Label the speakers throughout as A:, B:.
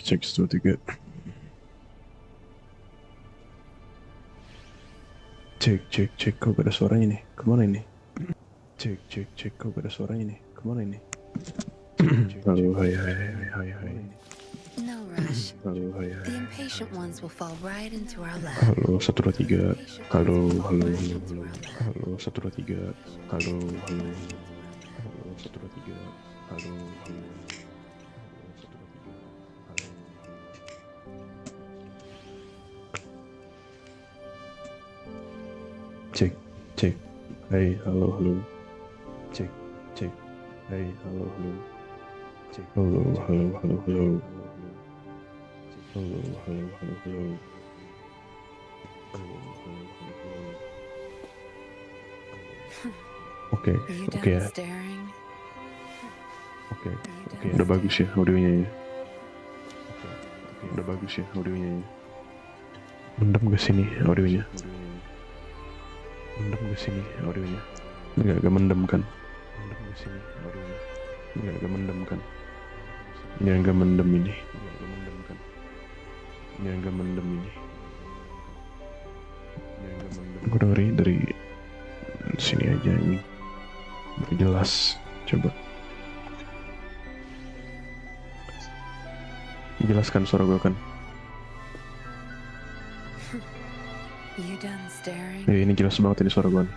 A: Cek 1, 2, 3. Cek, kok gak ada suaranya nih? Kemana ini? Cek, kok gak ada suaranya nih? Kemana ini? Halo, hai.
B: No rush.
A: Halo, hai.
B: The impatient ones will fall right into our lap.
A: Halo, 1, 2, 3. Halo. Halo, 1, 2, 3. Halo. Halo, 1, 2, 3. Halo. Cek. Hai, halo. Cek. Hai, halo. Cek. Halo. Oke ya. Oke, udah bagus ya audionya ya. Mendem ke sini audionya. Enggak mendem kan? Enggak mendem ini. Gue dengerin dari sini aja ini. Biar jelas. Coba. Jelaskan suara gue kan. Ini jelas banget ini suara gue nih.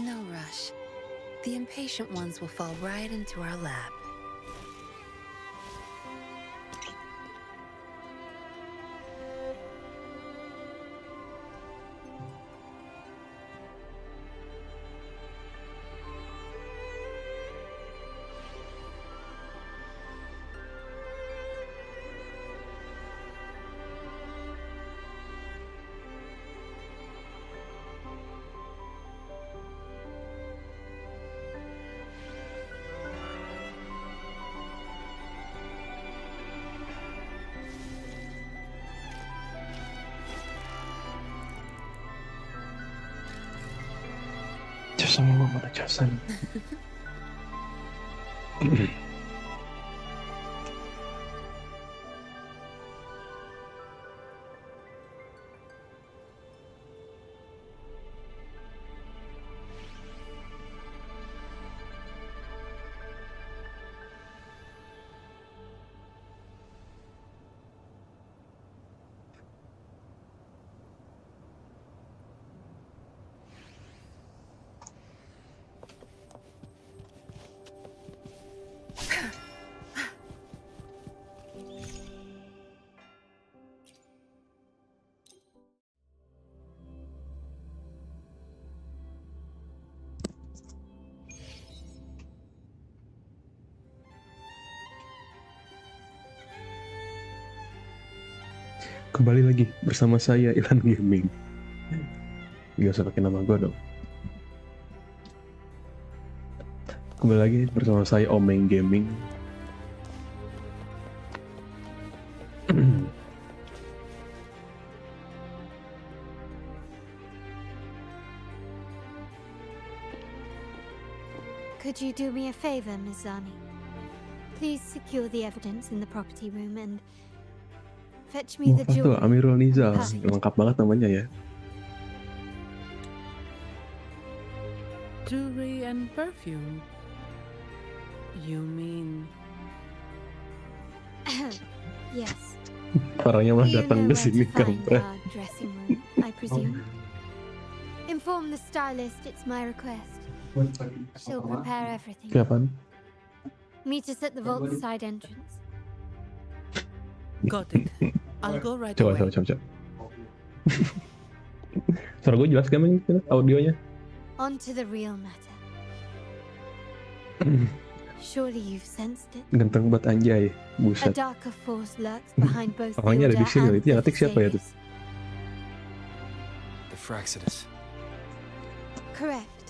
B: No rush. The impatient ones will fall right into our lap.
A: Sama mana casan. Kembali lagi bersama saya Ilan Gaming. Gak usah pakai nama gue dong. Kembali lagi bersama saya Omeng Gaming.
C: Could you do me a favor, Ms. Zani? Please secure the evidence in the property room and fetch me the
A: Apa tuh
C: jewelry.
A: Amirul
C: and
A: Nizal,
C: perfume.
A: lengkap banget namanya ya.
D: Jewelry and perfume? You mean...
C: Yes.
A: Orangnya malah
C: You
A: datang
C: know
A: ke
C: where
A: sini
C: to find
A: kampret.
C: our dressing room, I presume. Inform the stylist it's my request. She'll prepare everything.
A: Kapan?
C: Meet us at the vault side entrance.
D: Got it. I'll go right
A: Coba.
D: away.
A: Suara gue jelas gak main audionya?
C: On to the real matter. Surely you've sensed it.
A: Ganteng banget anjay,
C: A
A: buset.
C: darker force lurks behind both the
A: Orangnya ada
C: Order
A: di sini loh,
C: and
A: itu yang
C: the
A: ngetik siapa ya tuh?
C: Thessalians.
E: The Fraxidus.
C: Correct.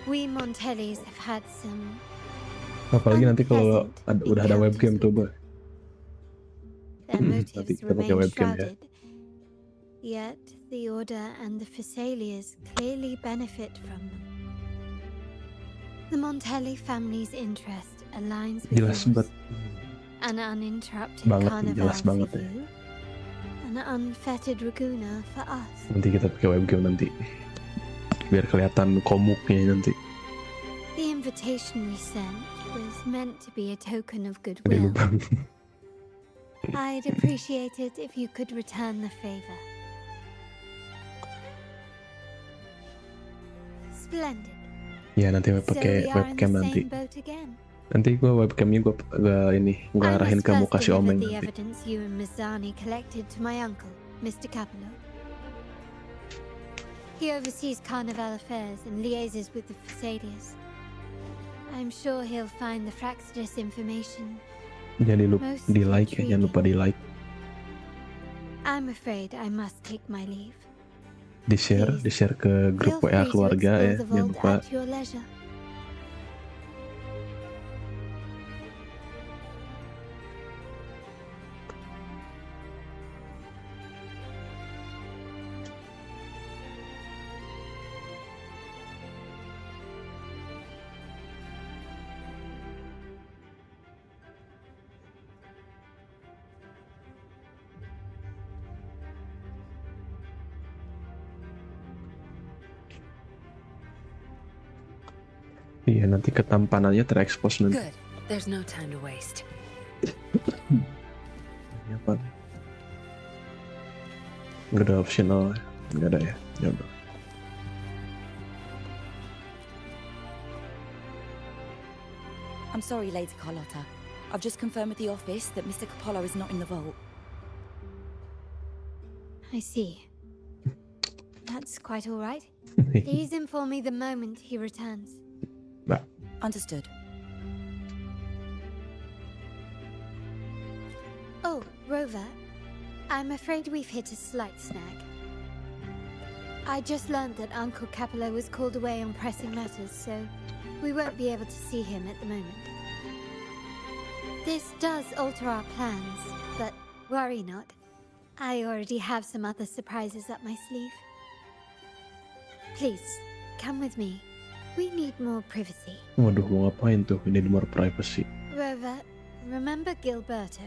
C: We Montellis have had some
A: Apalagi nanti kalau
C: unpleasant
A: udah ada webcam
C: encounters
A: coba.
C: with their
A: Nanti
C: motives
A: kita pakai
C: remain
A: webcam ya.
C: shrouded. Yet the Order and the Thessalians clearly benefit from them. The Montelli family's interest aligns with
A: Jelas
C: yours.
A: banget.
C: An uninterrupted
A: Banget,
C: carnival
A: jelas banget
C: for
A: ya.
C: you. An unfettered Laguna for us.
A: Nanti kita pakai webcam nanti. Biar kelihatan komuknya nanti.
C: The invitation we sent was meant to be a token of
A: Gede
C: goodwill.
A: lubang.
C: I'd appreciate it if you could return the favor. Splendid.
A: Ya nanti
C: So
A: pakai
C: we are in
A: webcam
C: the
A: nanti.
C: same boat again.
A: Nanti gue webcamnya gue
C: I
A: arahin
C: must
A: ke
C: first
A: muka si
C: deliver
A: Omeng
C: the
A: nanti.
C: evidence you and Miss Zani collected to my uncle, Mr. Capello. He oversees Carnival affairs and liaises with the Thessalians. I'm sure he'll find the Fraxidus information.
A: Jadi
C: Most
A: di like ya, jangan lupa di like,
C: I'm afraid I must take my leave.
A: di share ke grup
C: Feel
A: WA
C: free to
A: keluarga ya,
C: explore the
A: jangan
C: vault
A: lupa.
C: at your leisure.
A: Iya nanti ketampanannya terekspos nanti.
B: Good. There's no time to waste.
A: Ini apa? Nggak ada optional, nggak ada ya. Ya udah.
F: I'm sorry, Lady Carlotta. I've just confirmed with the office that Mr. Capello is not in the vault.
C: I see. That's quite all right. Please inform me the moment he returns.
F: Understood.
C: Oh, Rover, I'm afraid we've hit a slight snag. I just learned that Uncle Capello was called away on pressing matters, so we won't be able to see him at the moment. This does alter our plans, but worry not. I already have some other surprises up my sleeve. Please, come with me. We need more privacy.
A: Waduh, mau ngapain tuh? Ini more privacy.
C: Rover, remember Gilberto?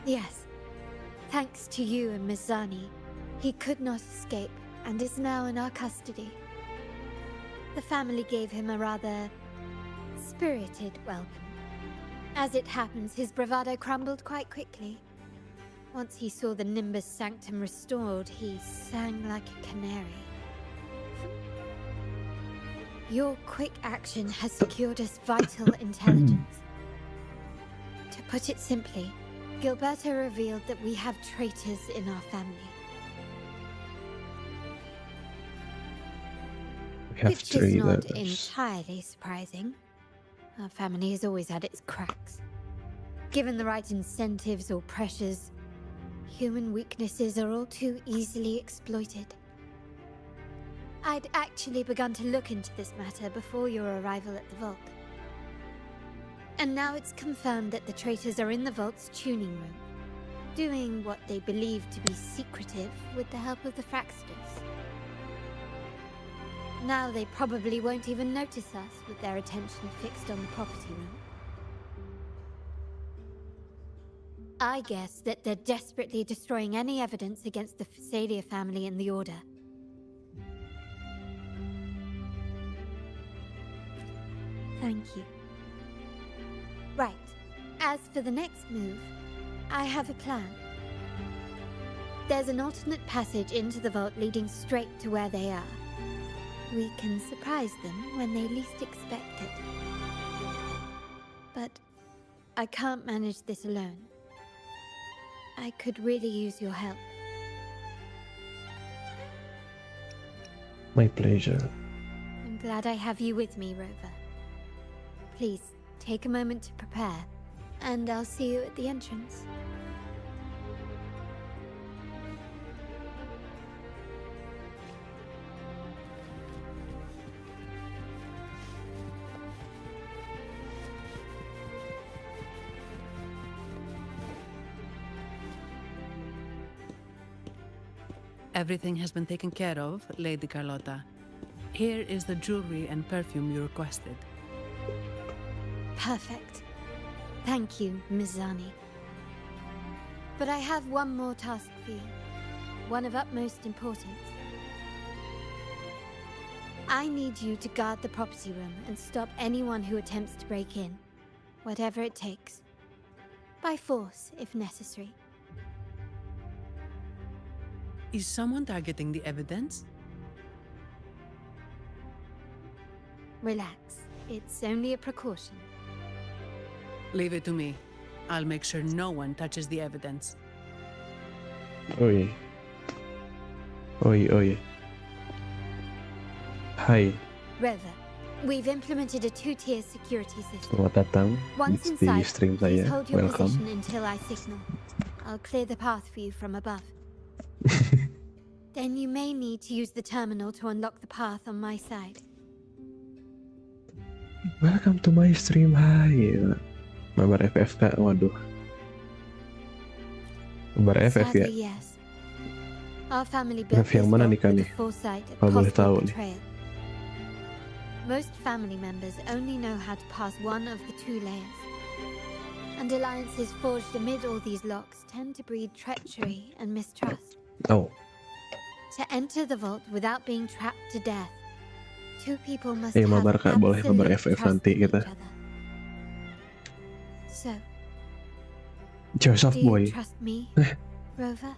C: Yes. Thanks to you and Miss Zani, he could not escape and is now in our custody. The family gave him a rather spirited welcome. As it happens, his bravado crumbled quite quickly. Once he saw the Nimbus Sanctum restored, he sang like a canary. Your quick action has secured us vital intelligence. To put it simply, Gilberto revealed that we have traitors in our family.
A: We have
C: Which is
A: three
C: not
A: letters.
C: entirely surprising. Our family has always had its cracks. Given the right incentives or pressures, human weaknesses are all too easily exploited. I'd actually begun to look into this matter before your arrival at the vault. And now it's confirmed that the traitors are in the vault's tuning room. doing what they believe to be secretive with the help of the Fraxters. Now they probably won't even notice us with their attention fixed on the property room. I guess that they're desperately destroying any evidence against the Fasalia family and the Order. Thank you. Right. As for the next move, I have a plan. There's an alternate passage into the vault leading straight to where they are. We can surprise them when they least expect it. But I can't manage this alone. I could really use your help.
A: My pleasure.
C: I'm glad I have you with me, Rover. Please, take a moment to prepare, and I'll see you at the entrance.
D: Everything has been taken care of, Lady Carlotta. Here is the jewelry and perfume you requested.
C: Perfect. Thank you, Ms. Zani. But I have one more task for you, one of utmost importance. I need you to guard the property room and stop anyone who attempts to break in, whatever it takes. By force, if necessary.
D: Is someone targeting the evidence?
C: Relax. It's only a precaution.
D: Leave it to me. I'll make sure no one touches the evidence.
A: Oi. Oi, oi. Hi,
C: Rover, we've implemented a two-tier security system.
A: selamat datang
C: Once
A: di
C: inside,
A: stream
C: please
A: saya.
C: hold your
A: Welcome.
C: position until I signal. I'll clear the path for you from above. Then you may need to use the terminal to unlock the path on my side.
A: Welcome to my stream. Hai. Mabar FFK. Waduh. Mabar FF ya.
C: Sadly, yes. Our family built
A: FF yang
C: this
A: mana
C: vault
A: nih, Kak,
C: with
A: nih?
C: the foresight of
A: Kalau boleh tahu
C: possible
A: nih.
C: betrayal. Most family members only know how to pass one of the two layers. And alliances forged amid all these locks tend to breed treachery and mistrust.
A: Oh.
C: To enter the vault without being trapped to death, two people must
A: Eh,
C: have
A: mabar, Kak. Boleh mabar
C: absolute
A: FF
C: trust
A: nanti
C: in each
A: kita.
C: other. So,
A: Cewek soft
C: do you
A: boy.
C: trust me, Rover?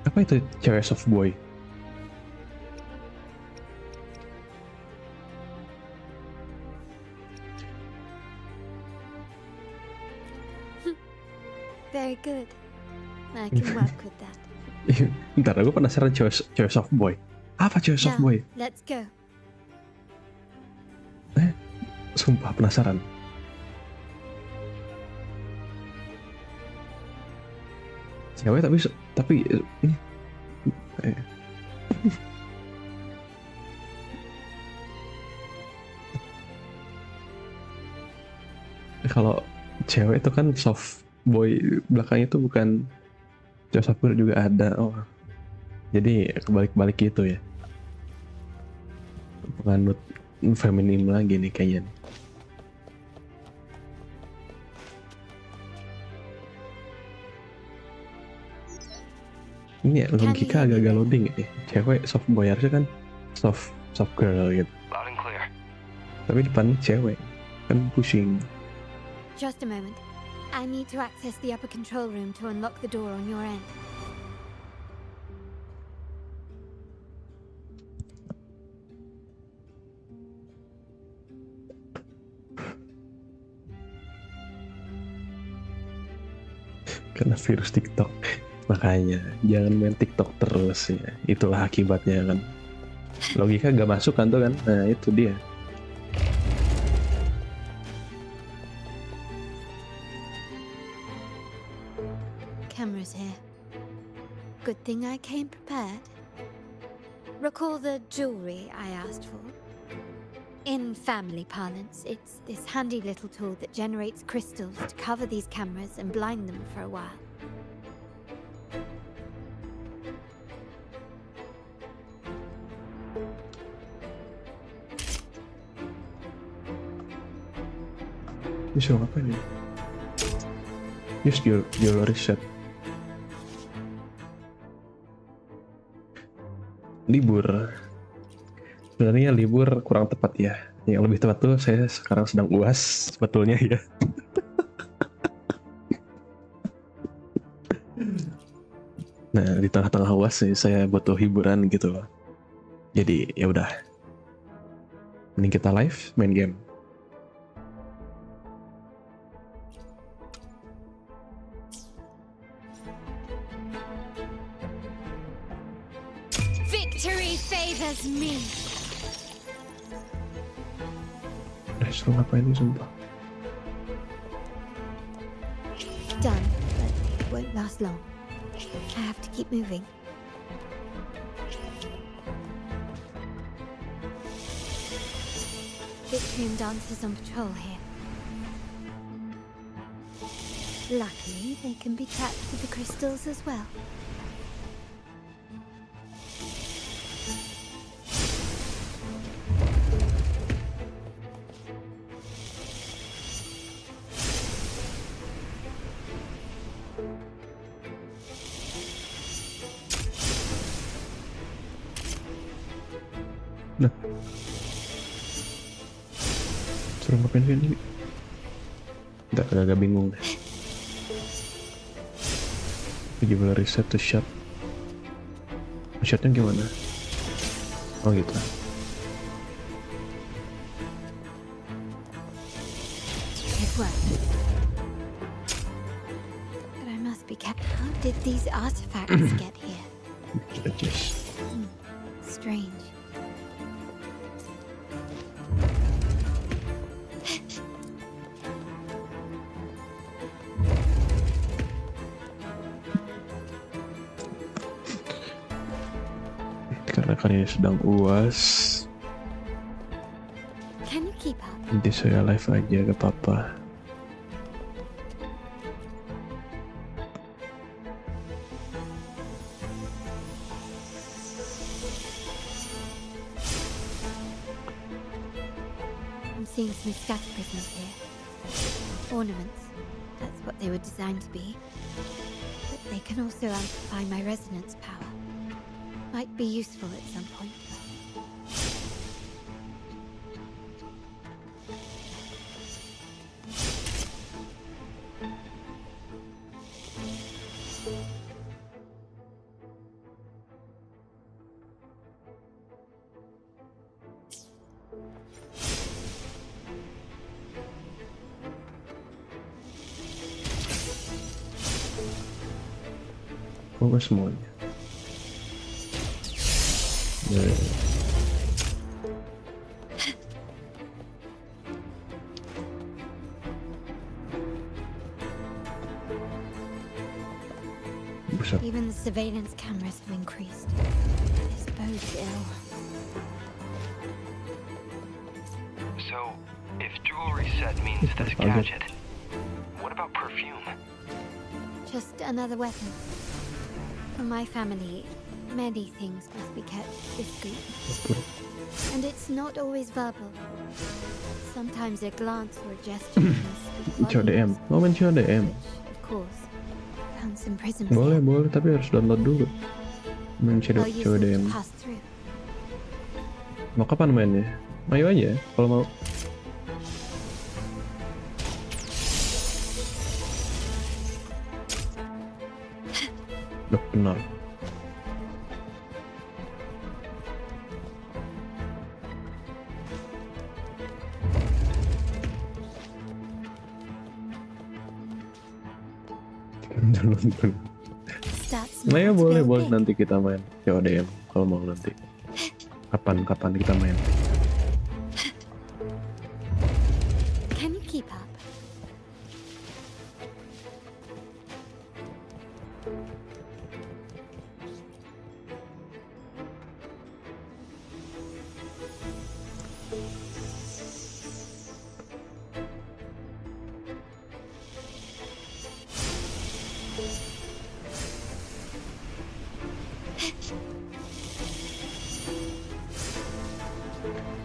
A: Apa itu cewek soft boy?
C: Very good. I can work with that.
A: Bentar, gue penasaran cewek soft boy. Apa cewek soft
C: Now,
A: boy?
C: let's go.
A: Sumpah penasaran. Cewek tapi eh. Kalau cewek itu kan soft boy, belakangnya itu bukan cewek soft boy juga ada. Oh. Jadi kebalik-balik gitu ya. Penganut feminim lagi nih kayaknya. Ini ya, logika agak-agak loading ya. Cewek soft boy harusnya kan soft girl gitu.
E: Loud and clear.
A: Tapi depannya cewek kan pusing.
C: Just a moment. I need to access the upper control room to unlock the door on your end.
A: Karena virus TikTok. Makanya jangan main TikTok terus ya. Itulah akibatnya kan. Logika gak masuk kan tuh kan. Nah itu dia.
C: Cameras here. Good thing I came prepared. Recall the jewelry I asked for? In family parlance, it's this handy little tool that generates crystals to cover these cameras and blind them for a while.
A: Ini suruh ngapain ya? Use jewelry set. Libur. Sebenarnya libur kurang tepat ya. Yang lebih tepat tuh saya sekarang sedang UAS sebetulnya ya. Nah, di tengah-tengah UAS nih saya butuh hiburan gitu loh. Jadi ya udah. Mending kita live main game.
C: Victory favors me.
A: Suruh ngapain nih sumpah.
C: Done, but it won't last long. I have to keep moving. Victory and dancers on patrol here. Luckily, they can be trapped with the crystals as well.
A: Nah, suruh ngapain sih ini? Agak bingung deh. Gimana reset to shot? Shotnya gimana? Oh gitu.
C: It worked. But I must be careful. How did these artifacts get here?
A: Just
C: Strange.
A: karena kan ini sedang UAS.
C: Can you keep up?
A: Nanti saya live aja gak apa-apa.
C: I'm seeing some scatter prisms here. Ornaments. That's what they were designed to be. But they can also amplify my resonance power. Might be useful at some point.
A: Coba semuanya. Buset.
C: Even the surveillance cameras have increased. This bodes ill.
E: So, if jewelry set means this gadget, what about perfume?
C: Just another weapon. For my family, many things must be kept discreet. And it's not always verbal. Sometimes a glance or a gesture can speak
A: CODM.
C: volumes.
A: Mau main CODM?
C: Which, of course, found some prisms
A: Boleh,
C: here.
A: boleh, tapi harus download dulu. Main
C: I'll use them
A: CODM.
C: to pass through.
A: Mau kapan mainnya? Ayo aja, kalau mau. Loh, benar. Download dulu.
C: Stats
A: Nah ya
C: must
A: boleh,
C: build
A: boleh
C: big.
A: nanti kita main CODM kalau mau nanti. Kapan kita main?
C: Can you keep up?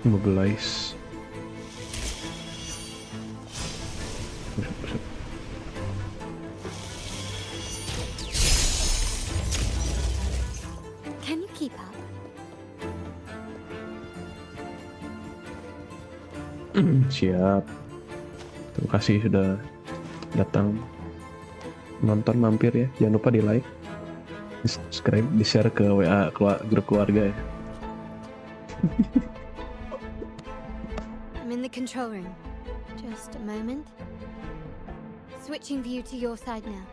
A: Mobilize. Buset.
C: Can you keep up?
A: Siap. Terima kasih sudah datang nonton, mampir ya. Jangan lupa di like, di subscribe, di share ke WA grup keluarga ya.
C: I'm in the control room. Just a moment. Switching view to your side now.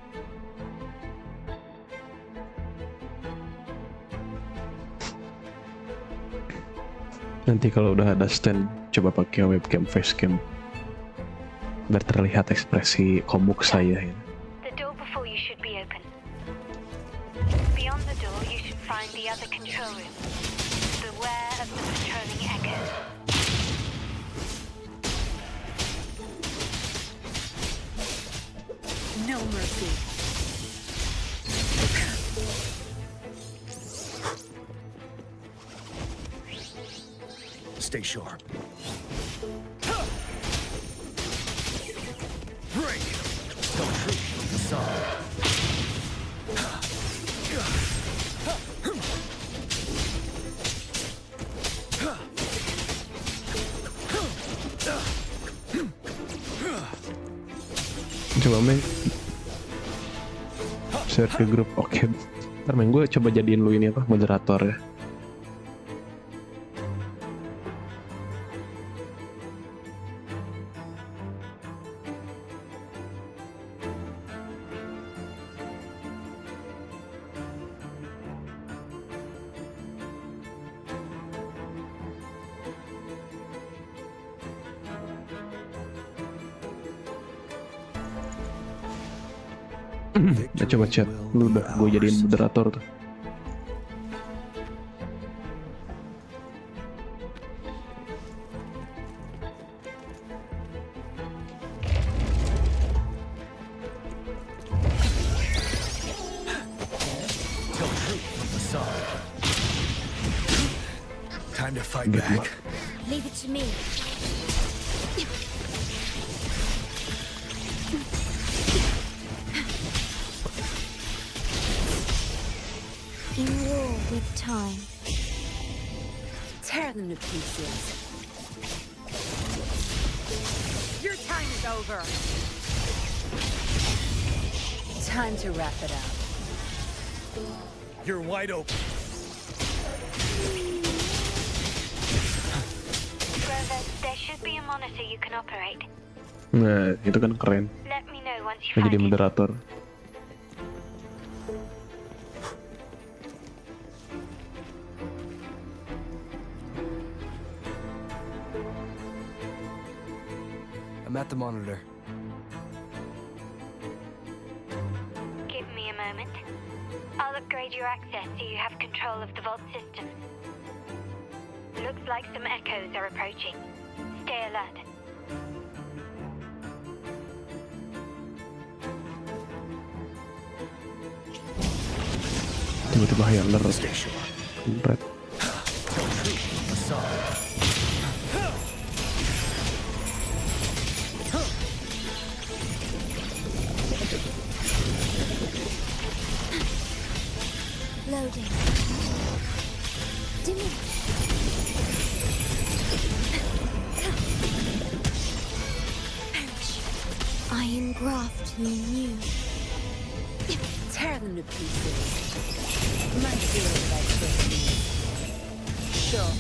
A: Nanti kalau udah ada stand, coba pakai webcam facecam biar terlihat ekspresi komuk saya ya.
G: The door before you should be open. Beyond the door, you should find the other control room. Beware of the patrolling echoes.
B: No mercy.
H: Stay sharp. Break! Don't shoot from the side.
A: Coba main share ke grup. Oke, ntar main gue coba jadiin lu ini apa, moderator ya. Udah coba chat, lu udah gue jadiin moderator tuh.
H: Don't shoot from the side. Time to fight
A: Good
H: back.
A: luck.
C: Leave it to me. In war with time.
B: Tear them to pieces. Your time is over. Time to wrap it up.
H: You're wide open.
G: Grover, there should be a monitor you can operate.
A: Nah, itu kan keren.
G: Let me know once you
A: Gue
G: find
A: jadi
G: it.
A: moderator.
H: I'm at the monitor.
G: Give me a moment. I'll upgrade your access so you have control of the vault system. Looks like some echoes are approaching. Stay alert.
A: Tiba-tiba Hyaler
H: Stay sharp.
A: kampret.
H: Don't shoot from the side.
C: Loading. Dimming. Perish. I engraft you new.
B: Tear them to pieces. My feelings like this. Sure.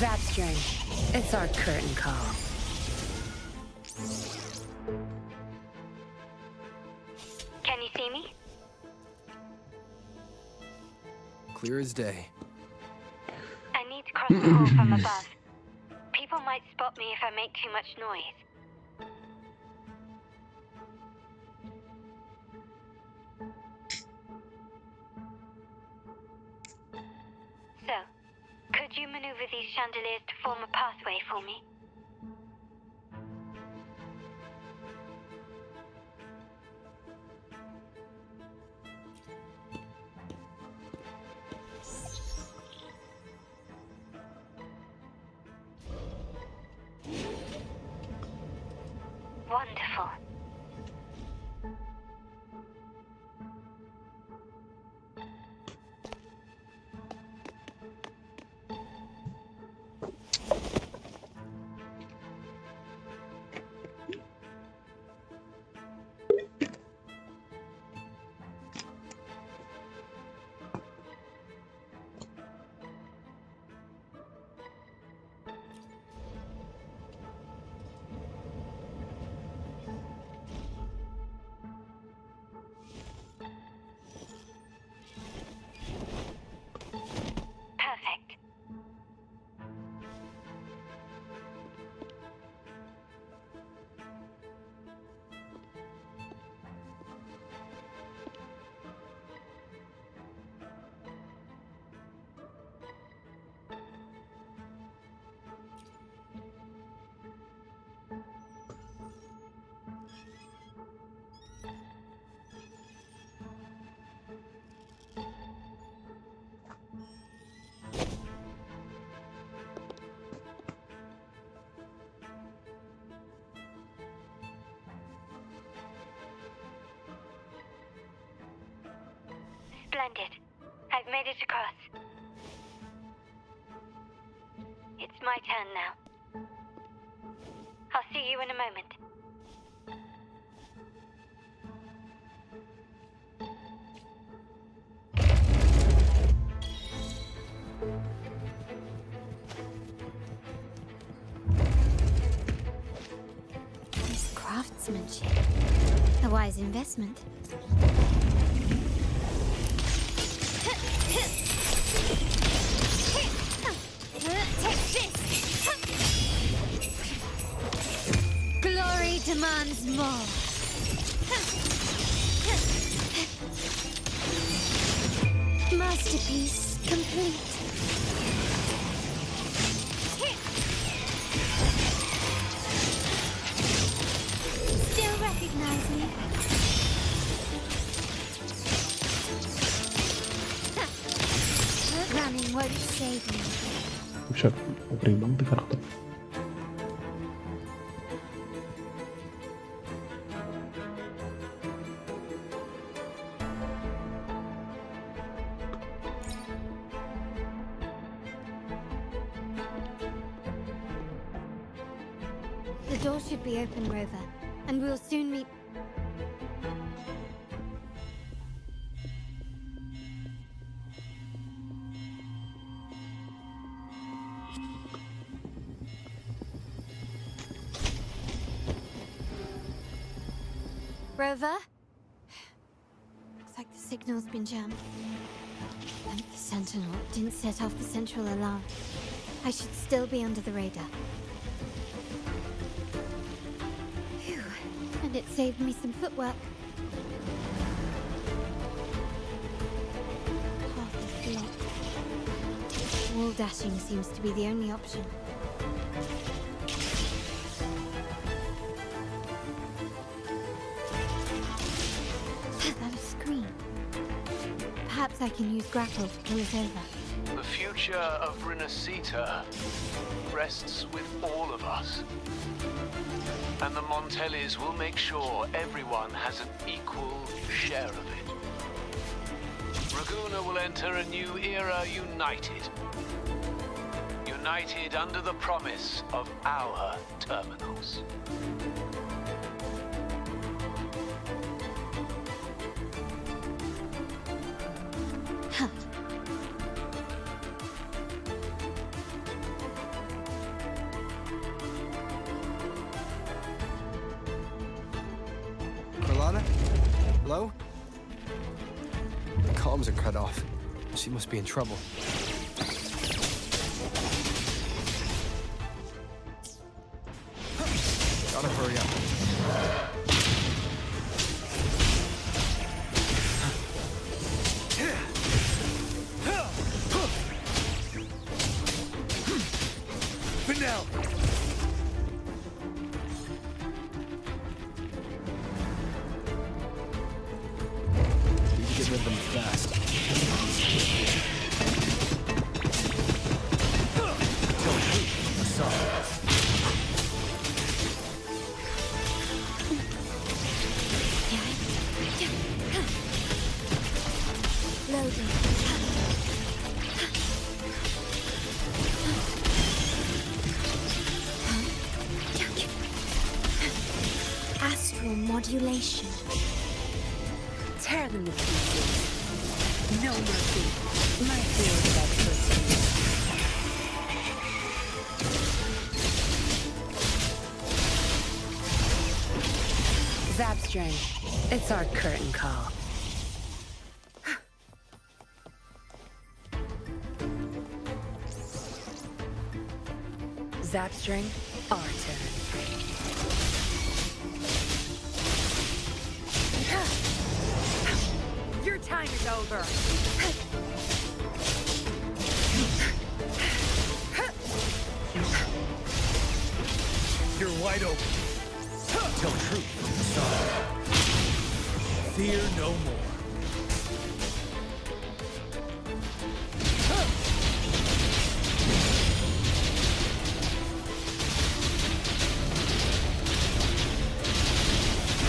B: That's strange. It's our curtain call.
G: Can you see me?
H: Clear as day.
G: I need to cross the hall from above. People might spot me if I make too much noise. So, could you maneuver these chandeliers to form a pathway for me? wonderful. Perfect. Splendid. I've made it across. It's my turn now. I'll see you in a moment.
C: This craftsmanship. A wise investment. Take this! Glory demands more. Masterpiece complete. Still recognize me? Running won't save me.
A: Buset, Wuthering banget tuh karakter.
C: The door should be open, Rover, and we'll soon meet. Rover? Looks like the signal's been jammed. And the Sentinel didn't set off the central alarm. I should still be under the radar. Phew. And it saved me some footwork. Path is blocked. Wall dashing seems to be the only option. Perhaps I can use grapple to pull it over.
I: The future of Renacita rests with all of us. And the Montellis will make sure everyone has an equal share of it. Raguna will enter a new era united. United under the promise of our terminals.
H: Hello? The comms are cut off. She must be in trouble. Gotta hurry up. Vanel! Get rid of them fast. Don't shoot. Assault.
C: Spectral modulation.
B: Tear them to pieces. No mercy. My field of expertise. Zapstring. It's our curtain call. Zapstring, our turn. Your time is over.
J: You're wide open. Tell truth from the side. Fear no more.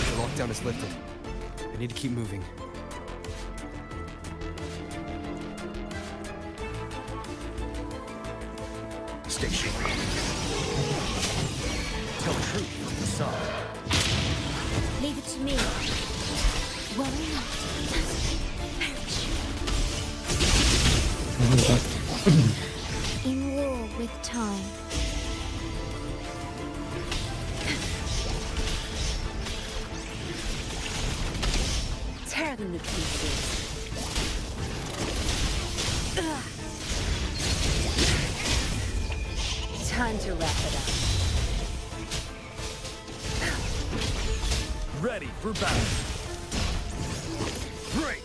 H: The lockdown is lifted. I need to keep moving.
J: Stay sharp. Tell truth from the side.
C: Leave it to me. Worry not. In war with time.
B: Tear them to pieces. Time to wrap it up.
J: Ready for battle. Break.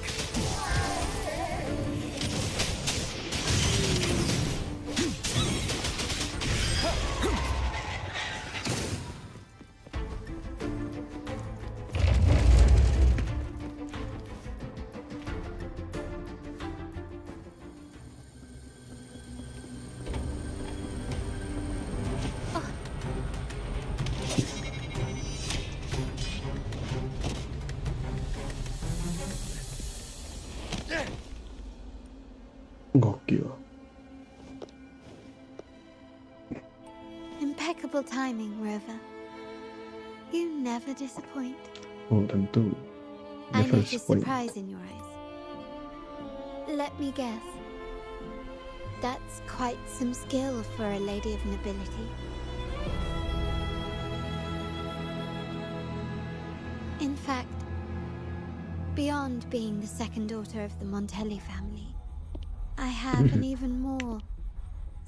A: Gokil.
C: Impeccable timing, Rover. You never disappoint.
A: Oh, tentu.
C: I
A: Never
C: notice
A: disappoint.
C: surprise in your eyes. Let me guess. That's quite some skill for a lady of nobility. In fact, beyond being the second daughter of the Montelli family, I have an even more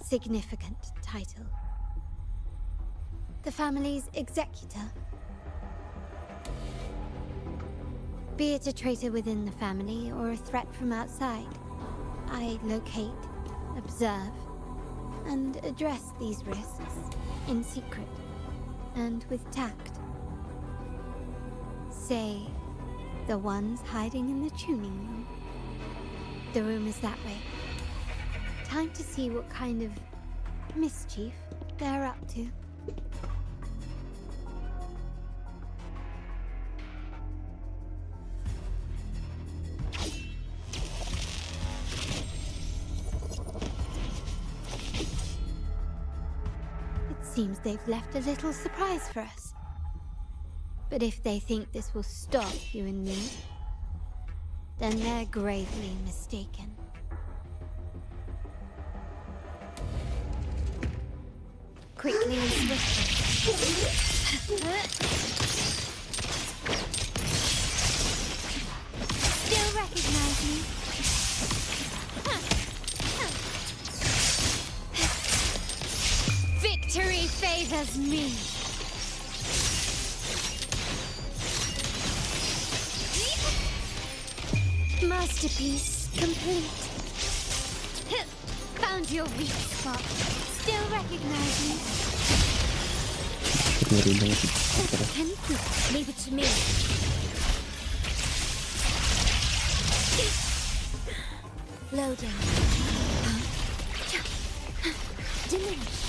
C: significant title. The family's executor. Be it a traitor within the family or a threat from outside, I locate, observe, and address these risks in secret and with tact. Say, the ones hiding in the tuning room. The room is that way. Time to see what kind of mischief they're up to. It seems they've left a little surprise for us. But if they think this will stop you and me, then they're gravely mistaken. Quickly and swiftly. Still recognize me? Victory favors me. Masterpiece complete. Found your weak spot. Still recognize me?
A: Ngeri banget sih.
C: Leave it to me. Loading. Diminish.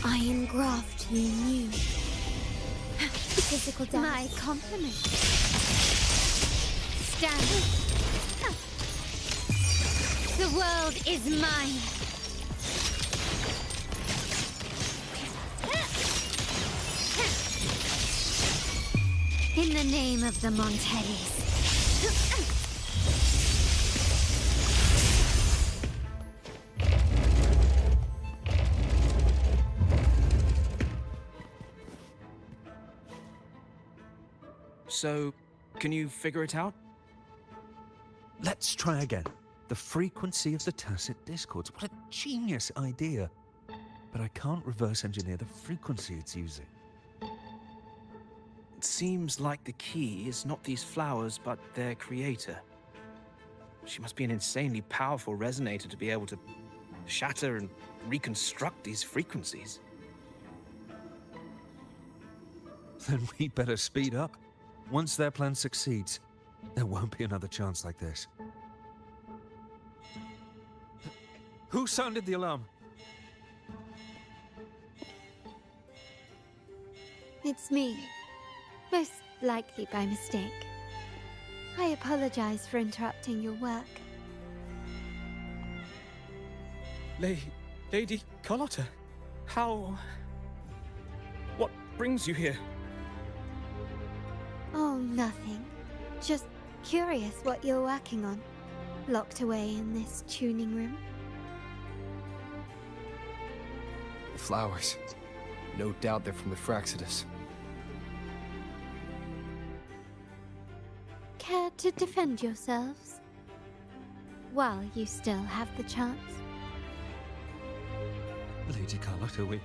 C: I engraft you new. Physical damage. My compliment. Stand. The world is mine. In the name of the Montellis.
K: So, can you figure it out?
J: Let's try again. The frequency of the tacit discords. What a genius idea. But I can't reverse engineer the frequency it's using.
K: It seems like the key is not these flowers, but their creator. She must be an insanely powerful resonator to be able to shatter and reconstruct these frequencies.
J: Then we better speed up. Once their plan succeeds, there won't be another chance like this. Who sounded the alarm?
C: It's me. Most likely by mistake. I apologize for interrupting your work.
K: Lady Carlotta, how... What brings you here?
C: Oh, nothing. Just curious what you're working on. Locked away in this tuning room.
H: The flowers. No doubt they're from the Fraxidus.
C: Care to defend yourselves? While you still have the chance.
J: Lady Carlotta, we're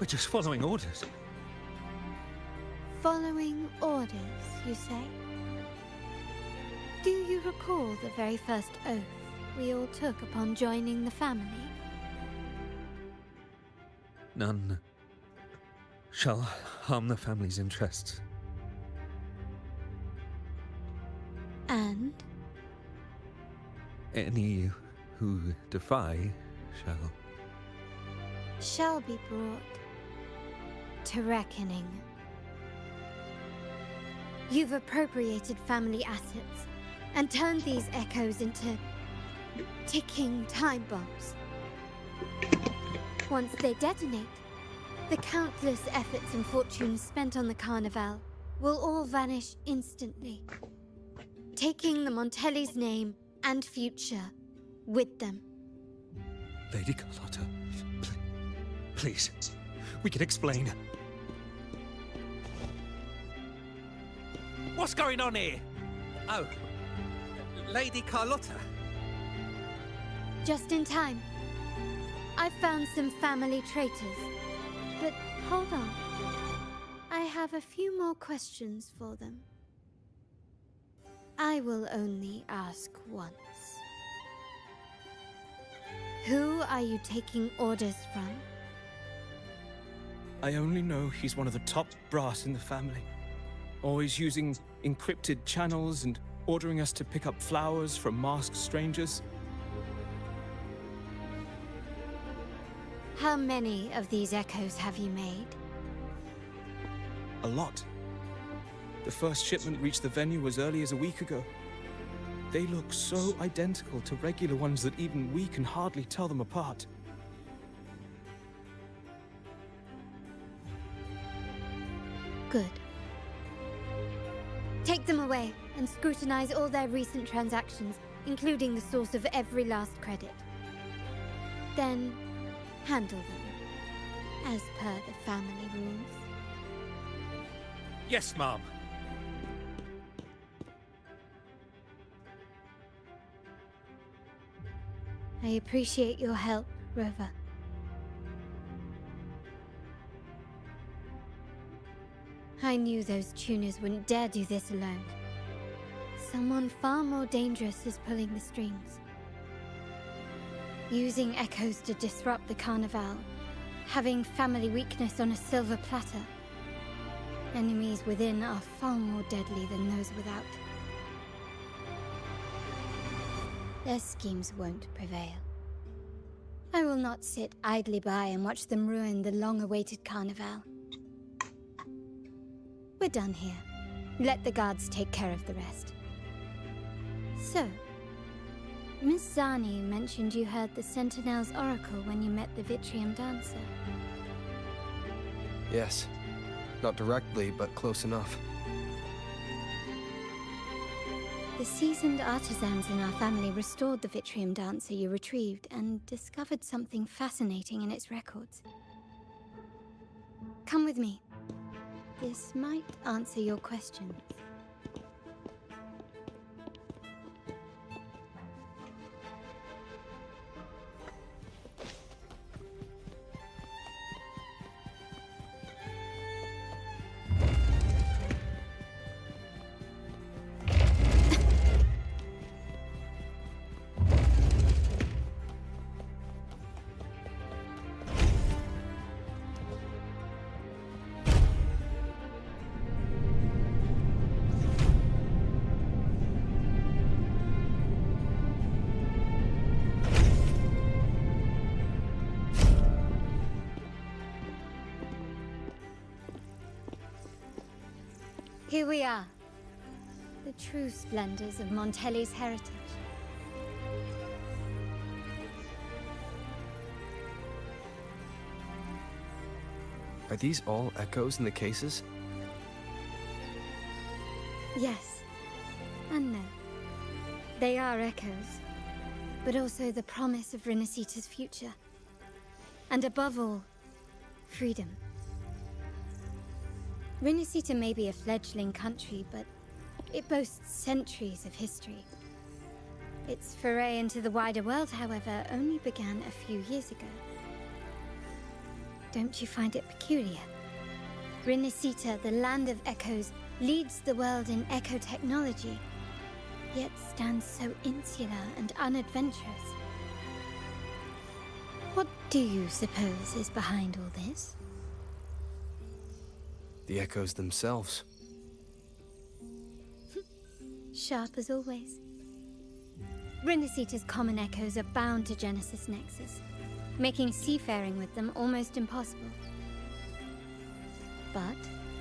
J: just following orders.
C: Following orders, you say? Do you recall the very first oath we all took upon joining the family?
J: None shall harm the family's interests.
C: And?
J: Any who defy
C: shall be brought to reckoning. You've appropriated family assets and turned these echoes into ticking time bombs. Once they detonate, the countless efforts and fortunes spent on the Carnival will all vanish instantly, taking the Montelli's name and future with them.
J: Lady Carlotta, please, we can explain. What's going on here? Oh, Lady Carlotta.
C: Just in time. I've found some family traitors. But hold on. I have a few more questions for them. I will only ask once. Who are you taking orders from?
K: I only know he's one of the top brass in the family. Always using encrypted channels and ordering us to pick up flowers from masked strangers.
C: How many of these echoes have you made?
K: A lot. The first shipment reached the venue as early as a week ago. They look so identical to regular ones that even we can hardly tell them apart.
C: Good. Take them away and scrutinize all their recent transactions, including the source of every last credit. Then, handle them, as per the family rules.
J: Yes, Mom.
C: I appreciate your help, Rover. I knew those tuners wouldn't dare do this alone. Someone far more dangerous is pulling the strings. Using echoes to disrupt the Carnival. Having family weakness on a silver platter. Enemies within are far more deadly than those without. Their schemes won't prevail. I will not sit idly by and watch them ruin the long-awaited Carnival. We're done here. Let the guards take care of the rest. So, Miss Zani mentioned you heard the Sentinel's oracle when you met the Vitrium dancer.
H: Yes. Not directly, but close enough.
C: The seasoned artisans in our family restored the Vitrium dancer you retrieved and discovered something fascinating in its records. Come with me. This might answer your questions. Here we are, the true splendors of Montelli's heritage.
H: Are these all echoes in the cases?
C: Yes, and no. They are echoes, but also the promise of Renacita's future. And above all, freedom. Renacita may be a fledgling country, but it boasts centuries of history. Its foray into the wider world, however, only began a few years ago. Don't you find it peculiar? Renacita, the land of echoes, leads the world in echo technology, yet stands so insular and unadventurous. What do you suppose is behind all this?
H: The echoes themselves.
C: Sharp as always. Renacita's common echoes are bound to Genesis Nexus, making seafaring with them almost impossible. But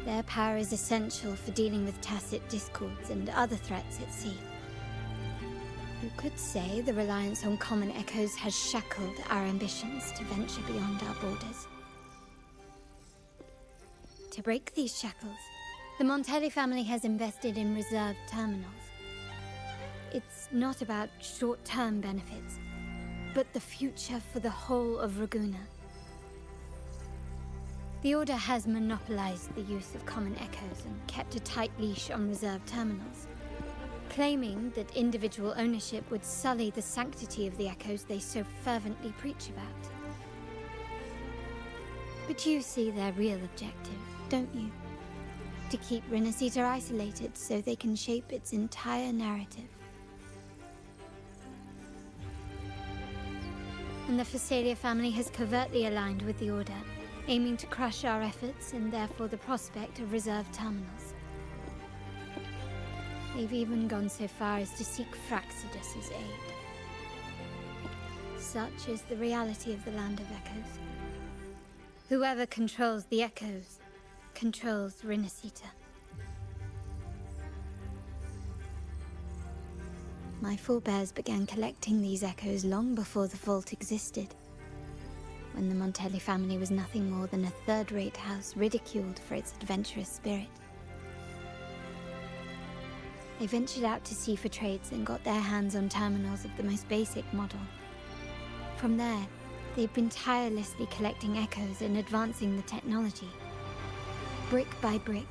C: their power is essential for dealing with tacit discords and other threats at sea. You could say the reliance on common echoes has shackled our ambitions to venture beyond our borders. To break these shackles, the Montelli family has invested in reserved terminals. It's not about short-term benefits, but the future for the whole of Ragusa. The Order has monopolized the use of common echoes and kept a tight leash on reserved terminals, claiming that individual ownership would sully the sanctity of the echoes they so fervently preach about. But you see their real objective, don't you? To keep Renacita isolated so they can shape its entire narrative. And the Phasalia family has covertly aligned with the Order, aiming to crush our efforts and therefore the prospect of reserved terminals. They've even gone so far as to seek Fraxidus's aid. Such is the reality of the Land of Echoes. Whoever controls the Echoes controls Renacita. My forebears began collecting these echoes long before the vault existed, when the Montelli family was nothing more than a third-rate house ridiculed for its adventurous spirit. They ventured out to sea for trades and got their hands on terminals of the most basic model. From there, they've been tirelessly collecting echoes and advancing the technology. Brick by brick,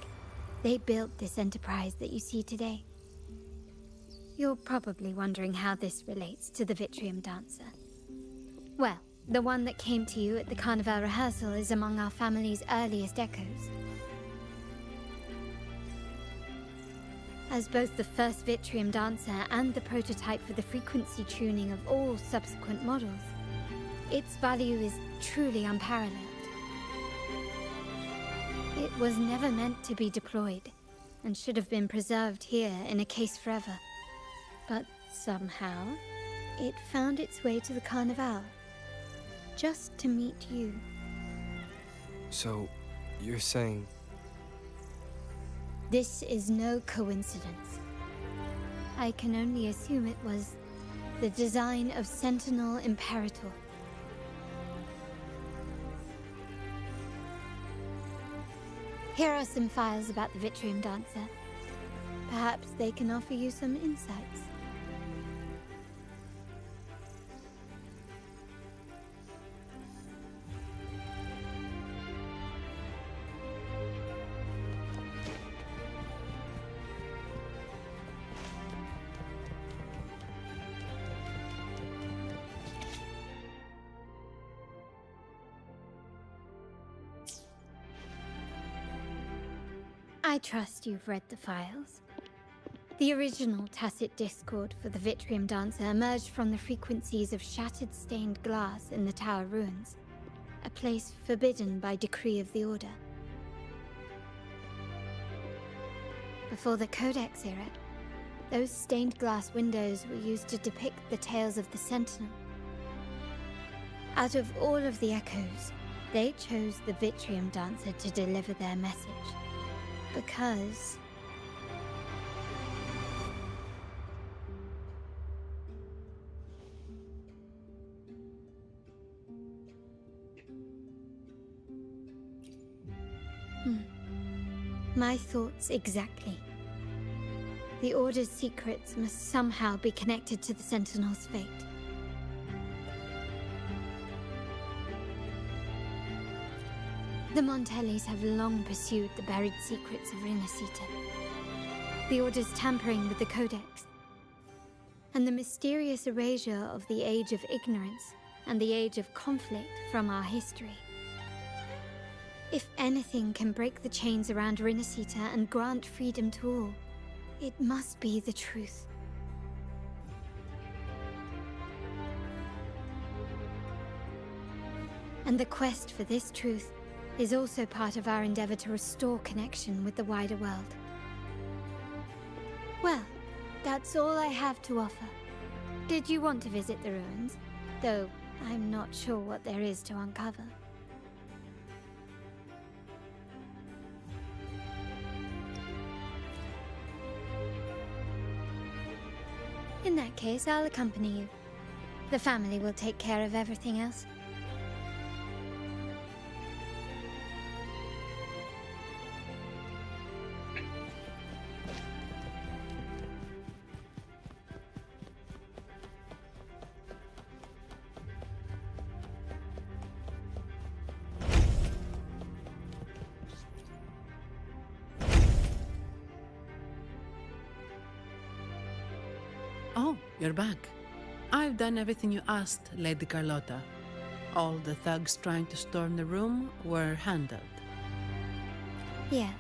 C: they built this enterprise that you see today. You're probably wondering how this relates to the Vitrium dancer. Well, the one that came to you at the Carnival rehearsal is among our family's earliest echoes. As both the first Vitrium dancer and the prototype for the frequency tuning of all subsequent models, its value is truly unparalleled. It was never meant to be deployed, and should have been preserved here in a case forever. But somehow, it found its way to the Carnival, just to meet you.
H: So, you're saying...
C: This is no coincidence. I can only assume it was the design of Sentinel Imperator. Here are some files about the Vitrium dancer. Perhaps they can offer you some insights. I trust you've read the files. The original tacit discord for the Vitrium Dancer emerged from the frequencies of shattered stained glass in the tower ruins, a place forbidden by decree of the Order. Before the Codex era, those stained glass windows were used to depict the tales of the Sentinel. Out of all of the echoes, they chose the Vitrium Dancer to deliver their message. Because my thoughts exactly. The Order's secrets must somehow be connected to the Sentinel's fate. The Montellis have long pursued the buried secrets of Rinascita. The Order's tampering with the Codex, and the mysterious erasure of the Age of Ignorance and the Age of Conflict from our history. If anything can break the chains around Rinascita and grant freedom to all, it must be the truth. And the quest for this truth is also part of our endeavor to restore connection with the wider world. Well, that's all I have to offer. Did you want to visit the ruins? Though I'm not sure what there is to uncover. In that case, I'll accompany you. The family will take care of everything else.
D: Oh, you're back. I've done everything you asked, Lady Carlotta. All the thugs trying to storm the room were handled.
C: Yes.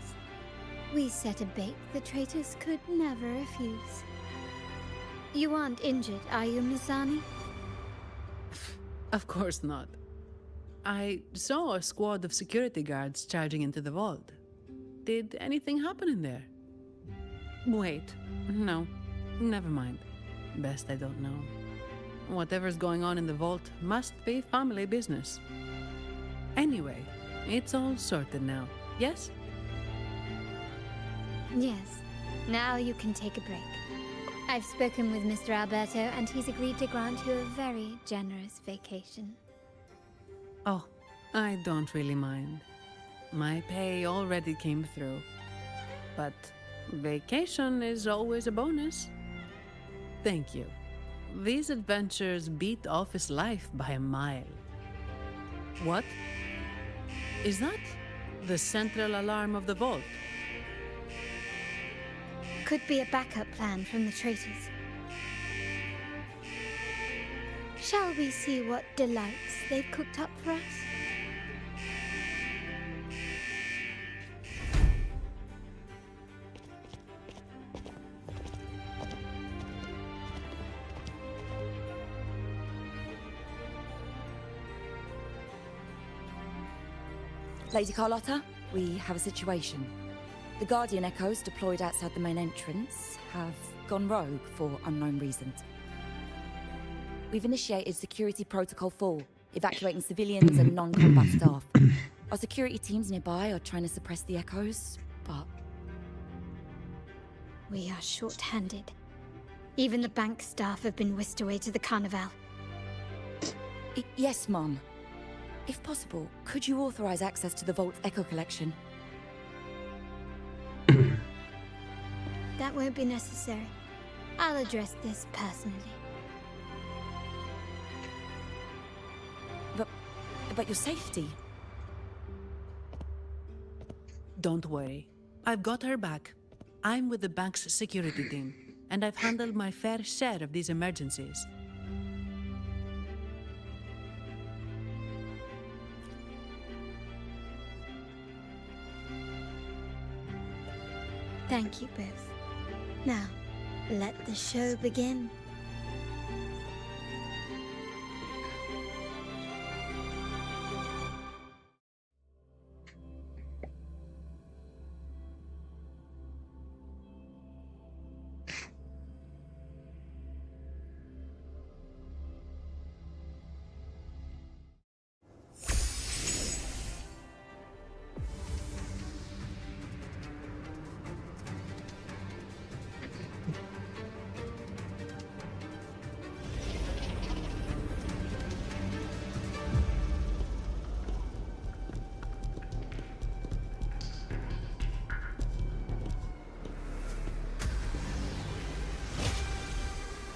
C: We set a bait the traitors could never refuse. You aren't injured, are you, Mizani?
D: Of course not. I saw a squad of security guards charging into the vault. Did anything happen in there? Wait, no, never mind. Best I don't know. Whatever's going on in the vault must be family business. Anyway, it's all sorted now, yes?
C: Yes. Now you can take a break. I've spoken with Mr. Alberto, and he's agreed to grant you a very generous vacation.
D: Oh, I don't really mind. My pay already came through. But vacation is always a bonus. Thank you. These adventures beat office life by a mile. What? Is that the central alarm of the vault?
C: Could be a backup plan from the traitors. Shall we see what delights they've cooked up for us?
F: Lady Carlotta, we have a situation. The Guardian Echoes deployed outside the main entrance have gone rogue for unknown reasons. We've initiated Security Protocol 4, evacuating civilians and non-combat staff. Our security teams nearby are trying to suppress the Echoes, but...
C: We are short-handed. Even the bank staff have been whisked away to the Carnival.
F: Yes, Mum. If possible, could you authorize access to the Vault's Echo Collection?
C: that won't be necessary. I'll address this personally.
F: But your safety?
D: Don't worry. I've got her back. I'm with the bank's security team, and I've handled my fair share of these emergencies.
C: Thank you both. Now, let the show begin.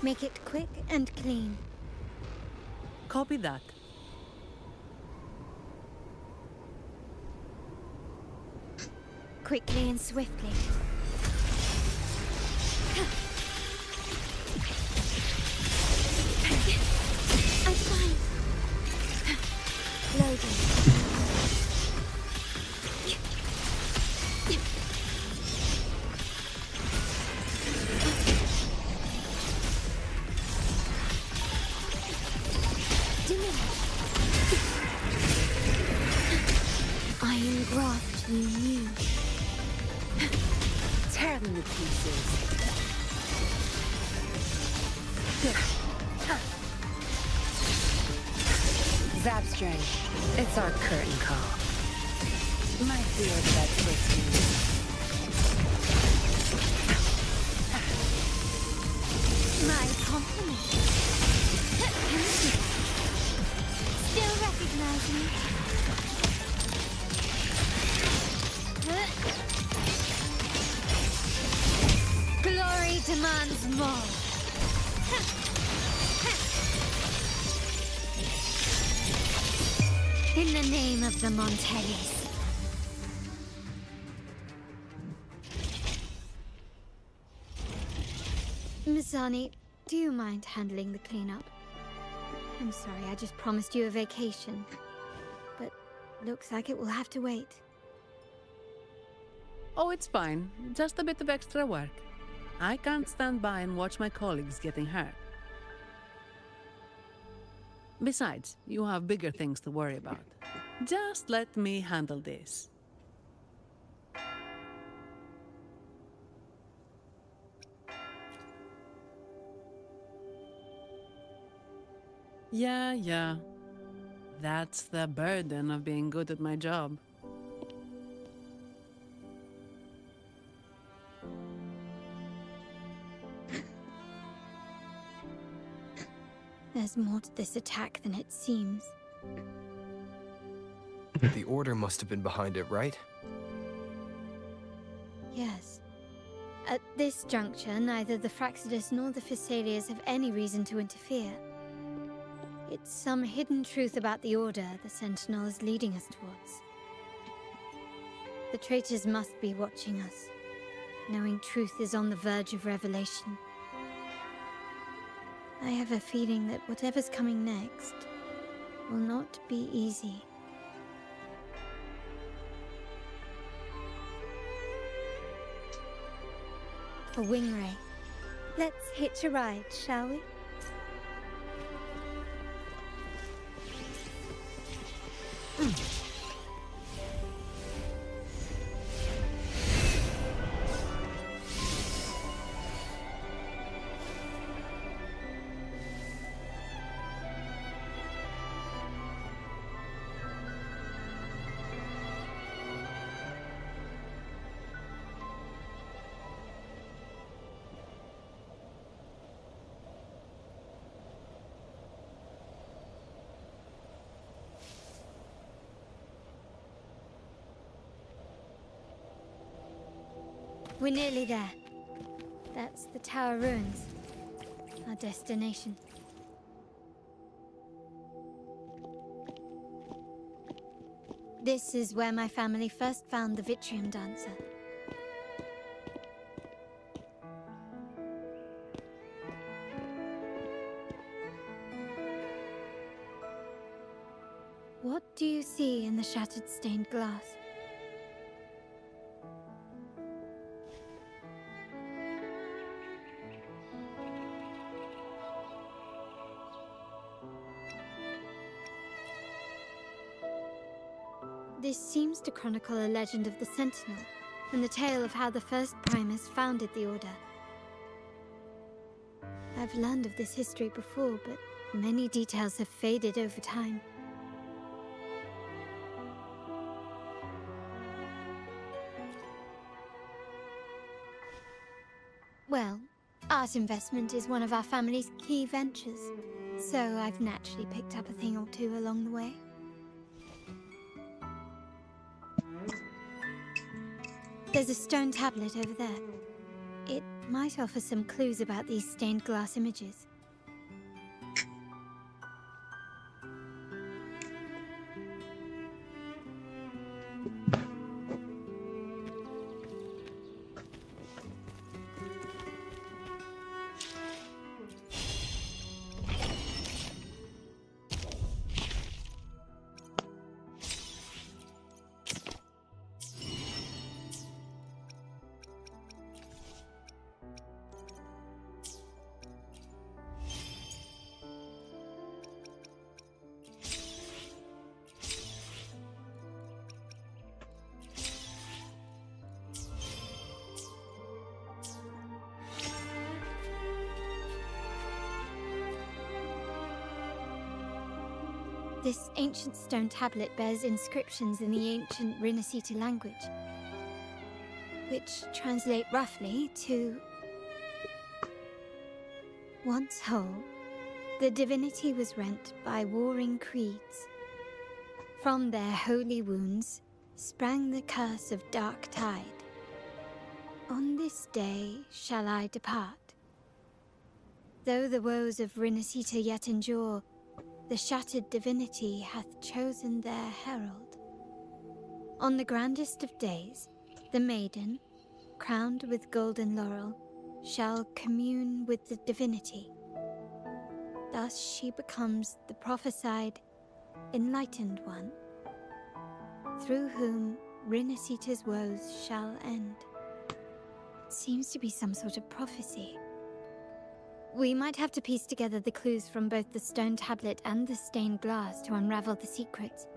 C: Make it quick and clean.
D: Copy that.
C: Quickly and swiftly. I'm fine. Loading. Iron graft you knew.
F: Tear them to pieces. Zabstring. It's our curtain call. My field that fits me.
C: My compliment. Still recognize me? Glory demands more. In the name of the Montellis. Mizani, do you mind handling the cleanup? I'm sorry, I just promised you a vacation. But looks like it will have to wait.
D: Oh, it's fine. Just a bit of extra work. I can't stand by and watch my colleagues getting hurt. Besides, you have bigger things to worry about. Just let me handle this. Yeah. That's the burden of being good at my job.
C: There's more to this attack than it seems.
H: The Order must have been behind it, right?
C: Yes. At this juncture, neither the Fraxidus nor the Physaelians have any reason to interfere. It's some hidden truth about the Order the Sentinel is leading us towards. The traitors must be watching us, knowing truth is on the verge of revelation. I have a feeling that whatever's coming next will not be easy. A wing ray. Let's hitch a ride, shall we? We're nearly there. That's the tower ruins. Our destination. This is where my family first found the Vitrium dancer. What do you see in the shattered stained glass? This seems to chronicle a legend of the Sentinel, and the tale of how the first Primus founded the Order. I've learned of this history before, but many details have faded over time. Well, art investment is one of our family's key ventures, so I've naturally picked up a thing or two along the way. There's a stone tablet over there. It might offer some clues about these stained glass images. This ancient stone tablet bears inscriptions in the ancient Rinascita language, which translate roughly to... Once whole, the divinity was rent by warring creeds. From their holy wounds sprang the curse of dark tide. On this day shall I depart. Though the woes of Rinascita yet endure, the shattered divinity hath chosen their herald. On the grandest of days, the maiden, crowned with golden laurel, shall commune with the divinity. Thus she becomes the prophesied, enlightened one, through whom Rinascita's woes shall end. Seems to be some sort of prophecy. We might have to piece together the clues from both the stone tablet and the stained glass to unravel the secrets.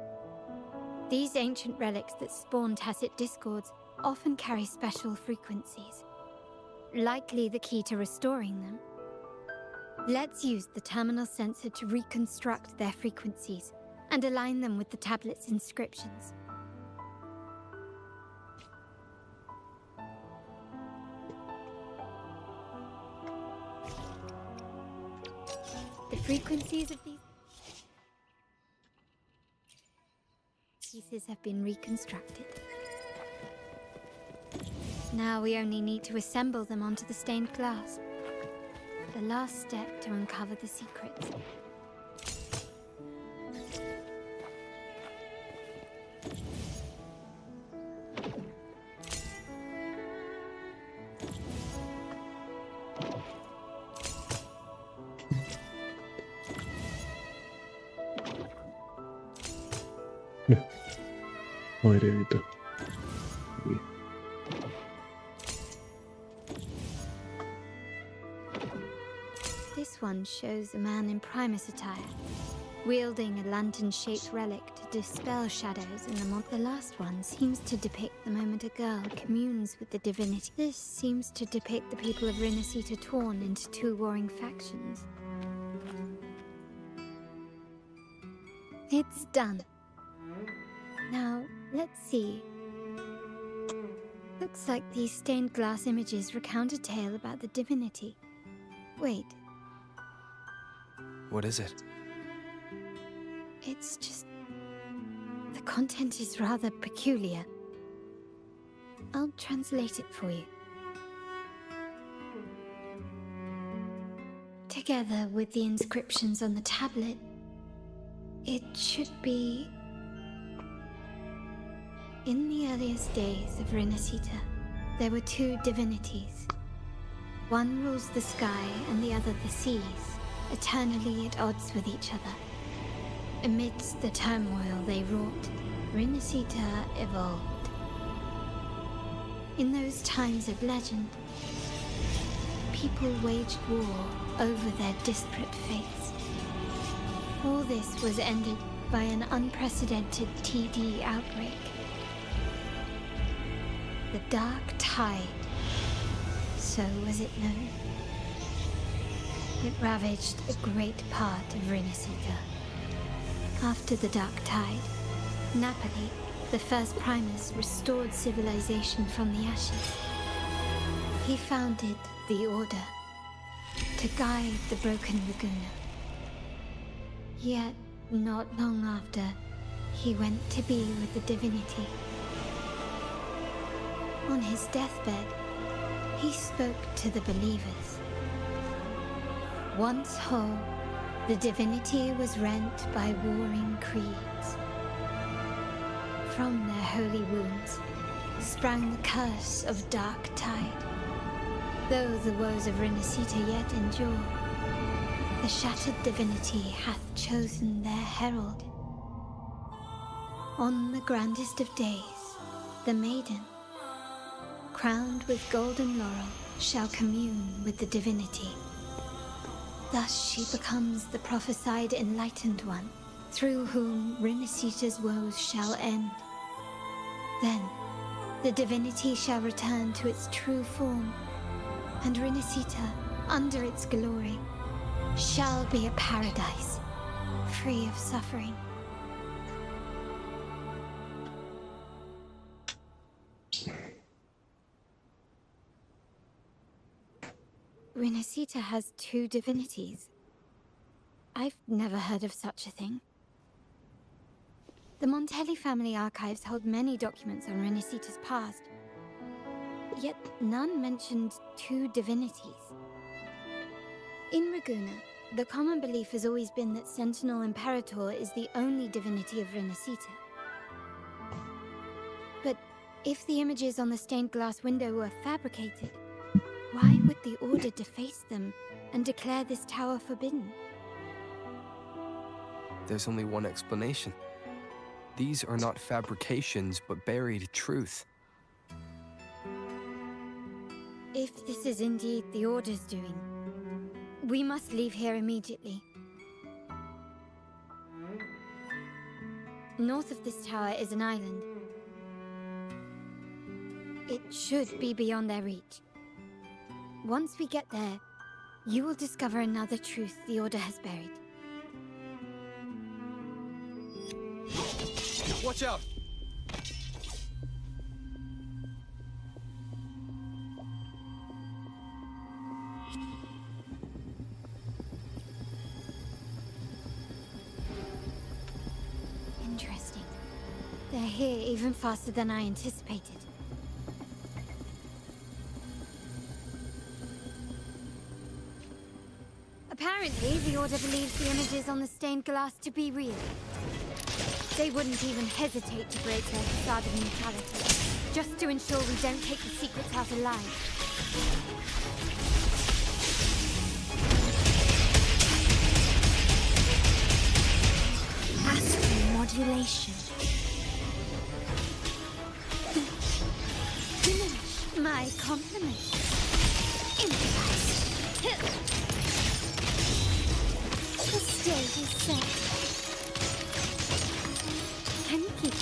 C: These ancient relics that spawn tacit discords often carry special frequencies, likely the key to restoring them. Let's use the terminal sensor to reconstruct their frequencies and align them with the tablet's inscriptions. The frequencies of these pieces have been reconstructed. Now we only need to assemble them onto the stained glass. The last step to uncover the secrets.
A: Oh, ini itu.
C: This one shows a man in Primus attire, wielding a lantern-shaped relic to dispel shadows in the month. The last one seems to depict the moment a girl communes with the divinity. This seems to depict the people of Rinascita torn into two warring factions. It's done. Now, let's see. Looks like these stained glass images recount a tale about the divinity. Wait.
H: What is it?
C: It's just... the content is rather peculiar. I'll translate it for you. together with the inscriptions on the tablet, it should be... In the earliest days of Renacita, there were two divinities. One rules the sky and the other the seas, eternally at odds with each other. Amidst the turmoil they wrought, Renacita evolved. In those times of legend, people waged war over their disparate fates. All this was ended by an unprecedented TD outbreak. The Dark Tide, so was it known. It ravaged a great part of Renacita. After the Dark Tide, Napoli, the first Primus, restored civilization from the ashes. He founded the Order to guide the broken Laguna. Yet, not long after, he went to be with the divinity. On his deathbed, he spoke to the believers. Once whole, the divinity was rent by warring creeds. From their holy wounds sprang the curse of Dark Tide. Though the woes of Renacita yet endure, the shattered divinity hath chosen their herald. On the grandest of days, the maiden, crowned with golden laurel, shall commune with the divinity. Thus she becomes the prophesied enlightened one, through whom Renacita's woes shall end. Then, the divinity shall return to its true form, and Renacita, under its glory, shall be a paradise, free of suffering. Renacita has two divinities. I've never heard of such a thing. The Montelli family archives hold many documents on Renacita's past, yet none mentioned two divinities. In Ragusa, the common belief has always been that Sentinel Imperator is the only divinity of Renacita. But if the images on the stained glass window were fabricated, why would the Order deface them and declare this tower forbidden?
H: There's only one explanation. These are not fabrications, but buried truth.
C: If this is indeed the Order's doing, we must leave here immediately. North of this tower is an island. It should be beyond their reach. Once we get there, you will discover another truth the Order has buried.
H: Watch out!
C: Interesting. They're here even faster than I anticipated. Apparently, the Order believes the images on the stained glass to be real. They wouldn't even hesitate to break their facade of neutrality, just to ensure we don't take the secrets out alive. Astral modulation. Finish my compliment. Improvise. The stage is set. Can you keep up?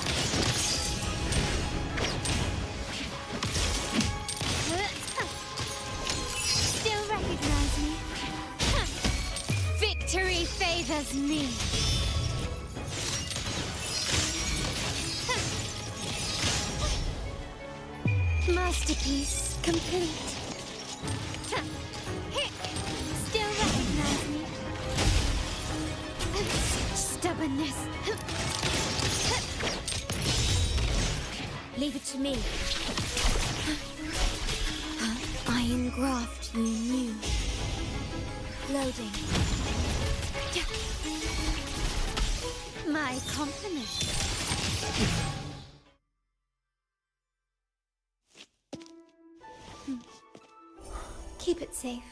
C: Still recognize me? Victory favors me. Masterpiece complete. Still recognize me? Stubbornness. Leave it to me. Iron graft you knew. Loading. My compliments. Keep it safe.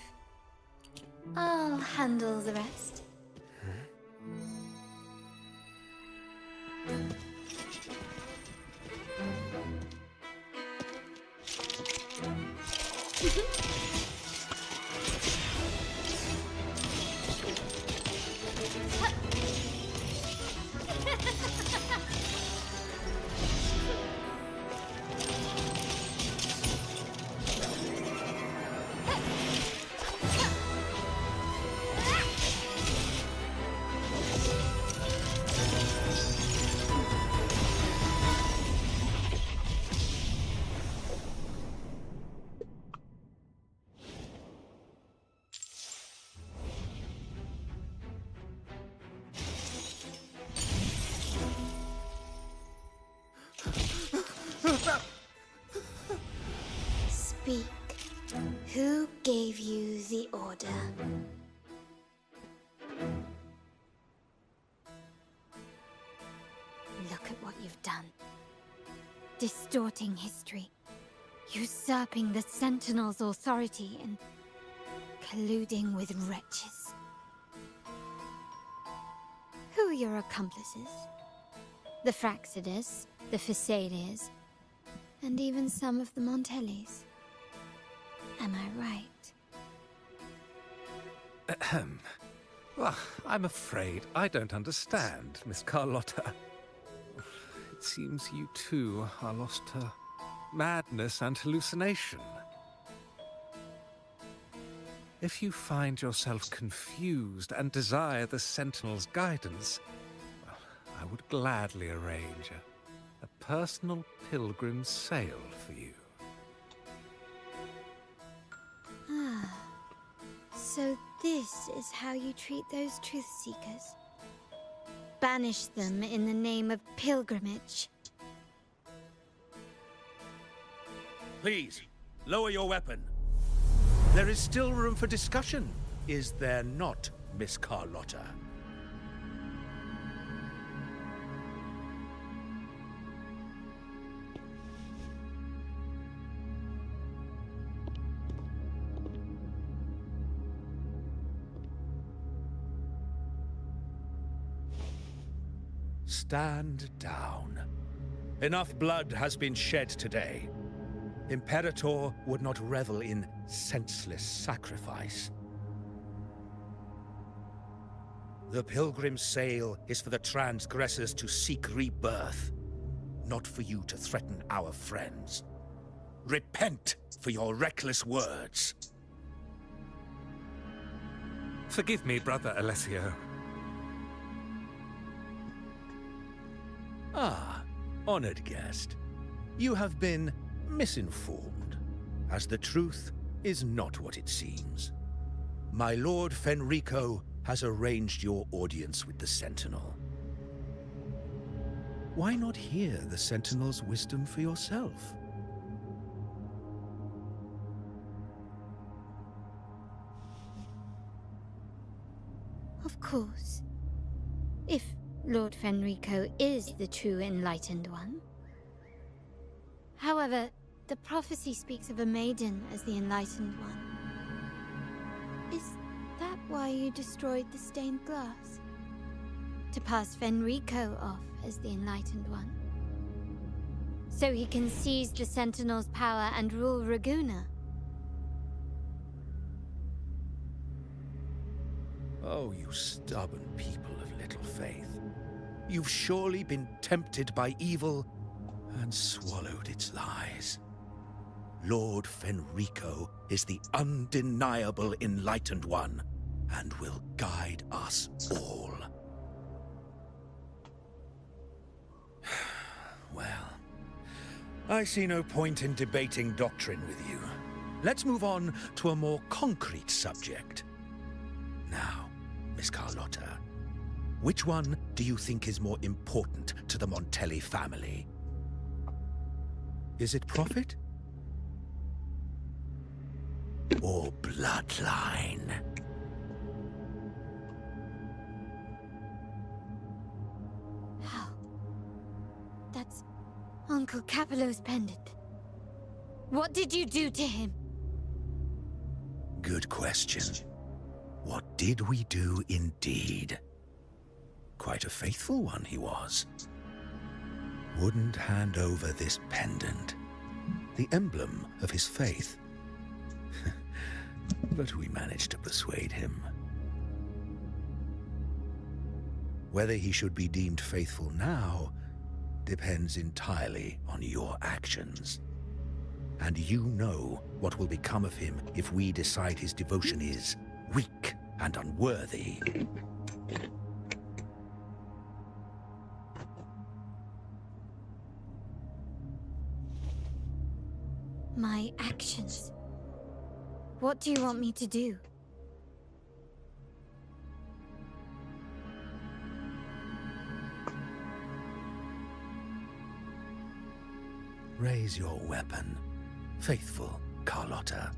C: I'll handle the rest. Speak. Who gave you the order? Look at what you've done. Distorting history. Usurping the Sentinel's authority and colluding with wretches. Who are your accomplices? The Fraxidus, the Phisades, and even some of the Montellis. Am I right?
J: Ahem. Well, I'm afraid I don't understand, Miss Carlotta. It seems you too are lost to madness and hallucination. If you find yourself confused and desire the Sentinel's guidance, well, I would gladly arrange a personal pilgrim's sail for you.
C: Ah, so this is how you treat those truth seekers. Banish them in the name of pilgrimage.
L: Please, lower your weapon. There is still room for discussion, is there not, Miss Carlotta? Stand down. Enough blood has been shed today. Imperator would not revel in senseless sacrifice. The pilgrim's sail is for the transgressors to seek rebirth, not for you to threaten our friends. Repent for your reckless words.
J: Forgive me, Brother Alessio.
L: Ah, honored guest. You have been misinformed, as the truth is not what it seems. My Lord Fenrico has arranged your audience with the Sentinel. Why not hear the Sentinel's wisdom for yourself?
C: Of course. If Lord Fenrico is the true Enlightened One. However, the prophecy speaks of a maiden as the Enlightened One. Is that why you destroyed the stained glass? To pass Fenrico off as the Enlightened One? So he can seize the Sentinel's power and rule Raguna?
L: Oh, you stubborn people of little faith. You've surely been tempted by evil and swallowed its lies. Lord Fenrico is the undeniable Enlightened One and will guide us all. Well, I see no point in debating doctrine with you. Let's move on to a more concrete subject. Now, Miss Carlotta, which one do you think is more important to the Montelli family? Is it profit? Or bloodline?
C: Uncle Capello's pendant. What did you do to him?
L: Good question. What did we do indeed? Quite a faithful one he was. Wouldn't hand over this pendant, the emblem of his faith. But we managed to persuade him. Whether he should be deemed faithful now depends entirely on your actions. And you know what will become of him if we decide his devotion is weak and unworthy.
C: My actions. What do you want me to do?
L: Raise your weapon, faithful Carlotta.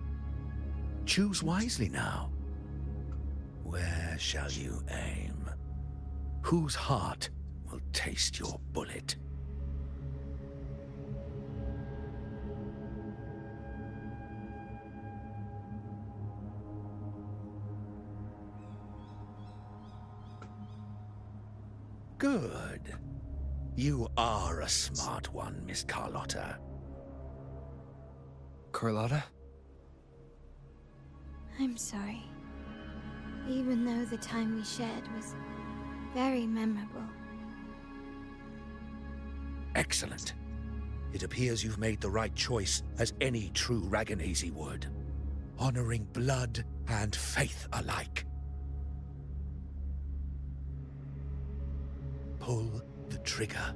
L: Choose wisely now. Where shall you aim? Whose heart will taste your bullet? Good. You are a smart one, Miss Carlotta.
H: Carlotta?
C: I'm sorry. Even though the time we shared was very memorable.
L: Excellent. It appears you've made the right choice, as any true Ragganese would. Honoring blood and faith alike. Pull the trigger.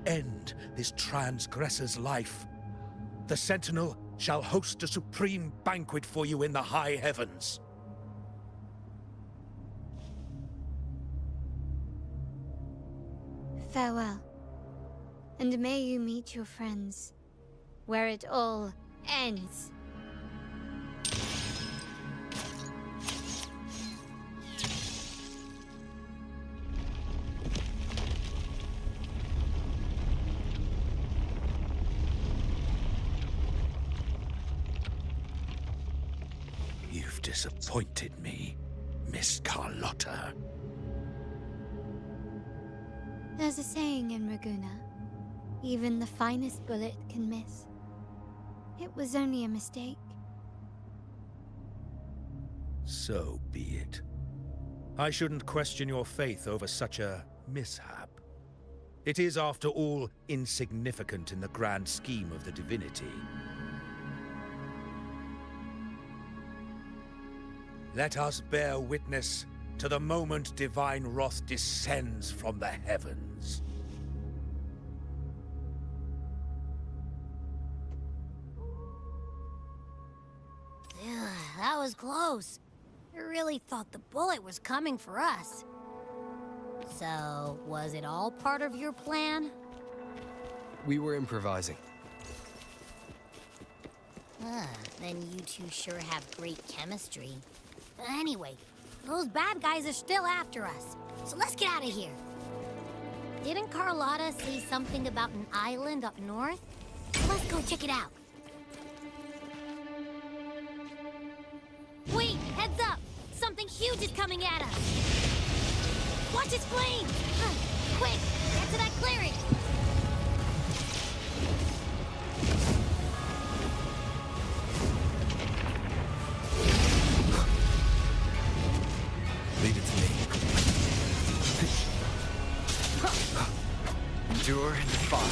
L: End this transgressor's life. The Sentinel shall host a supreme banquet for you in the high heavens.
C: Farewell. And may you meet your friends where it all ends.
L: You've disappointed me, Miss Carlotta.
C: There's a saying in Raguna, even the finest bullet can miss. It was only a mistake.
L: So be it. I shouldn't question your faith over such a mishap. It is, after all, insignificant in the grand scheme of the divinity. Let us bear witness to the moment divine wrath descends from the heavens.
M: That was close. I really thought the bullet was coming for us. So, was it all part of your plan?
H: We were improvising.
M: Then you two sure have great chemistry. But anyway, those bad guys are still after us. So let's get out of here. Didn't Carlotta say something about an island up north? Let's go check it out. Wait, heads up! Something huge is coming at us! Watch its flames! Quick, get to that clearing!
H: Leave it to me. Endure and defy.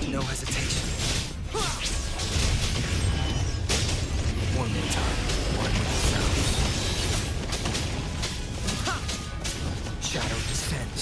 H: No hesitation. One more time. One more sound. Shadow descends.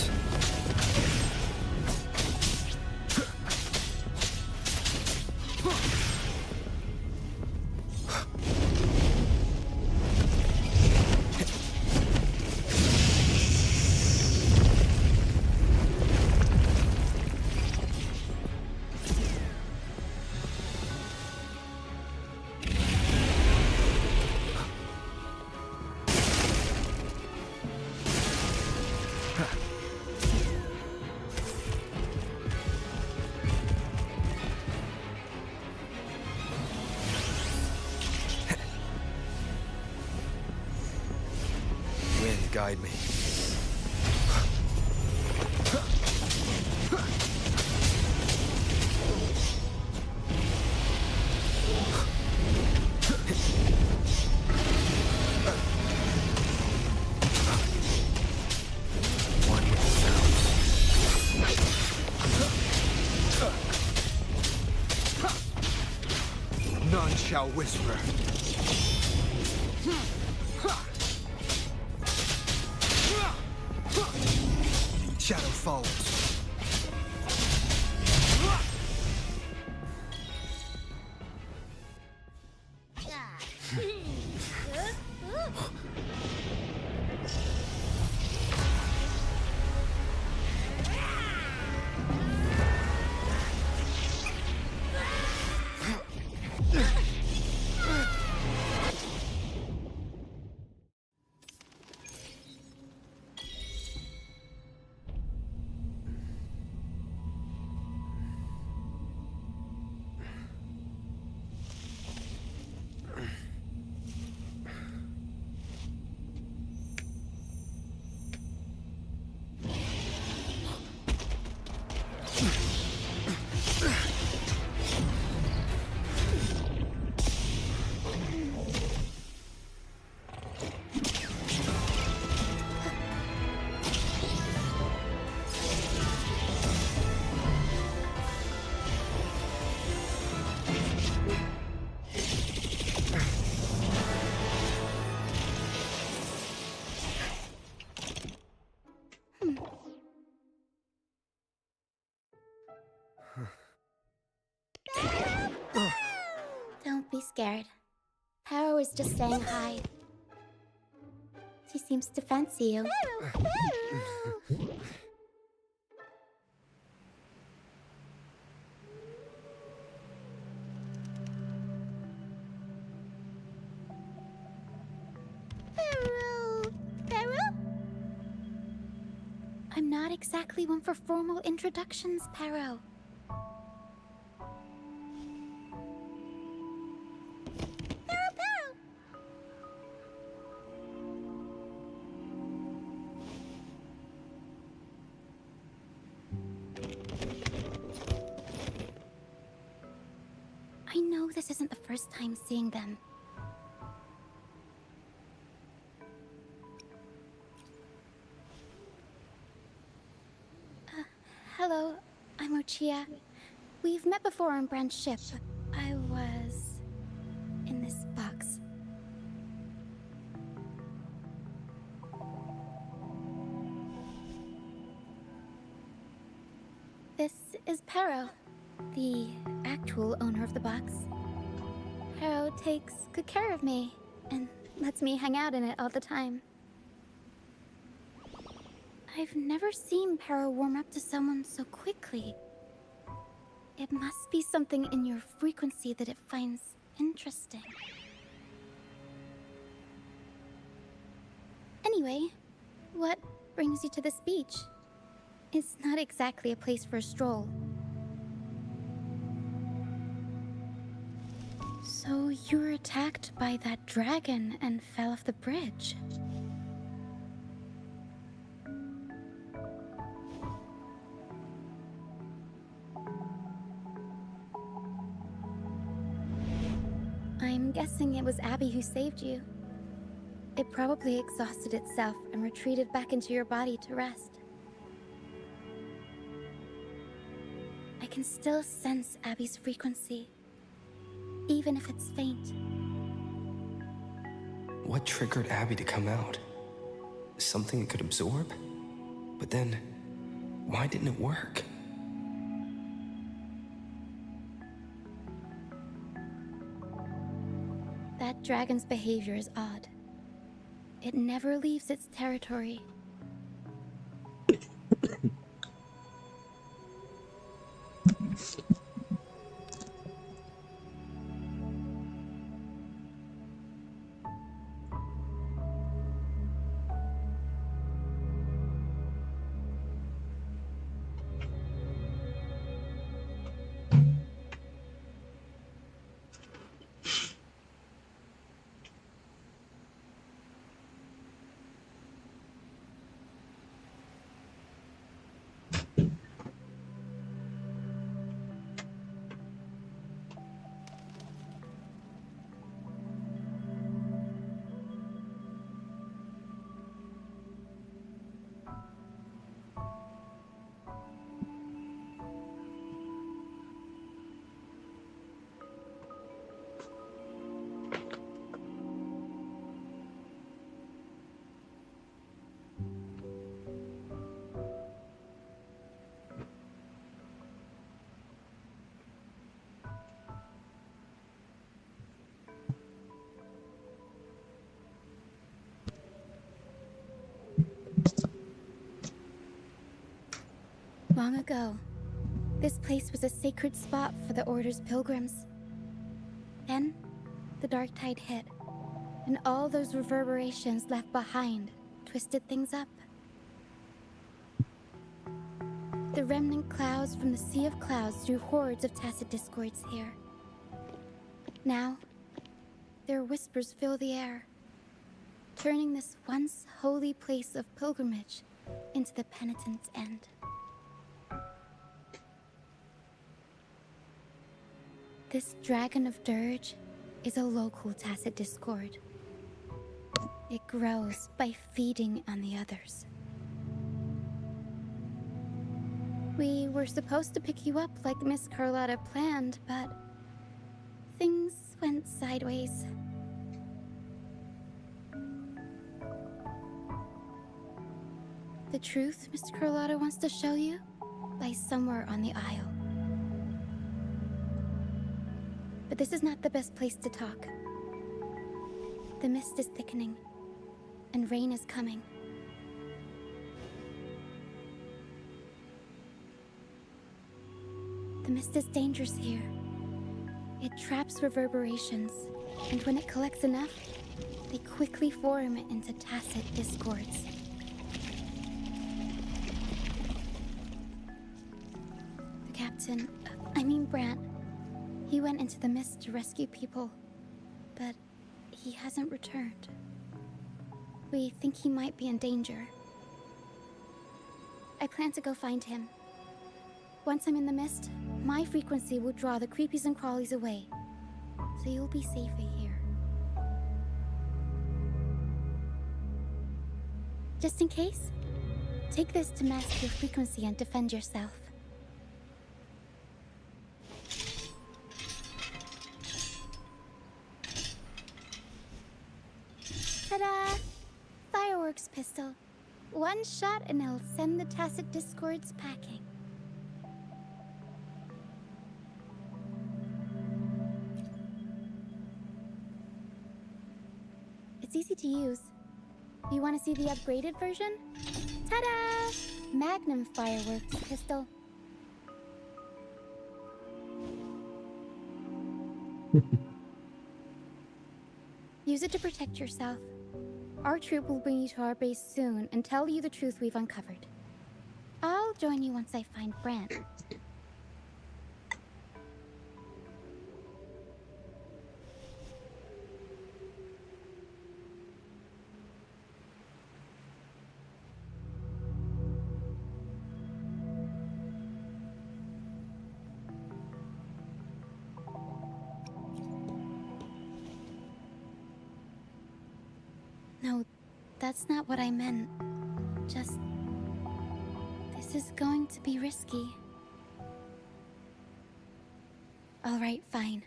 H: guide me. One with the sounds. None shall whisper. Shadow falls.
N: Don't be scared. Paro is just saying hi. She seems to fancy you. I'm not exactly one for formal introductions, Paro. I know this isn't the first time seeing them. Hello, I'm Ochia. We've met before on Brand's ship. I was in this box. This is Paro, the actual owner of the box. Paro takes good care of me and lets me hang out in it all the time. I've never seen Paro warm up to someone so quickly. It must be something in your frequency that it finds interesting. Anyway, what brings you to this beach? It's not exactly a place for a stroll. So you were attacked by that dragon and fell off the bridge. I'm guessing it was Abby who saved you. It probably exhausted itself and retreated back into your body to rest. I can still sense Abby's frequency, even if it's faint.
H: What triggered Abby to come out? Something it could absorb? But then, why didn't it work?
N: That dragon's behavior is odd. It never leaves its territory. Long ago, this place was a sacred spot for the Order's pilgrims. Then, the dark tide hit, and all those reverberations left behind twisted things up. The remnant clouds from the Sea of Clouds drew hordes of tacit discords here. Now, their whispers fill the air, turning this once holy place of pilgrimage into the penitent's end. This Dragon of Dirge is a local tacit discord. It grows by feeding on the others. We were supposed to pick you up like Miss Carlotta planned, but things went sideways. The truth Miss Carlotta wants to show you lies somewhere on the Isle. But this is not the best place to talk. The mist is thickening, and rain is coming. The mist is dangerous here. It traps reverberations, and when it collects enough, they quickly form into tacit discords. The captain, Brant, he went into the mist to rescue people, but he hasn't returned. We think he might be in danger. I plan to go find him. Once I'm in the mist, my frequency will draw the creepies and crawlies away, so you'll be safer here. Just in case, take this to mask your frequency and defend yourself. Ta-da! Fireworks pistol. One shot and it'll send the tacit discords packing. It's easy to use. You want to see the upgraded version? Ta-da! Magnum fireworks pistol. Use it to protect yourself. Our troop will bring you to our base soon and tell you the truth we've uncovered. I'll join you once I find Brant. No, that's not what I meant. Just... this is going to be risky. Alright, fine.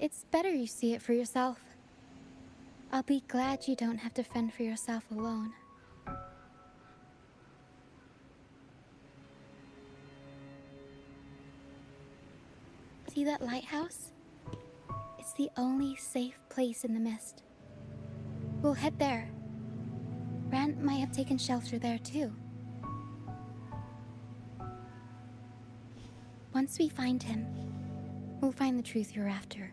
N: It's better you see it for yourself. I'll be glad you don't have to fend for yourself alone. See that lighthouse? It's the only safe place in the mist. We'll head there. Brant might have taken shelter there too. Once we find him, we'll find the truth you're after.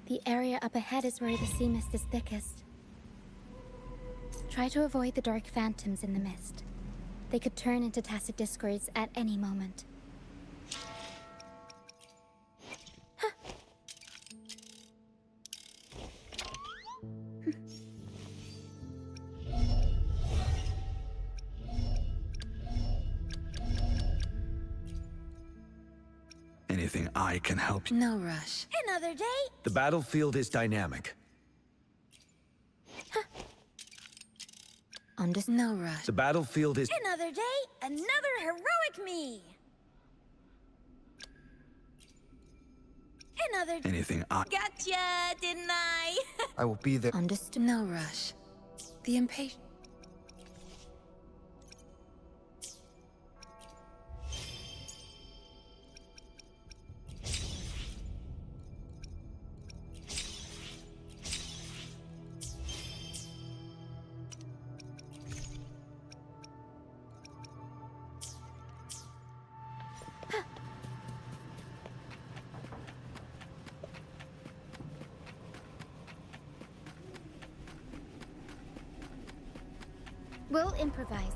N: The area up ahead is where the sea mist is thickest. Try to avoid the dark phantoms in the mist. They could turn into tacit discords at any moment. Huh.
L: Anything I can help you?
B: No rush.
M: Another day?
L: The battlefield is dynamic.
B: No rush.
L: The battlefield is...
M: Another day, another heroic me! Another...
L: Anything I...
M: Gotcha, didn't I?
L: I will be there.
B: Understood. No rush. The impatient...
N: We'll improvise.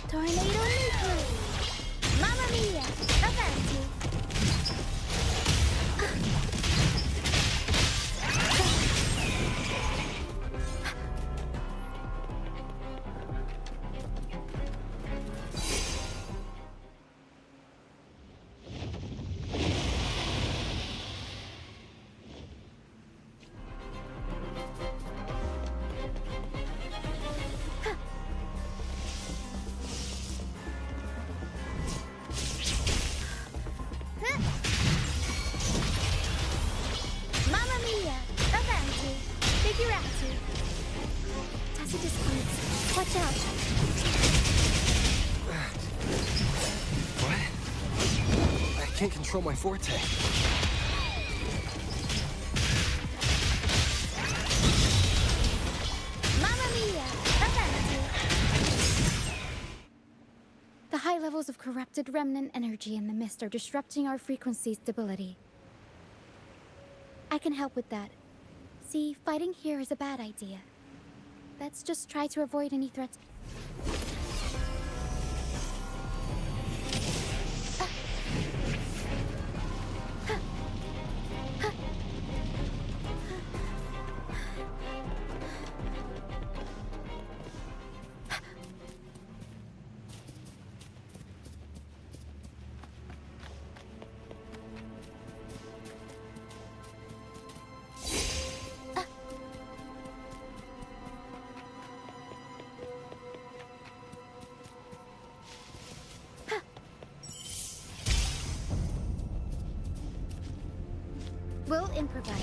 N: Tornado nuclear! Mamma mia! Avanti! Mamma mia! Avanti! Figurati! Tacitus points. Watch out!
H: What? I can't control my forte.
N: Mamma mia! Avanti! The high levels of corrupted remnant energy in the mist are disrupting our frequency stability. I can help with that. See, fighting here is a bad idea. Let's just try to avoid any threats. We'll improvise.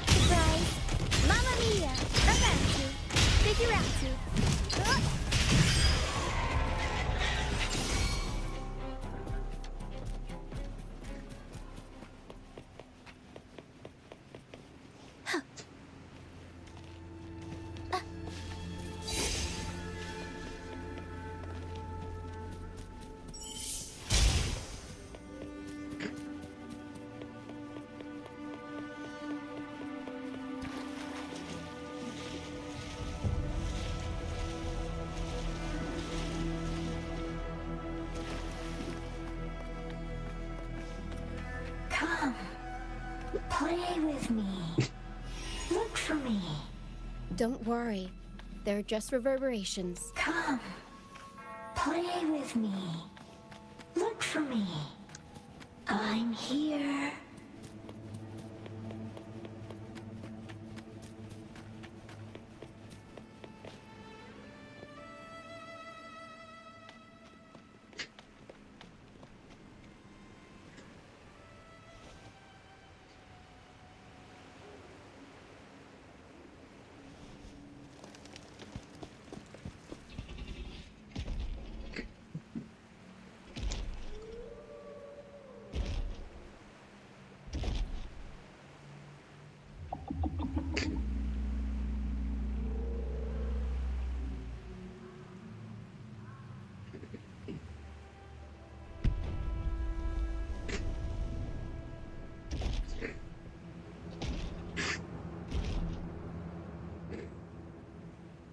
N: Surprise! Mamma mia! Avanti! Figurati!
G: Come. Play with me. Look for me.
N: Don't worry. They're just reverberations.
G: Come. Play with me. Look for me. I'm here.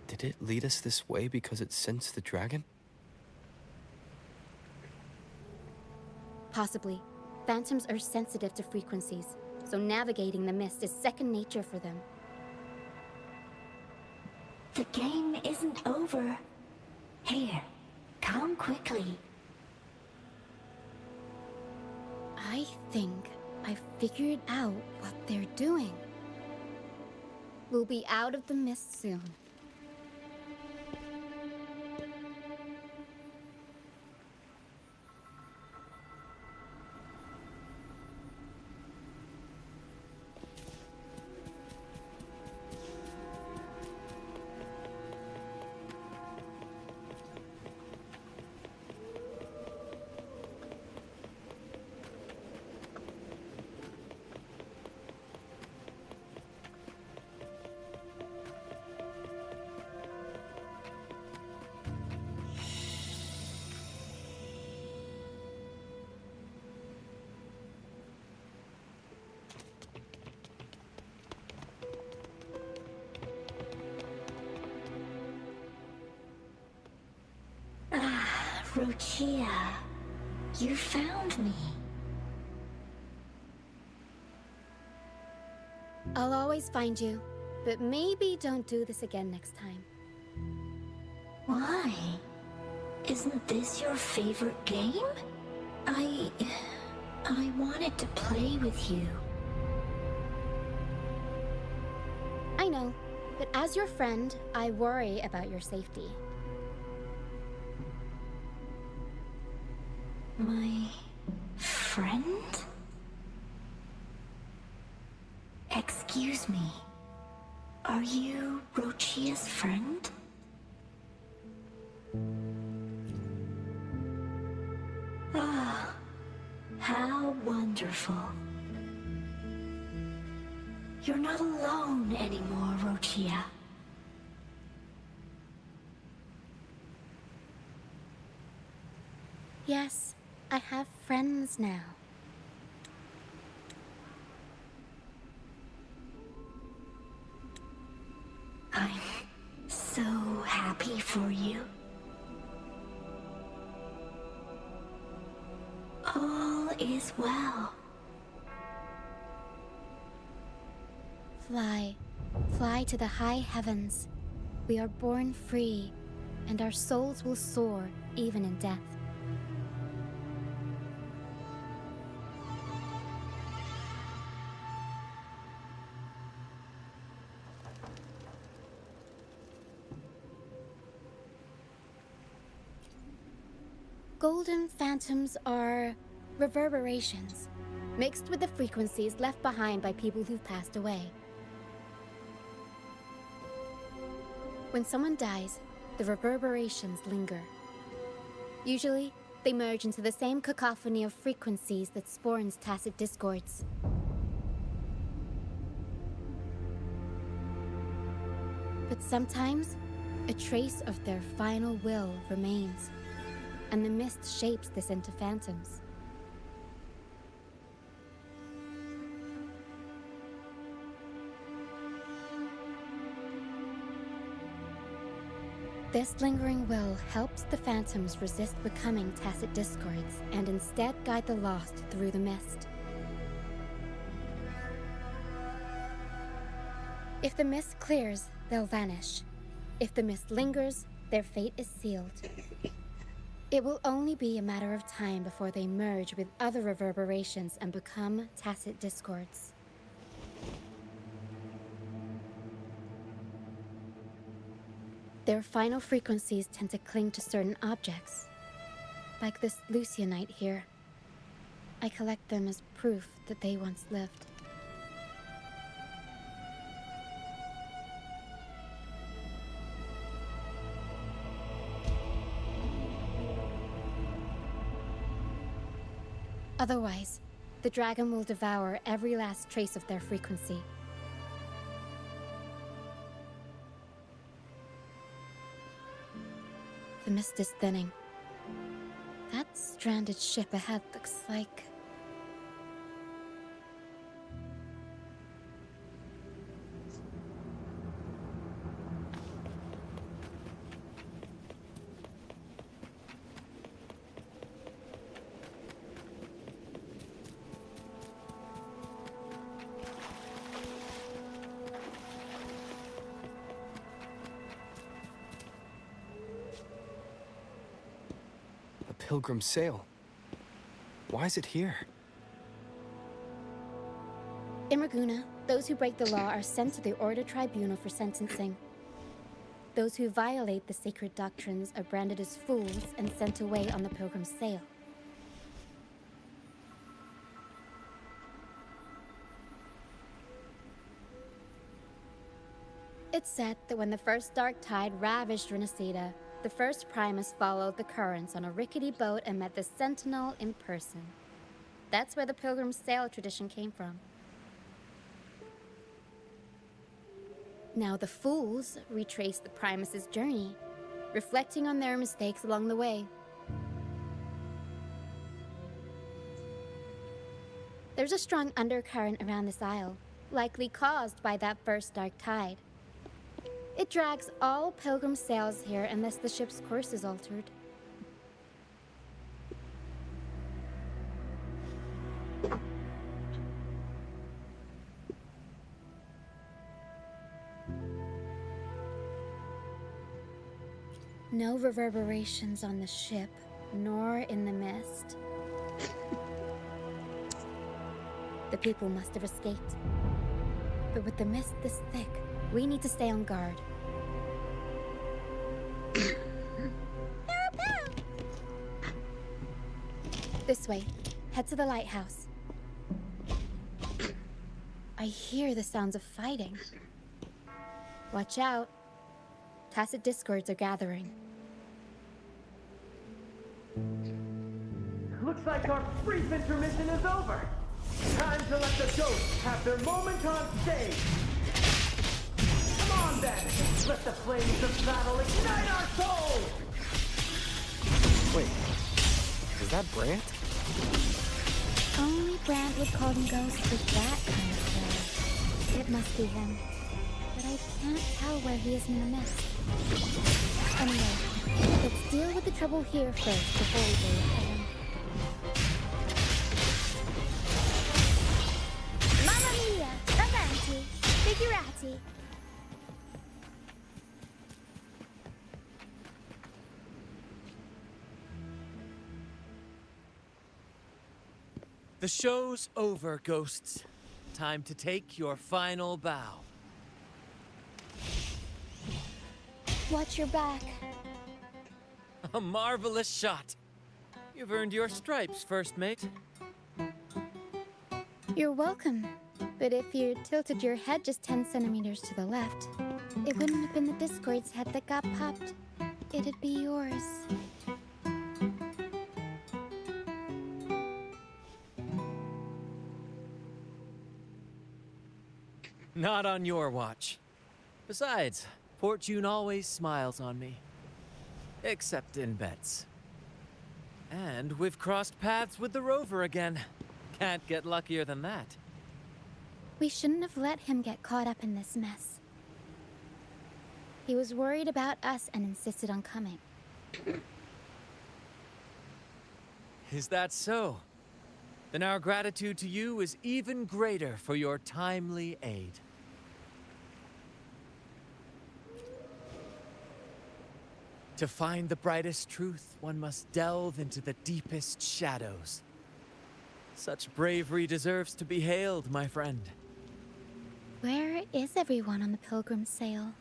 H: Did it lead us this way because it sensed the dragon?
N: Possibly. Phantoms are sensitive to frequencies, so navigating the mist is second nature for them.
G: The game isn't over. Here, come quickly.
N: I think I've figured out what they're doing. We'll be out of the mist soon.
G: Rochia, you found me.
N: I'll always find you, but maybe don't do this again next time.
G: Why? Isn't this your favorite game? I wanted to play with you.
N: I know, but as your friend, I worry about your safety.
G: My friend? Excuse me. Are you Rochia's friend? Ah, how wonderful. You're not alone anymore, Rochia.
N: Yes, I have friends now.
G: I'm so happy for you. All is well.
N: Fly. Fly to the high heavens. We are born free, and our souls will soar even in death. Golden phantoms are reverberations, mixed with the frequencies left behind by people who've passed away. When someone dies, the reverberations linger. Usually, they merge into the same cacophony of frequencies that spawns tacit discords. But sometimes, a trace of their final will remains, and the mist shapes this into phantoms. This lingering will helps the phantoms resist becoming tacit discords and instead guide the lost through the mist. If the mist clears, they'll vanish. If the mist lingers, their fate is sealed. It will only be a matter of time before they merge with other reverberations and become tacit discords. Their final frequencies tend to cling to certain objects, like this Lucianite here. I collect them as proof that they once lived. Otherwise, the dragon will devour every last trace of their frequency. The mist is thinning. That stranded ship ahead looks like...
H: Pilgrim sail. Why is it here?
N: In Raguna, those who break the law are sent to the Order Tribunal for sentencing. Those who violate the sacred doctrines are branded as fools and sent away on the Pilgrim's sail. It's said that when the first dark tide ravaged Renacida, the first Primus followed the currents on a rickety boat and met the Sentinel in person. That's where the Pilgrim's sail tradition came from. Now the fools retrace the Primus's journey, reflecting on their mistakes along the way. There's a strong undercurrent around this isle, likely caused by that first dark tide. It drags all Pilgrim sails here unless the ship's course is altered. No reverberations on the ship, nor in the mist. The people must have escaped. But with the mist this thick, we need to stay on guard. This way. Head to the lighthouse. I hear the sounds of fighting. Watch out. Tacit discords are gathering.
O: Looks like our brief intermission is over. Time to let the ghosts have their moment on stage. Come on then, let the flames of battle ignite our souls!
K: Wait, is that Brant?
N: Only Brant would call them ghosts with that kind of flair. It must be him. But I can't tell where he is in the mist. Anyway, let's deal with the trouble here first before we go look for him. Mamma mia! Avanti! Figurati!
P: The show's over, ghosts. Time to take your final bow.
N: Watch your back.
P: A marvelous shot. You've earned your stripes, first mate.
N: You're welcome. But if you tilted your head just 10 centimeters to the left, it wouldn't have been the Discord's head that got popped. It'd be yours.
P: Not on your watch. Besides, fortune always smiles on me. Except in bets. And we've crossed paths with the rover again. Can't get luckier than that.
N: We shouldn't have let him get caught up in this mess. He was worried about us and insisted on coming.
P: Is that so? Then our gratitude to you is even greater for your timely aid. To find the brightest truth, one must delve into the deepest shadows. Such bravery deserves to be hailed, my friend.
N: Where is everyone on the Pilgrim's sail?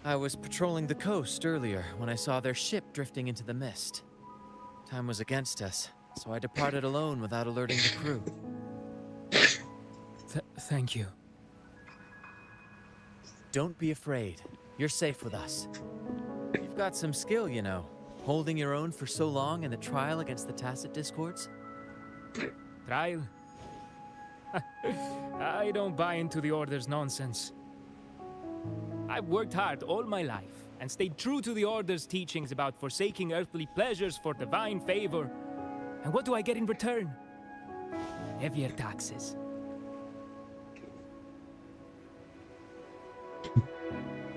P: I was patrolling the coast earlier when I saw their ship drifting into the mist. Time was against us, so I departed alone without alerting the crew.
Q: Thank you.
P: Don't be afraid. You're safe with us. You've got some skill, you know. Holding your own for so long in the trial against the Tacit Discords.
Q: Trial? I don't buy into the Order's nonsense. I've worked hard all my life and stayed true to the Order's teachings about forsaking earthly pleasures for divine favor. And what do I get in return? Heavier taxes.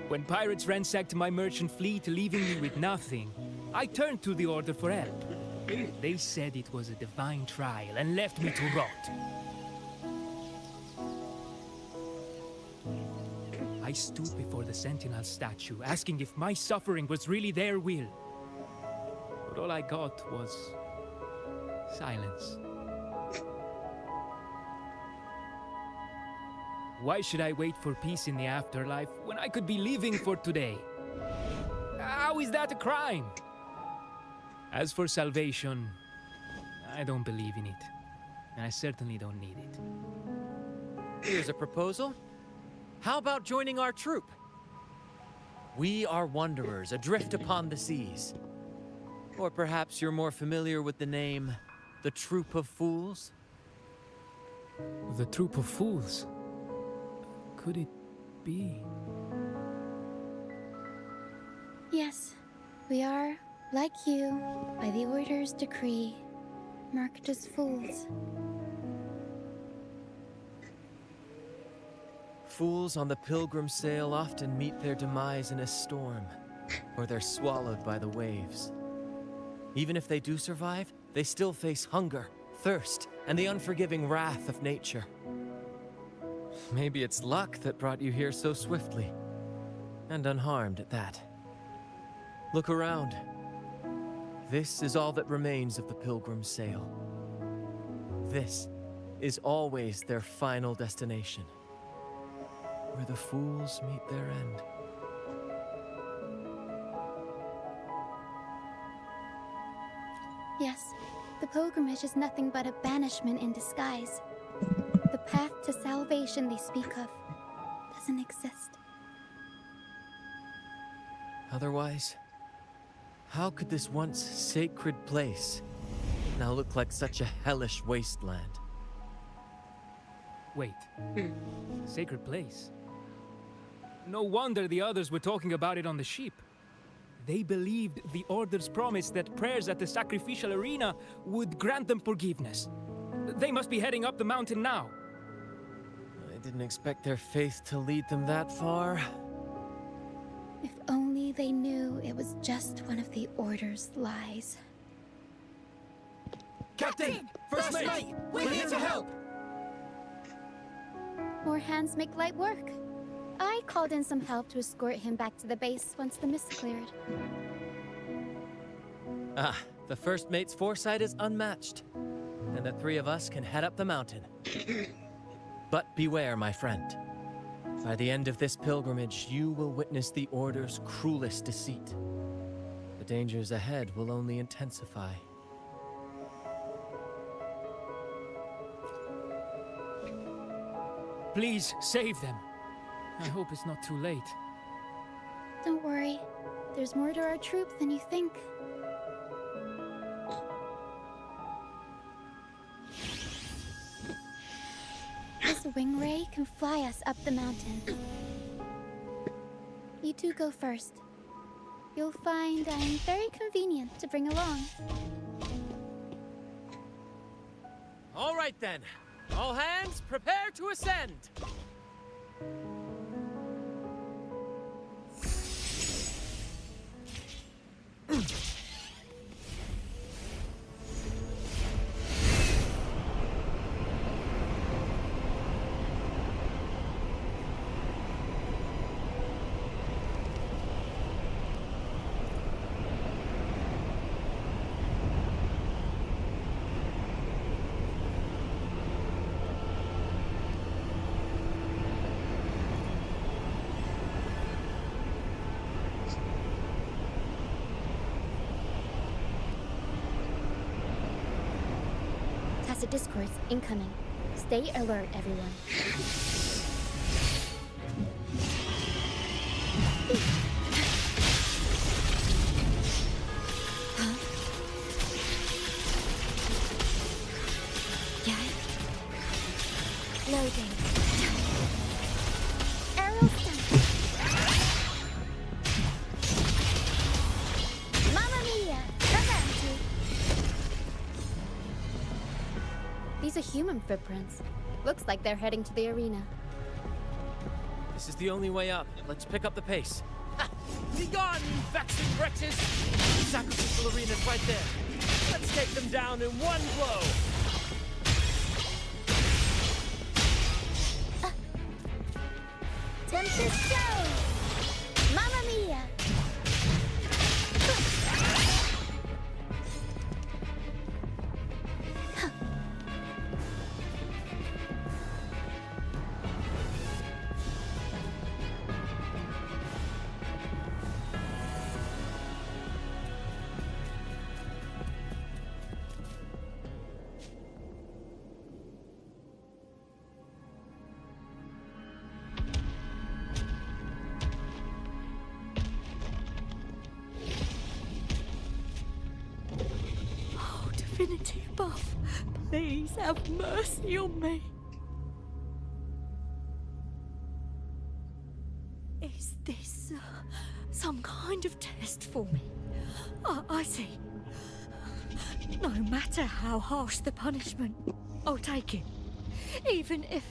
Q: When pirates ransacked my merchant fleet, leaving me with nothing, I turned to the Order for help. They said it was a divine trial and left me to rot. I stood before the Sentinel statue, asking if my suffering was really their will. But all I got was silence. Why should I wait for peace in the afterlife when I could be living for today? How is that a crime? As for salvation, I don't believe in it. And I certainly don't need it.
P: Here's a proposal. How about joining our troop? We are wanderers adrift upon the seas. Or perhaps you're more familiar with the name, the Troop of Fools?
Q: The Troop of Fools? Could it be?
N: Yes, we are, like you, by the Order's decree, marked as fools.
P: Fools on the pilgrim sail often meet their demise in a storm, or they're swallowed by the waves. Even if they do survive, they still face hunger, thirst, and the unforgiving wrath of nature. Maybe it's luck that brought you here so swiftly. And unharmed at that. Look around. This is all that remains of the Pilgrim's sail. This is always their final destination, where the fools meet their end.
N: Yes, the pilgrimage is nothing but a banishment in disguise. The path to salvation they speak of doesn't exist.
P: Otherwise, how could this once sacred place now look like such a hellish wasteland?
Q: Wait. Sacred place? No wonder the others were talking about it on the ship. They believed the Order's promise that prayers at the sacrificial arena would grant them forgiveness. They must be heading up the mountain now.
P: I didn't expect their faith to lead them that far.
N: If only they knew it was just one of the Order's lies.
O: Captain! First mate! We're here to help!
N: More hands make light work. I called in some help to escort him back to the base once the mist cleared.
P: Ah, the first mate's foresight is unmatched. And the three of us can head up the mountain. But beware, my friend. By the end of this pilgrimage, you will witness the Order's cruelest deceit. The dangers ahead will only intensify.
Q: Please, save them. I hope it's not too late.
N: Don't worry. There's more to our troop than you think. This wing ray can fly us up the mountain. You two go first. You'll find I'm very convenient to bring along.
P: All right then. All hands, prepare to ascend.
N: Discords incoming. Stay alert, everyone. Huh? Yeah? Loading. Arrow stamp. Mamma mia! Avanti! These are human footprints. Looks like they're heading to the arena.
P: This is the only way up. Let's pick up the pace. Ha! Be gone, you vexing wretches! The sacrificial arena's right there. Let's take them down in one blow!
N: Tempest show! Mamma mia!
R: Divinity above, please have mercy on me. Is this some kind of test for me? I see. No matter how harsh the punishment, I'll take it. Even if...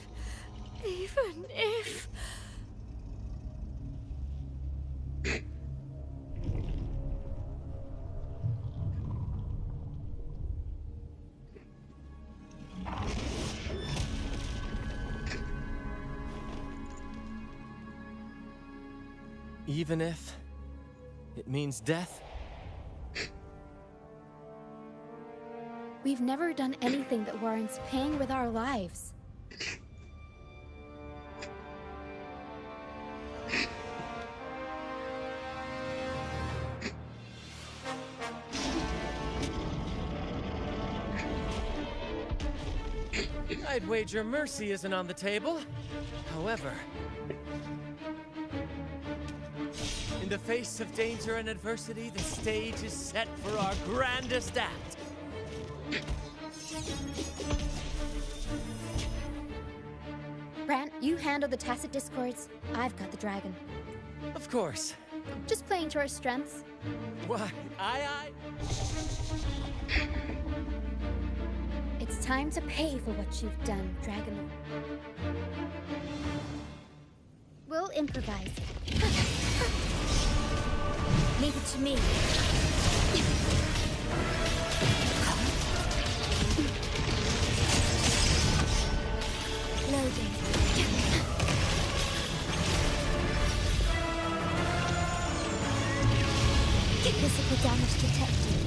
P: Even if it means death?
N: We've never done anything that warrants paying with our lives.
P: I'd wager mercy isn't on the table. However, in the face of danger and adversity, the stage is set for our grandest act.
N: Brant, you handle the tacit discords. I've got the dragon.
P: Of course.
N: Just playing to our strengths.
P: Why, aye.
N: It's time to pay for what you've done, Dragon. We'll improvise.
M: Leave it to me.
N: Loading. Physical damage detected.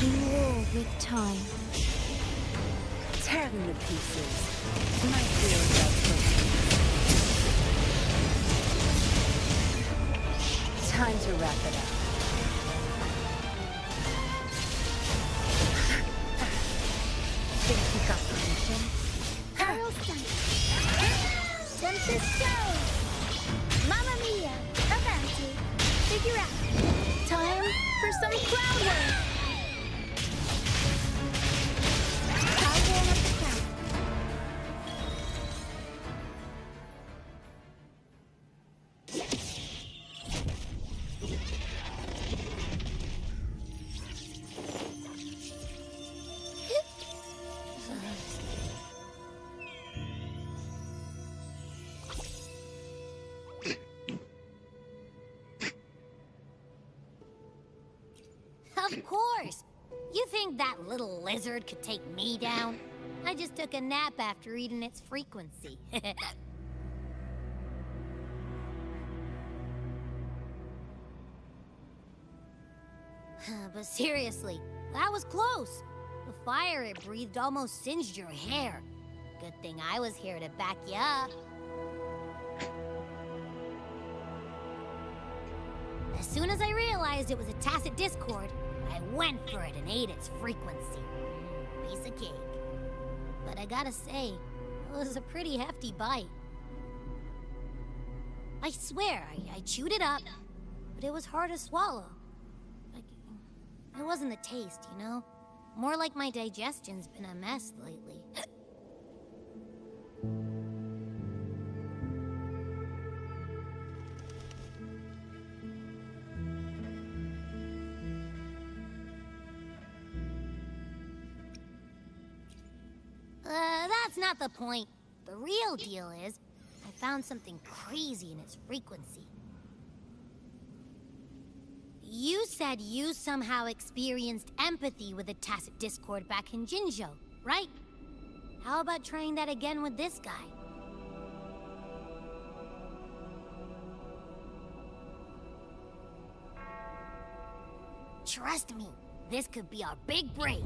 N: War with time.
B: Tear them to pieces. My fear does time to wrap it up. Think you got permission?
N: Aerial stunt. Tempest show. Mamma mia. Avanti. Figure out. Time for some cloud work. I'll warm up the crowd.
M: Of course! You think that little lizard could take me down? I just took a nap after eating its frequency. But seriously, that was close. The fire it breathed almost singed your hair. Good thing I was here to back you up. As soon as I realized it was a tacit discord, I went for it and ate its frequency. Piece of cake. But I gotta say, it was a pretty hefty bite. I swear, I chewed it up, but it was hard to swallow. Like, it wasn't the taste, you know? More like my digestion's been a mess lately. That's not the point. The real deal is, I found something crazy in its frequency. You said you somehow experienced empathy with the tacit discord back in Jinzhou, right? How about trying that again with this guy? Trust me, this could be our big break.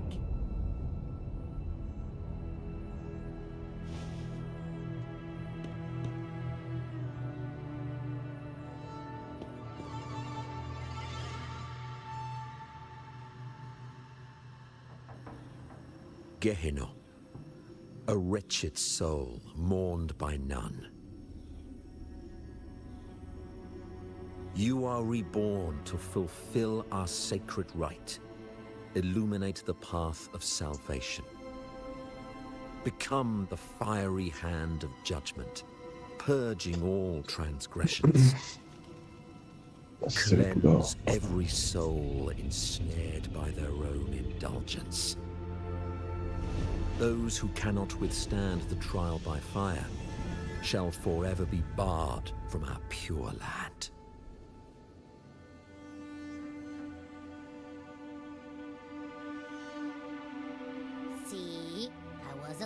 L: Gehenna, a wretched soul mourned by none. You are reborn to fulfill our sacred rite, illuminate the path of salvation. Become the fiery hand of judgment, purging all transgressions. Cleanse every soul ensnared by their own indulgence. Those who cannot withstand the trial by fire shall forever be barred from our pure land.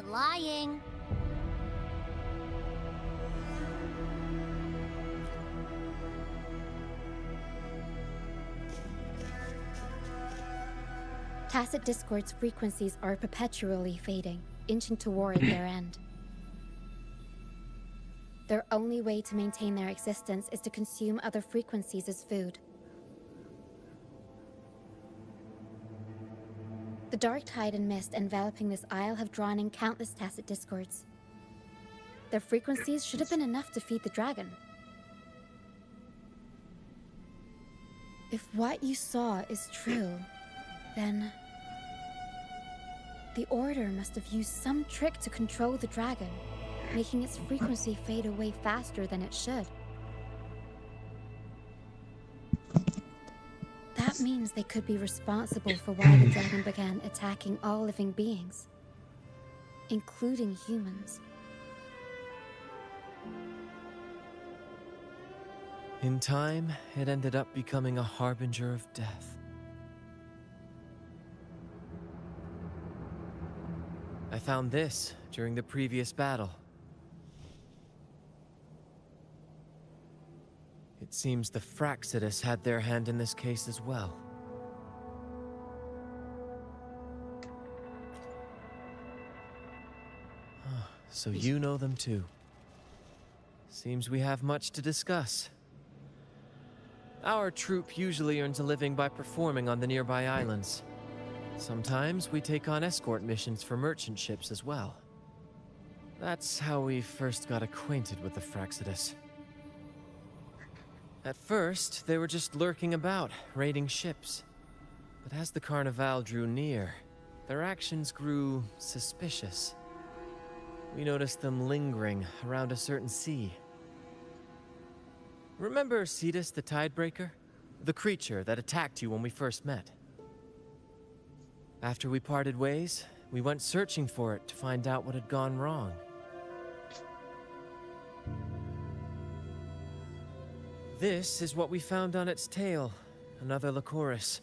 M: wasn't lying.
N: Tacit Discord's frequencies are perpetually fading, inching toward their end. Their only way to maintain their existence is to consume other frequencies as food. The dark tide and mist enveloping this isle have drawn in countless Tacit Discords. Their frequencies should have been enough to feed the dragon. If what you saw is true, then the Order must have used some trick to control the dragon, making its frequency fade away faster than it should. That means they could be responsible for why the dragon began attacking all living beings, including humans.
P: In time, it ended up becoming a harbinger of death. I found this during the previous battle. It seems the Fraxidus had their hand in this case as well. So you know them too. Seems we have much to discuss. Our troop usually earns a living by performing on the nearby islands. Sometimes we take on escort missions for merchant ships as well. That's how we first got acquainted with the Fraxidus. At first, they were just lurking about, raiding ships. But as the Carnival drew near, their actions grew suspicious. We noticed them lingering around a certain sea. Remember Cetus the Tidebreaker? The creature that attacked you when we first met? After we parted ways, we went searching for it to find out what had gone wrong. This is what we found on its tail, another Lycoris.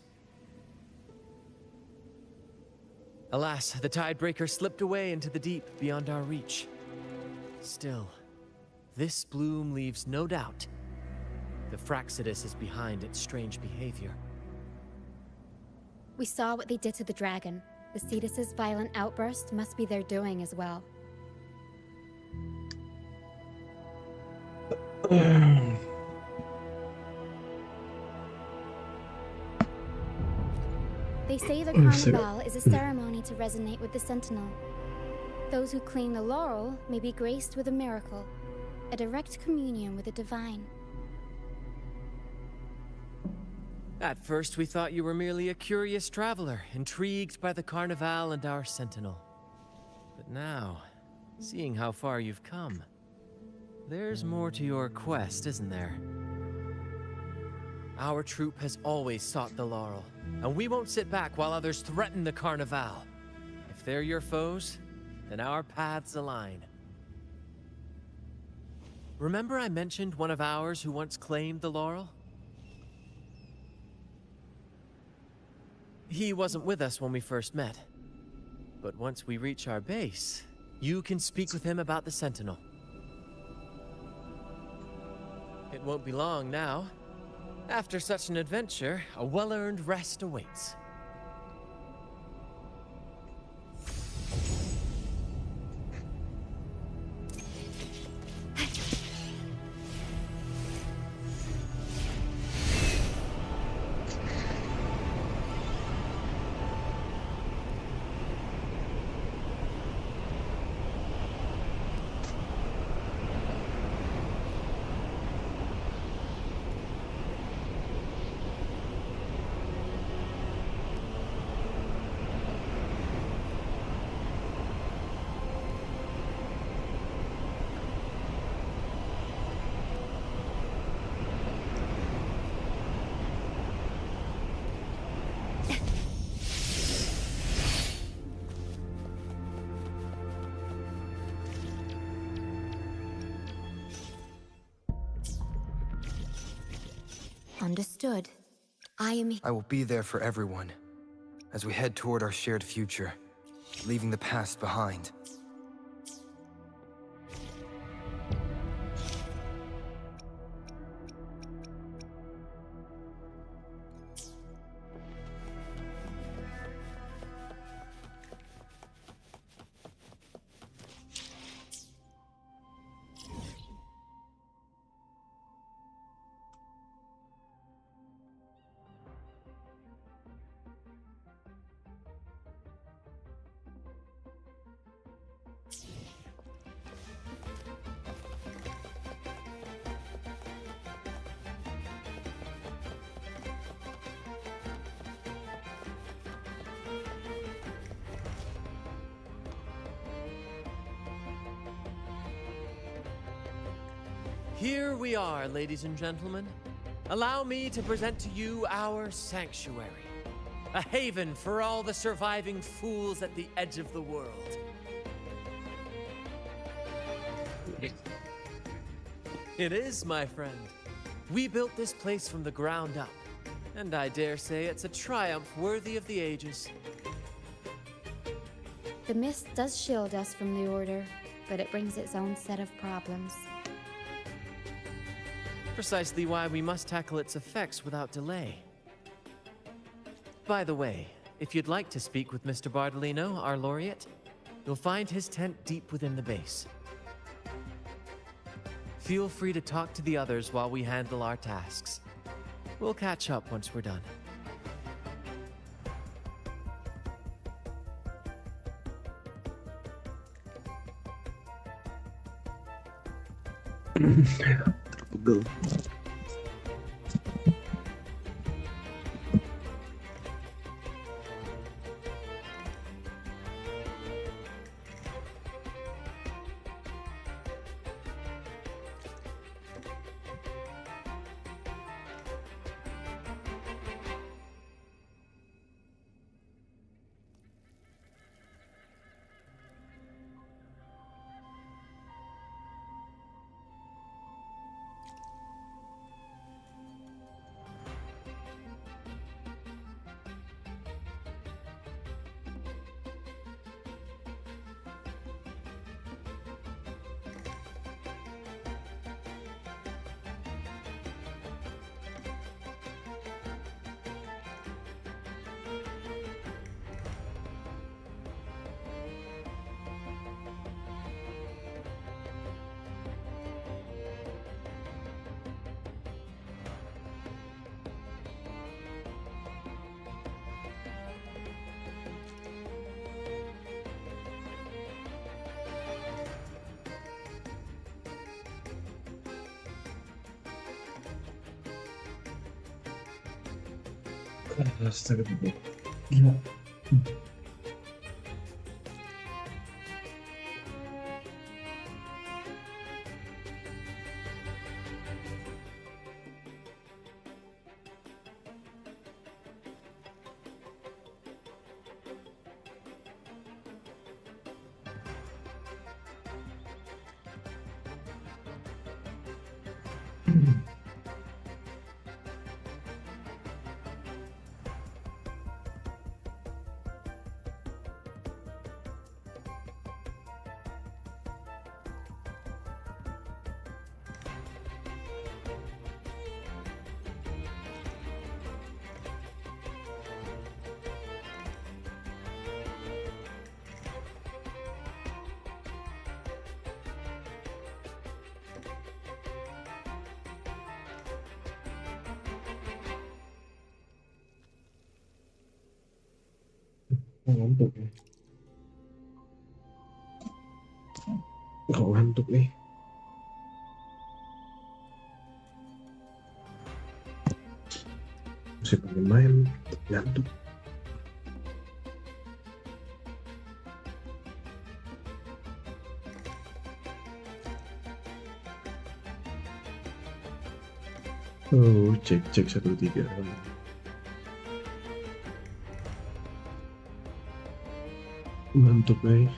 P: Alas, the Tidebreaker slipped away into the deep beyond our reach. Still, this bloom leaves no doubt. The Fraxidus is behind its strange behavior.
N: We saw what they did to the dragon. The Cetus's violent outburst must be their doing as well. They say the Carnival is a ceremony to resonate with the Sentinel. Those who claim the laurel may be graced with a miracle, a direct communion with the divine.
P: At first, we thought you were merely a curious traveler, intrigued by the Carnival and our Sentinel. But now, seeing how far you've come, there's more to your quest, isn't there? Our troop has always sought the laurel, and we won't sit back while others threaten the Carnival. If they're your foes, then our paths align. Remember I mentioned one of ours who once claimed the laurel? He wasn't with us when we first met. But once we reach our base, you can speak with him about the Sentinel. It won't be long now. After such an adventure, a well-earned rest awaits.
C: Understood.
H: I will be there for everyone, as we head toward our shared future, leaving the past behind.
P: Here we are, ladies and gentlemen. Allow me to present to you our sanctuary. A haven for all the surviving fools at the edge of the world. It is, my friend. We built this place from the ground up, and I dare say it's a triumph worthy of the ages.
N: The mist does shield us from the Order, but it brings its own set of problems.
P: Precisely why we must tackle its effects without delay. By the way, if you'd like to speak with Mr. Bardolino, our laureate, you'll find his tent deep within the base. Feel free to talk to the others while we handle our tasks. We'll catch up once we're done.
A: Terpegel. Astaga, gila. Ngantuk ya. Kok ngantuk nih? Masih pengen main, ngantuk. Oh, cek 1-3. Ngantuk nih.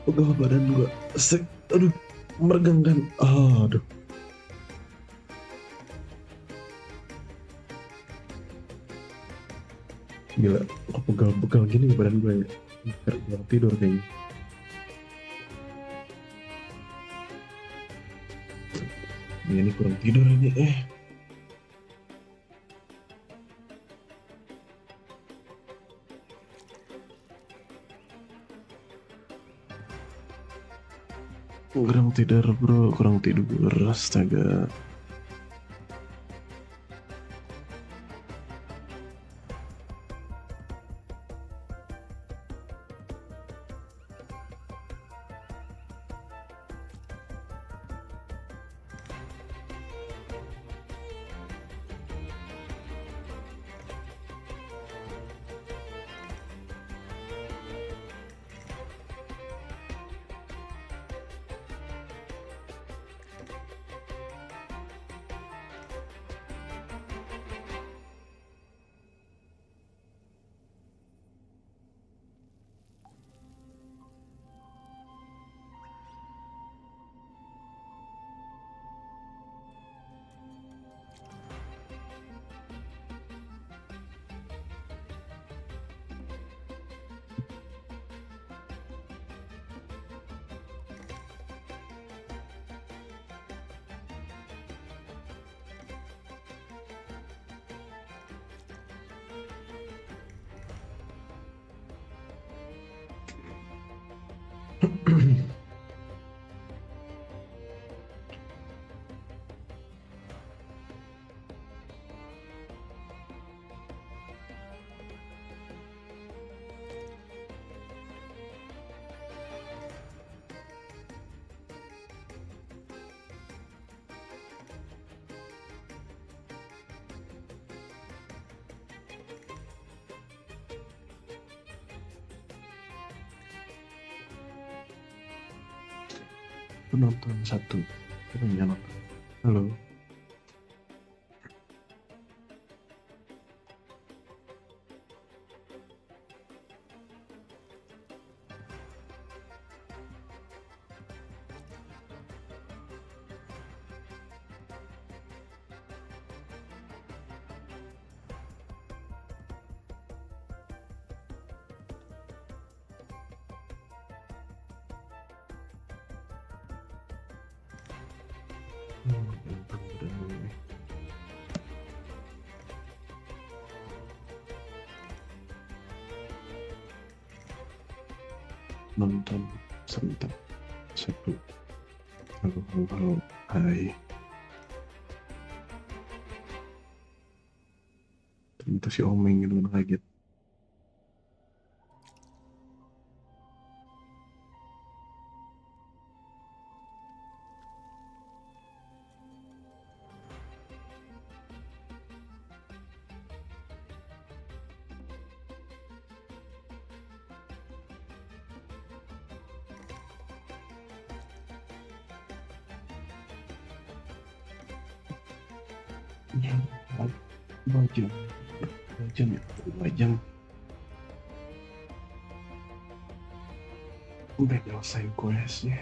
A: Pegel badan juga. Aduh, meregangkan. Aduh. Gila, kok pegal-pegal gini badan gue ya. Kurang tidur kayaknya. Ini kurang tidur ini. Kurang tidur bro, kurang tidur. Astaga. Penonton satu. Siapa yang nonton? Halo. Nonton sebentar satu. Halo, hai. Ternyata si Omeng gitu kan, kaget. Ya, 2 jam. 2 jam ya, 2 jam. Udah nyelesain questnya,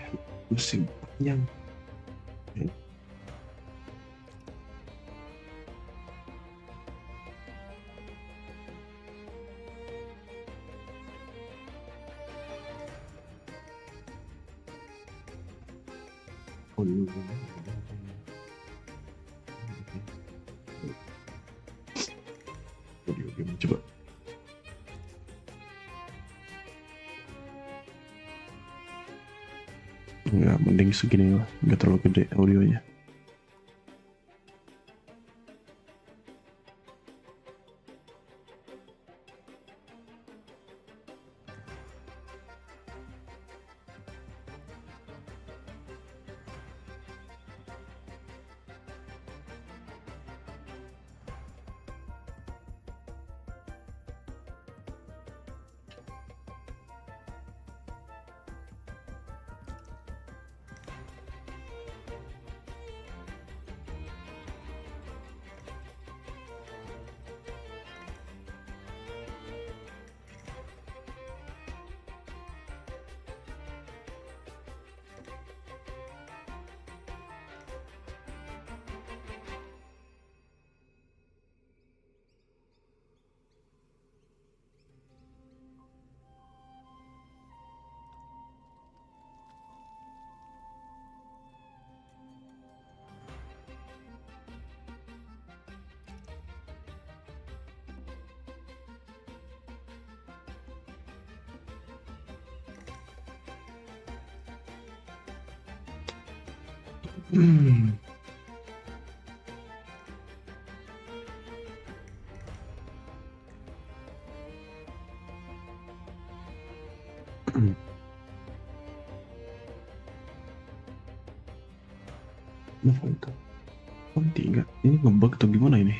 A: pusing panjang. Ya. Audio game coba. Nggak, mending segini lah, nggak terlalu gede audionya. Kenapa itu? Oh, 3. Ini ngebug atau gimana ini?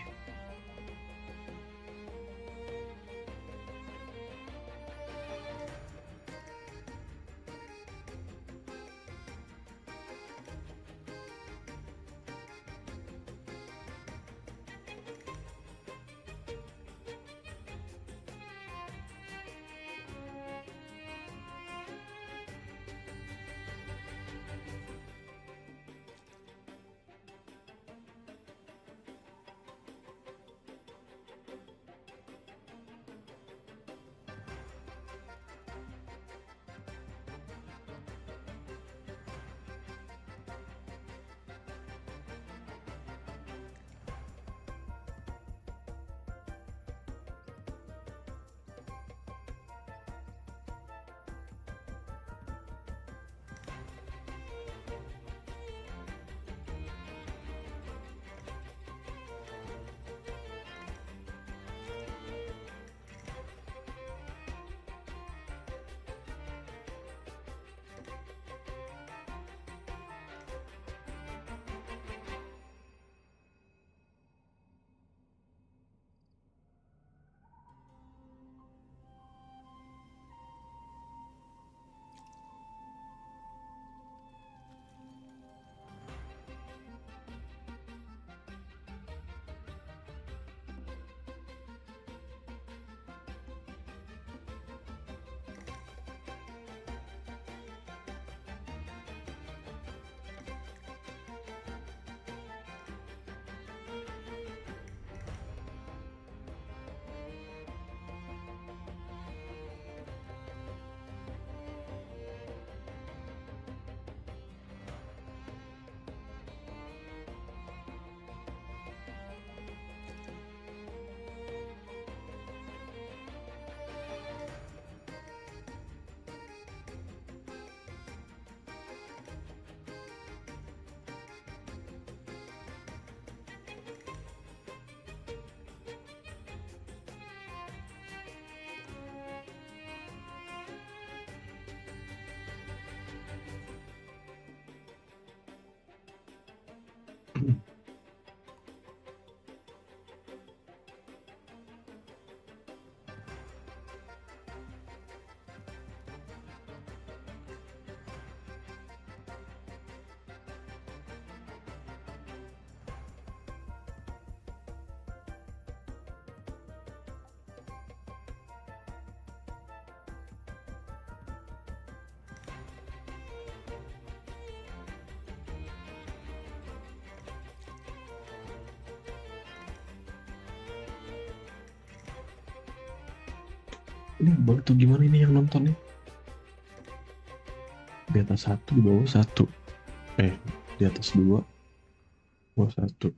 A: Ini begitu gimana ini yang nontonnya? Di atas 1, di bawah 1. Di atas 2, bawah 1.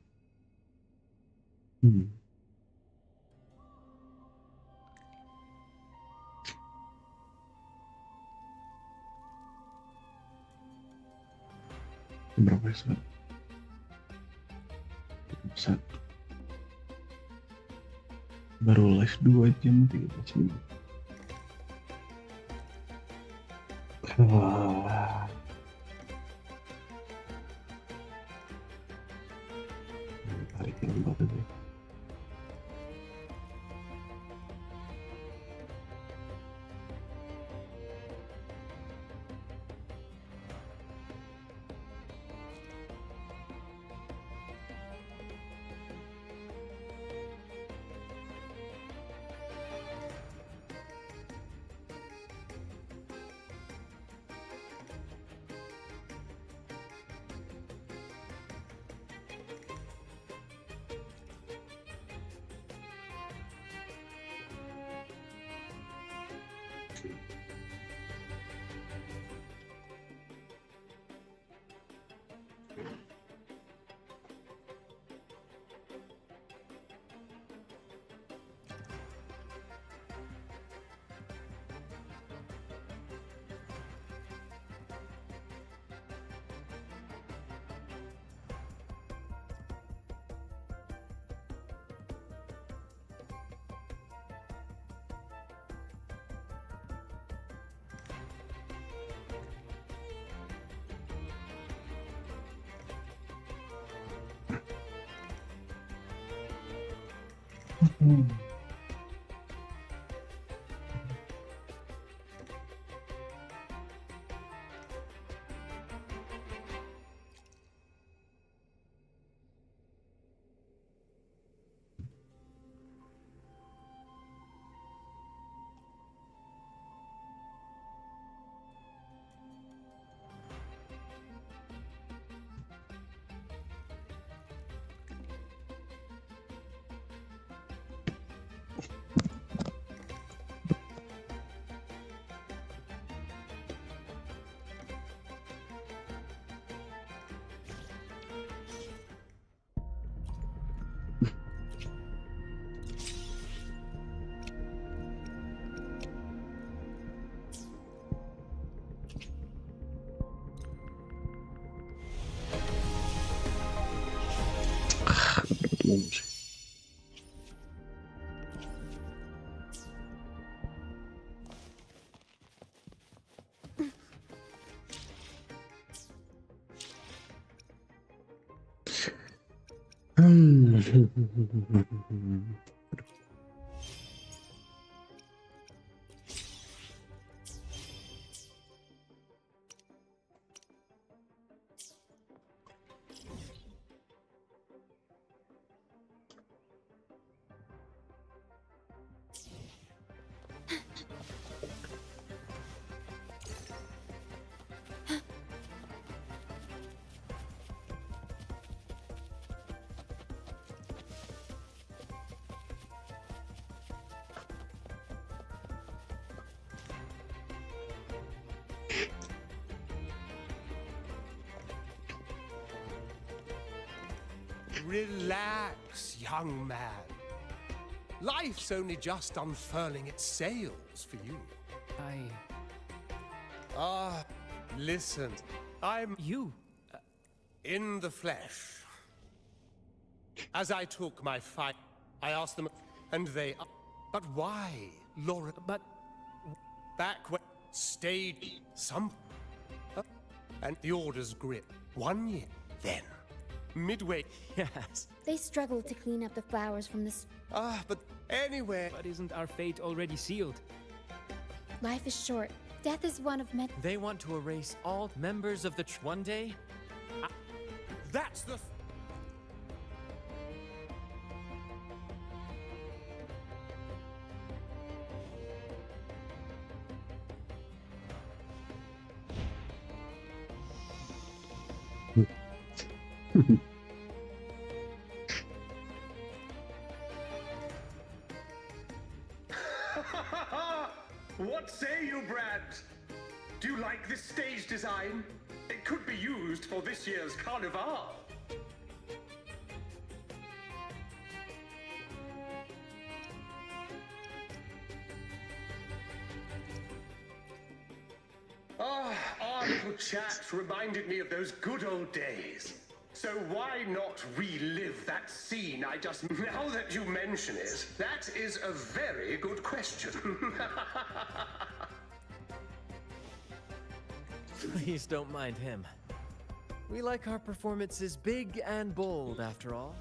A: Berapa ya sekarang? 1. Baru live 2 jam 13 menit. Tarik gambar aja.
L: Relax, young man. Life's only just unfurling its sails for you. Listen. I'm...
Q: You?
L: In the flesh. As I took my fight, I asked them, and they... But why, Laura?
Q: But...
L: Back when... Stayed... Some... And the Order's grip. 1 year. Then... Midway...
Q: Yes.
N: They struggled to clean up the flowers from this.
L: But anyway...
Q: But isn't our fate already sealed?
N: Life is short. Death is one of many.
P: They want to erase all members of the one day?
L: That's the...
S: say, you brats? Do you like this stage design? It could be used for this year's carnival. Our little chat reminded me of those good old days. So why not relive that scene I just... Now that you mention it, that is a very good question.
P: Please don't mind him. We like our performances big and bold, after all.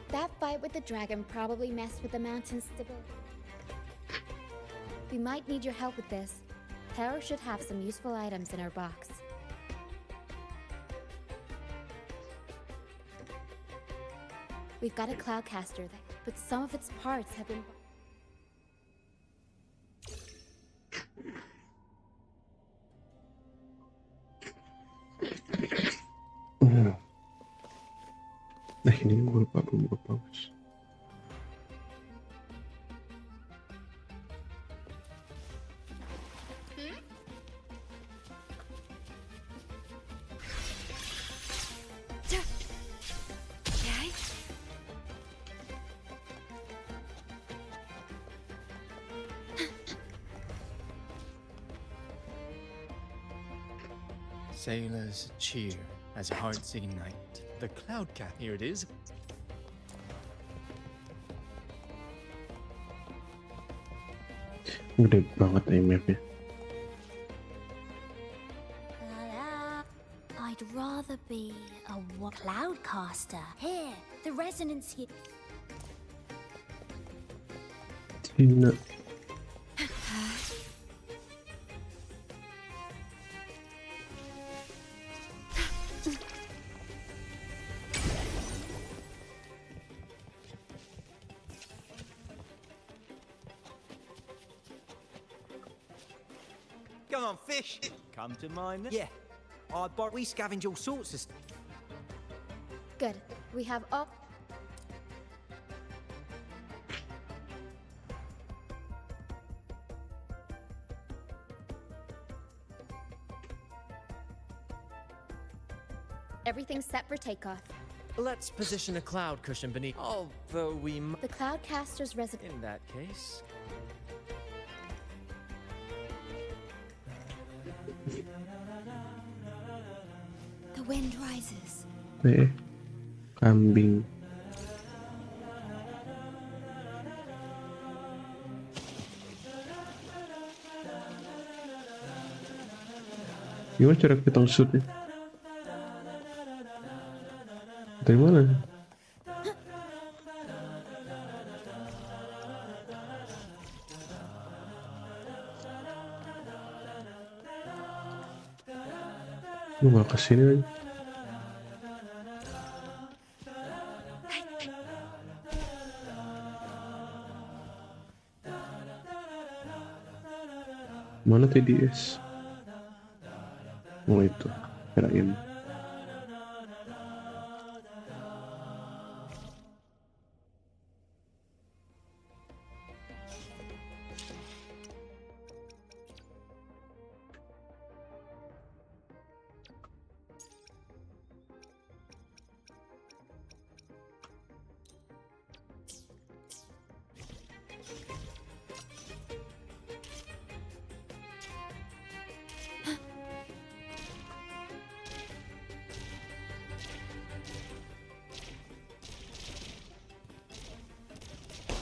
N: That fight with the dragon probably messed with the mountain's stability. We might need your help with this. Taro should have some useful items in her box. We've got a cloudcaster there, but some of its parts have been...
A: Nah, ini gue lupa belum gue pause.
T: Sailors cheer as hearts ignite. The cloud cat, here it is.
A: Gede banget IMF-nya.
M: I'd rather be a cloudcaster. Here, the resonance here.
A: Cina.
U: Come on, fish. Come to mine. Yeah. We scavenge all sorts of stuff.
N: Good. We have all... Everything's set for takeoff.
P: Let's position a cloud cushion beneath, although we
N: The cloudcaster's resident...
P: In that case...
M: The wind rises.
A: Kambing. Gimana cara kita shootnya? Dari mana? Lu malah kesini lagi. Mana TDS? Oh itu, kirain.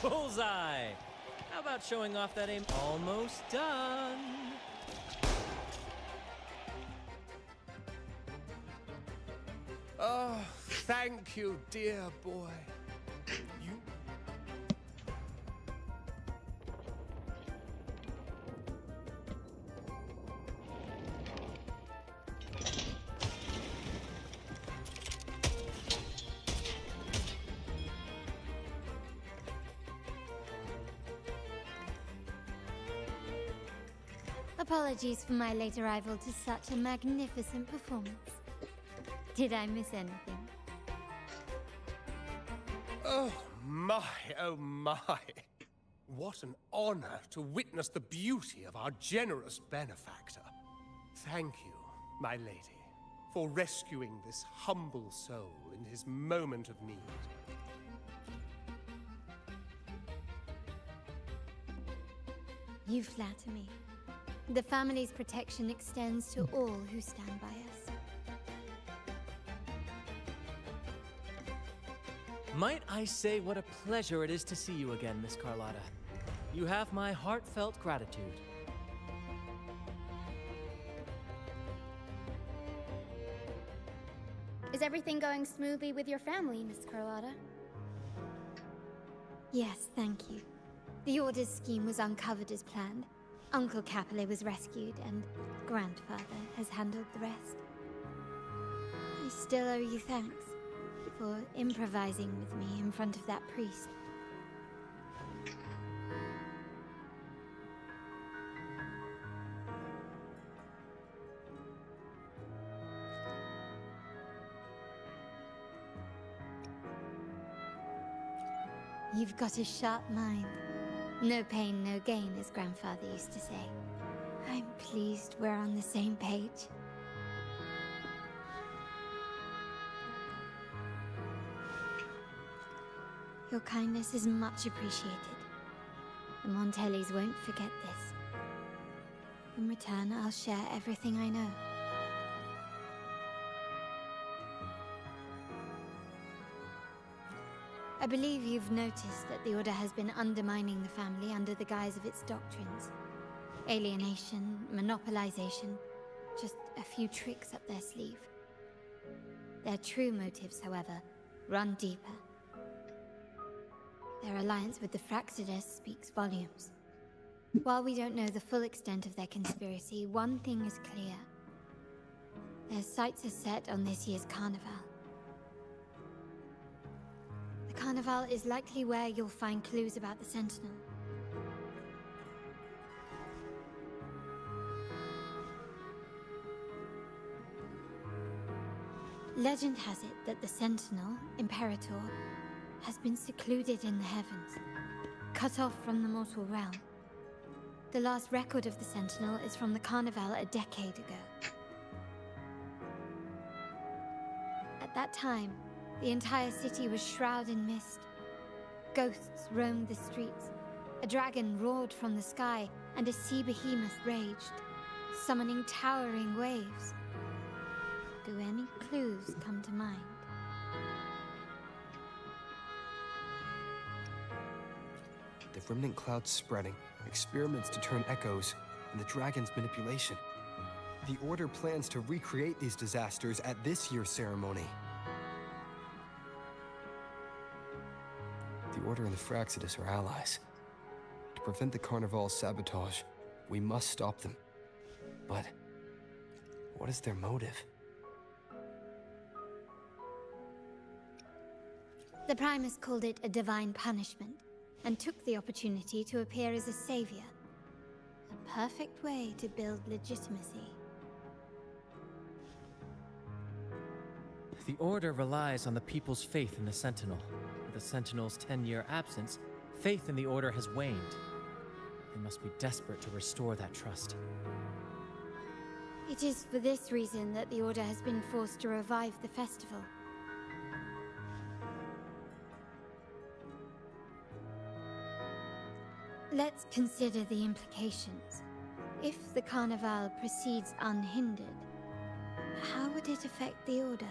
P: Bullseye! How about showing off that aim? Almost done.
I: Oh, thank you, dear boy. You...
G: Apologies for my late arrival to such a magnificent performance. Did I miss anything?
I: Oh,
S: My, oh my. What an honor to witness the beauty of our generous benefactor. Thank you, my lady, for rescuing this humble soul in his moment of need.
C: You flatter me. The family's protection extends to all who stand by us.
P: Might I say what a pleasure it is to see you again, Miss Carlotta. You have my heartfelt gratitude.
N: Is everything going smoothly with your family, Miss Carlotta?
C: Yes, thank you. The Order's scheme was uncovered as planned. Uncle Capilet was rescued, and Grandfather has handled the rest. I still owe you thanks for improvising with me in front of that priest. You've got a sharp mind. No pain, no gain, as Grandfather used to say. I'm pleased we're on the same page. Your kindness is much appreciated. The Montellis won't forget this. In return, I'll share everything I know. I believe you've noticed that the Order has been undermining the family under the guise of its doctrines. Alienation, monopolization, just a few tricks up their sleeve. Their true motives, however, run deeper. Their alliance with the Fraxidus speaks volumes. While we don't know the full extent of their conspiracy, one thing is clear. Their sights are set on this year's carnival. The carnival is likely where you'll find clues about the Sentinel. Legend has it that the Sentinel, Imperator, has been secluded in the heavens, cut off from the mortal realm. The last record of the Sentinel is from the Carnival a decade ago. At that time, the entire city was shrouded in mist. Ghosts roamed the streets. A dragon roared from the sky, and a sea behemoth raged, summoning towering waves. Do any clues come to mind?
H: The remnant cloud's spreading, experiments to turn echoes, and the dragon's manipulation. The Order plans to recreate these disasters at this year's ceremony. The Order and the Fraxidus are allies. To prevent the Carnival's sabotage, we must stop them. But what is their motive?
C: The Primus called it a divine punishment, and took the opportunity to appear as a savior. A perfect way to build legitimacy.
P: The Order relies on the people's faith in the Sentinel. With the Sentinel's 10-year absence, faith in the Order has waned. They must be desperate to restore that trust.
C: It is for this reason that the Order has been forced to revive the festival. Let's consider the implications. If the Carnival proceeds unhindered, how would it affect the Order?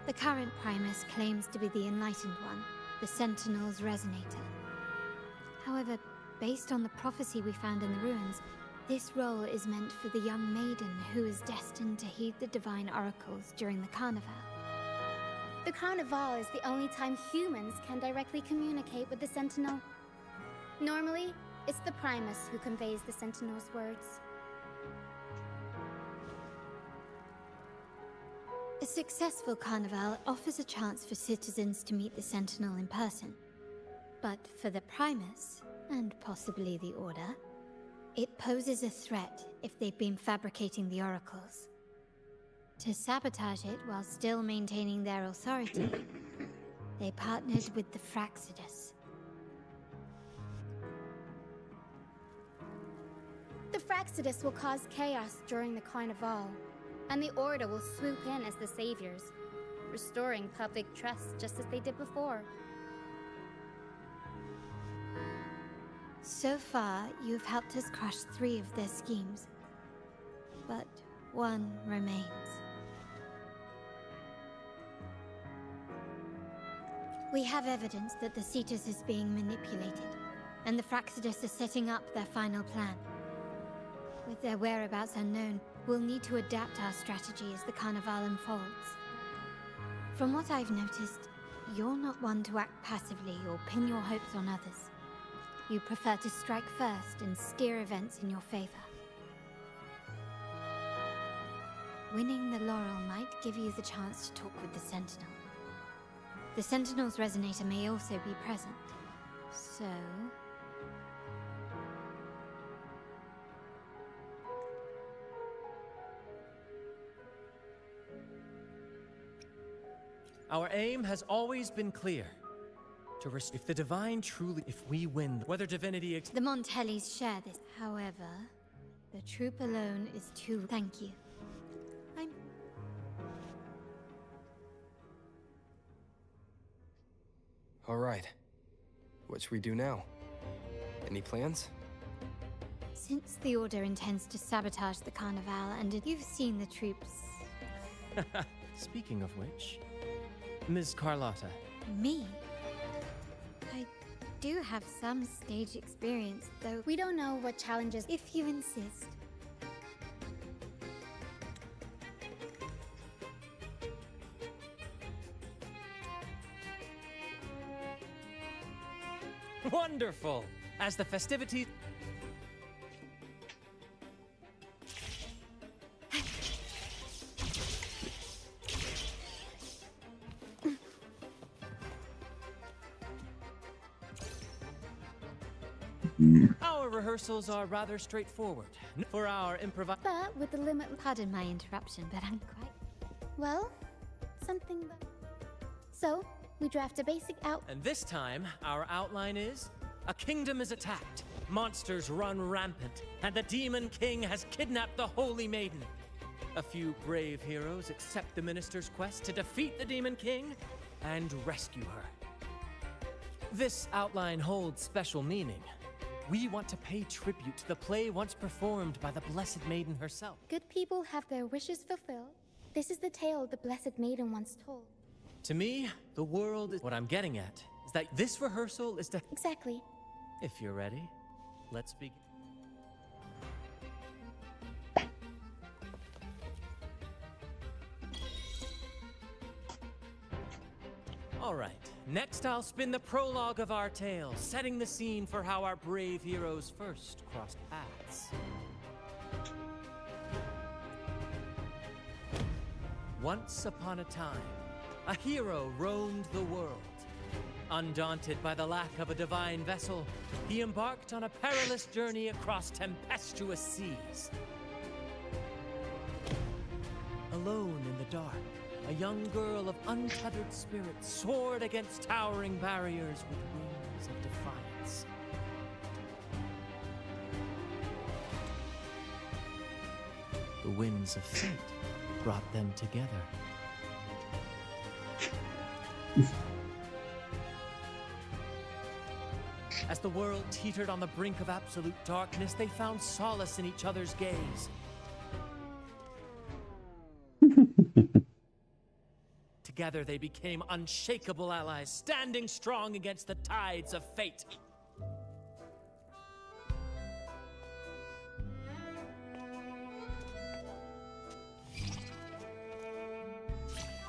C: The current Primus claims to be the Enlightened One, the Sentinel's Resonator. However, based on the prophecy we found in the ruins, this role is meant for the young maiden who is destined to heed the divine oracles during the Carnival.
N: The Carnival is the only time humans can directly communicate with the Sentinel. Normally, it's the Primus who conveys the Sentinel's words.
C: A successful Carnival offers a chance for citizens to meet the Sentinel in person. But for the Primus, and possibly the Order, it poses a threat if they've been fabricating the oracles. To sabotage it while still maintaining their authority, they partnered with the Fraxidus.
N: The Fraxidus will cause chaos during the Carnival, and the Order will swoop in as the saviors, restoring public trust just as they did before.
C: So far, you've helped us crush 3 of their schemes, but one remains. We have evidence that the Cetus is being manipulated, and the Fraxidus are setting up their final plan. With their whereabouts unknown, we'll need to adapt our strategy as the Carnival unfolds. From what I've noticed, you're not one to act passively or pin your hopes on others. You prefer to strike first and steer events in your favor. Winning the laurel might give you the chance to talk with the Sentinel. The Sentinel's resonator may also be present, so...
P: Our aim has always been clear. If the Divine truly... If we win, whether divinity...
C: The Montellis share this. However, the troop alone is too... Thank you.
H: All right. What should we do now? Any plans?
C: Since the Order intends to sabotage the Carnival, and you've seen the troops...
P: Speaking of which... Ms. Carlotta.
C: Me? I do have some stage experience, though.
N: We don't know what challenges...
C: If you insist.
P: Wonderful! As the festivities... Our rehearsals are rather straightforward. For our improv...
N: But with the limit...
C: Pardon my interruption, but I'm quite...
N: Well, something that... So, we draft a basic
P: And this time, our outline is... A kingdom is attacked, monsters run rampant, and the Demon King has kidnapped the Holy Maiden. A few brave heroes accept the Minister's quest to defeat the Demon King and rescue her. This outline holds special meaning. We want to pay tribute to the play once performed by the Blessed Maiden herself.
N: Good people have their wishes fulfilled. This is the tale the Blessed Maiden once told.
P: To me, the world is... What I'm getting at is that this rehearsal is to...
N: Exactly.
P: If you're ready, let's begin. All right, next I'll spin the prologue of our tale, setting the scene for how our brave heroes first crossed paths. Once upon a time, a hero roamed the world. Undaunted by the lack of a divine vessel, he embarked on a perilous journey across tempestuous seas. Alone in the dark, a young girl of untethered spirit soared against towering barriers with wings of defiance. The winds of fate brought them together. As the world teetered on the brink of absolute darkness, they found solace in each other's gaze. Together they became unshakable allies, standing strong against the tides of fate.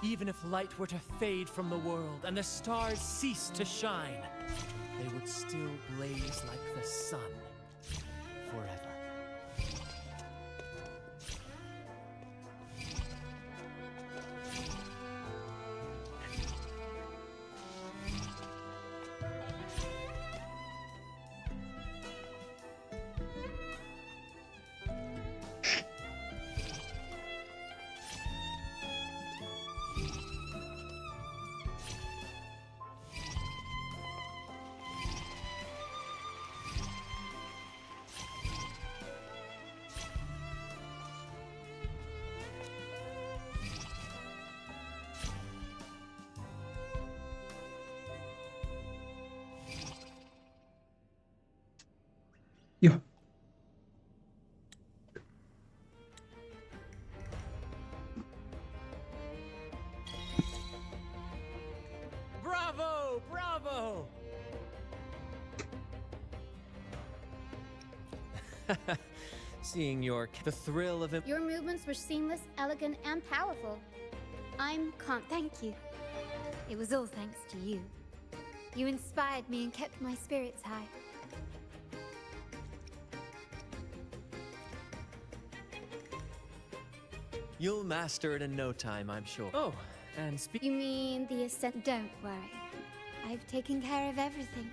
P: Even if light were to fade from the world and the stars cease to shine, they would still blaze like the sun forever. Seeing the thrill of
N: Your movements were seamless, elegant, and powerful. I'm
C: Thank you. It was all thanks to you. You inspired me and kept my spirits high.
P: You'll master it in no time, I'm sure. Oh, and
N: You mean the ascent?
C: Don't worry. I've taken care of everything.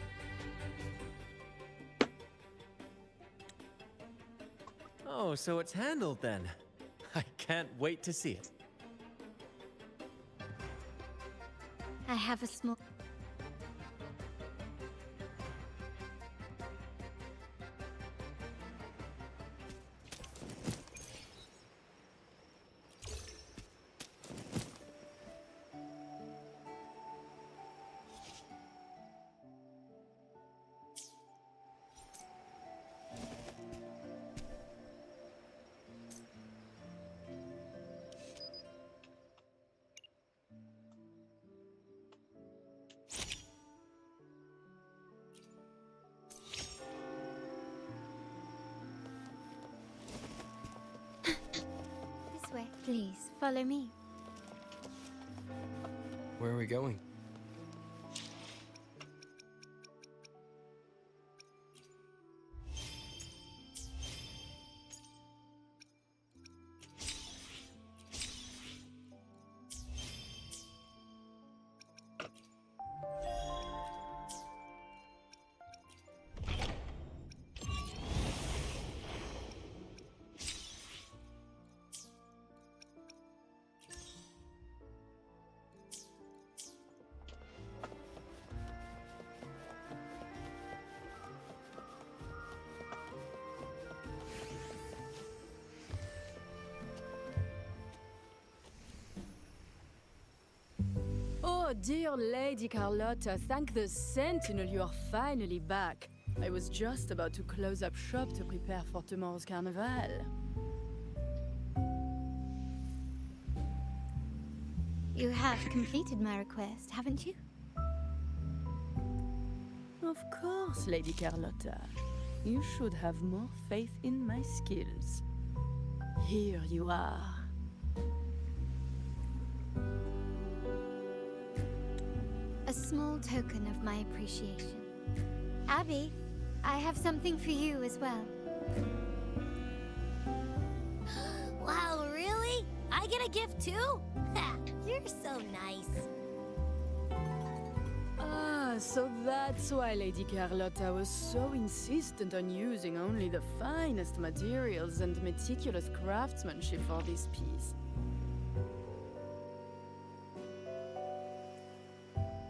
P: Oh, so it's handled then. I can't wait to see it.
C: I have a small... way. Please, follow me.
H: Where are we going?
E: Oh, dear Lady Carlotta, thank the Sentinel you are finally back. I was just about to close up shop to prepare for tomorrow's carnival.
C: You have completed my request, haven't you?
E: Of course, Lady Carlotta. You should have more faith in my skills. Here you are.
C: A small token of my appreciation. Abby, I have something for you as well.
M: Wow, really? I get a gift too? You're so nice.
E: Ah, so that's why Lady Carlotta was so insistent on using only the finest materials and meticulous craftsmanship for this piece.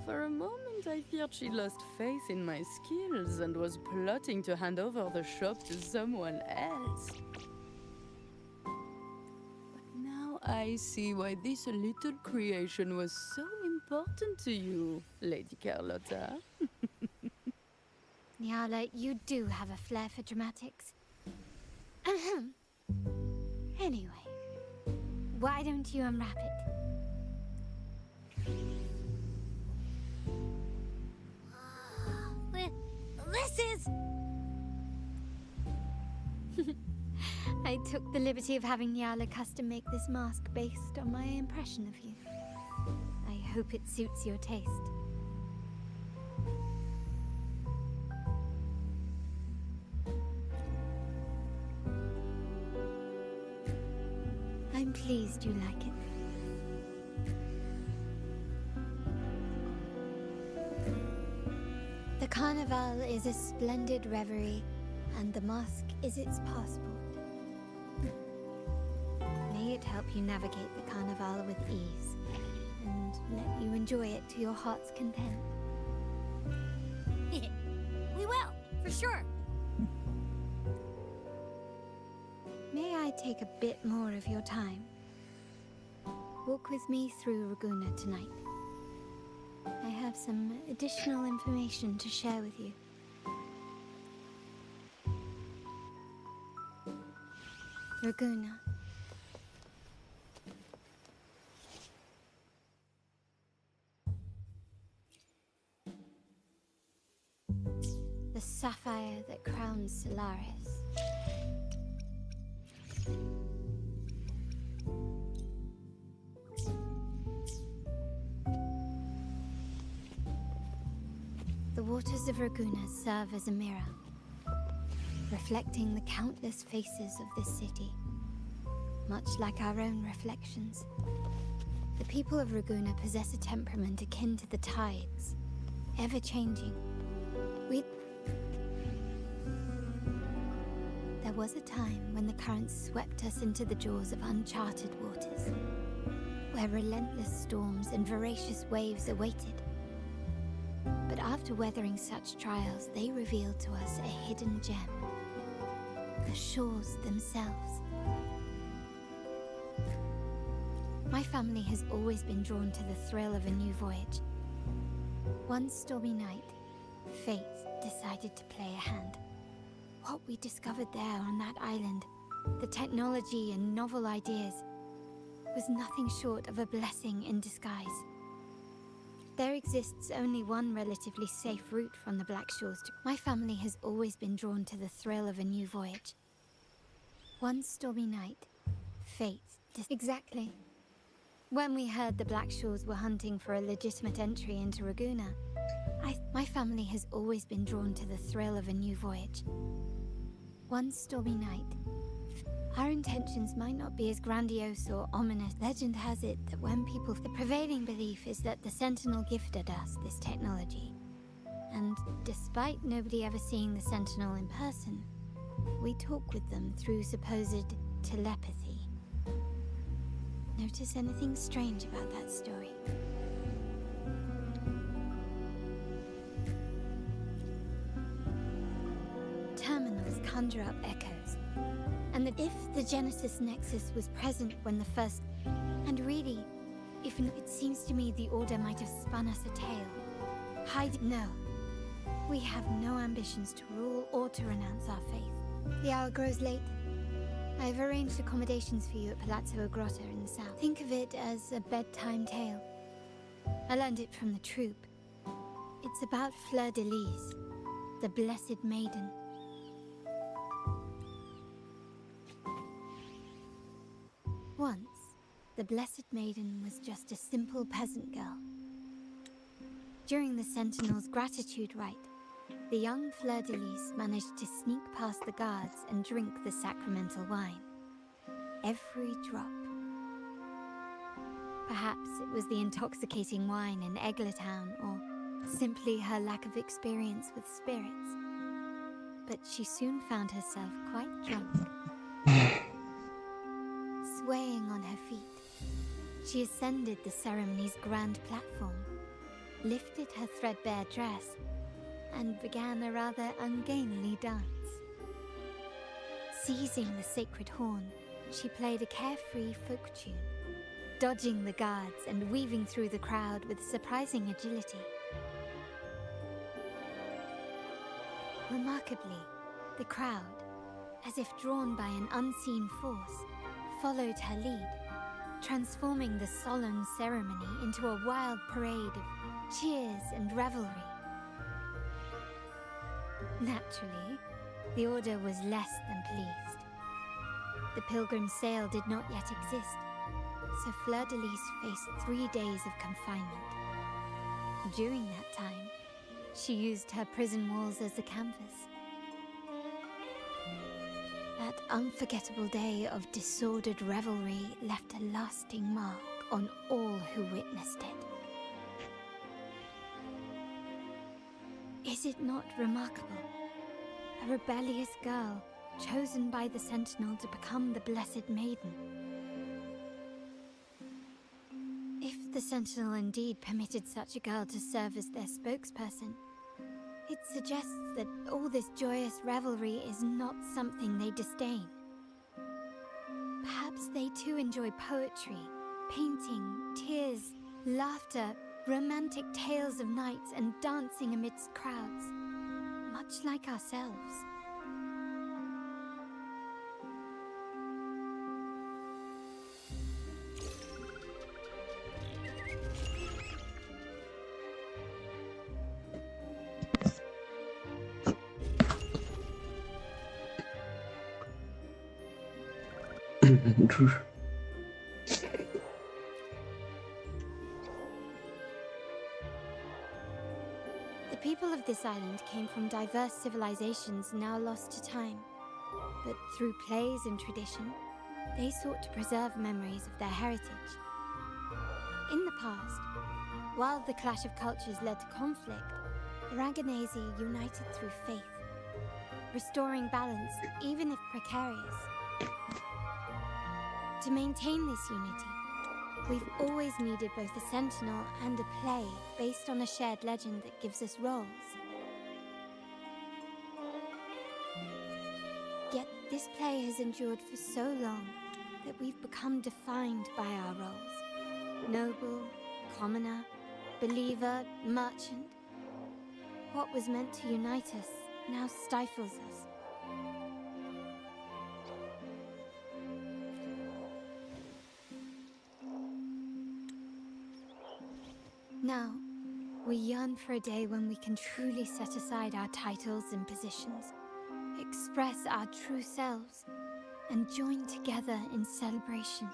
E: For a moment, I feared she lost faith in my skills and was plotting to hand over the shop to someone else. But now I see why this little creation was so important to you, Lady Carlotta.
C: Nyala, you do have a flair for dramatics. Anyway, why don't you unwrap it?
M: This is...
C: I took the liberty of having Nyala custom make this mask based on my impression of you. I hope it suits your taste. I'm pleased you like it. The Carnival is a splendid reverie, and the mask is its passport. May it help you navigate the Carnival with ease, and let you enjoy it to your heart's content.
M: We will, for sure.
C: May I take a bit more of your time? Walk with me through Ragusa tonight. I have some additional information to share with you. Ragusa. The sapphire that crowns Solaris. waters of Raguna serve as a mirror, reflecting the countless faces of this city, much like our own reflections. The people of Raguna possess a temperament akin to the tides, ever-changing. There was a time when the currents swept us into the jaws of uncharted waters, where relentless storms and voracious waves awaited. But after weathering such trials, they revealed to us a hidden gem, the shores themselves. My family has always been drawn to the thrill of a new voyage. One stormy night, fate decided to play a hand. What we discovered there on that island, the technology and novel ideas, was nothing short of a blessing in disguise. There exists only one relatively safe route from the Black Shores to... My family has always been drawn to the thrill of a new voyage. One stormy night, fate... Exactly. When we heard the Black Shores were hunting for a legitimate entry into Raguna, my family has always been drawn to the thrill of a new voyage. One stormy night, our intentions might not be as grandiose or ominous. Legend has it that when people... The prevailing belief is that the Sentinel gifted us this technology. And despite nobody ever seeing the Sentinel in person, we talk with them through supposed telepathy. Notice anything strange about that story? Terminals conjure up echoes, and that if the Genesis Nexus was present when the first... And really, if it seems to me the Order might have spun us a tale. No. We have no ambitions to rule or to renounce our faith. The hour grows late. I have arranged accommodations for you at Palazzo Grotta in the south. Think of it as a bedtime tale. I learned it from the troop. It's about Fleur de Lis, the Blessed Maiden. Once, the Blessed Maiden was just a simple peasant girl. During the Sentinel's gratitude rite, the young Fleur de Lis managed to sneak past the guards and drink the sacramental wine. Every drop. Perhaps it was the intoxicating wine in Eggletown, or simply her lack of experience with spirits. But she soon found herself quite drunk. Swaying on her feet, she ascended the ceremony's grand platform, lifted her threadbare dress, and began a rather ungainly dance. Seizing the sacred horn, she played a carefree folk tune, dodging the guards and weaving through the crowd with surprising agility. Remarkably, the crowd, as if drawn by an unseen force, followed her lead, transforming the solemn ceremony into a wild parade of cheers and revelry. Naturally, the Order was less than pleased. The pilgrim sale did not yet exist, so Fleur de Lis faced 3 days of confinement. During that time, she used her prison walls as a canvas. That unforgettable day of disordered revelry left a lasting mark on all who witnessed it. Is it not remarkable? A rebellious girl, chosen by the Sentinel to become the Blessed Maiden. If the Sentinel indeed permitted such a girl to serve as their spokesperson, it suggests that all this joyous revelry is not something they disdain. Perhaps they too enjoy poetry, painting, tears, laughter, romantic tales of nights, and dancing amidst crowds, much like ourselves. The people of this island came from diverse civilizations now lost to time. But through plays and tradition, they sought to preserve memories of their heritage. In the past, while the clash of cultures led to conflict, the Raganese united through faith, restoring balance even if precarious. To maintain this unity, we've always needed both a sentinel and a play based on a shared legend that gives us roles. Yet this play has endured for so long that we've become defined by our roles. Noble, commoner, believer, merchant. What was meant to unite us now stifles us. Now, we yearn for a day when we can truly set aside our titles and positions, express our true selves, and join together in celebration.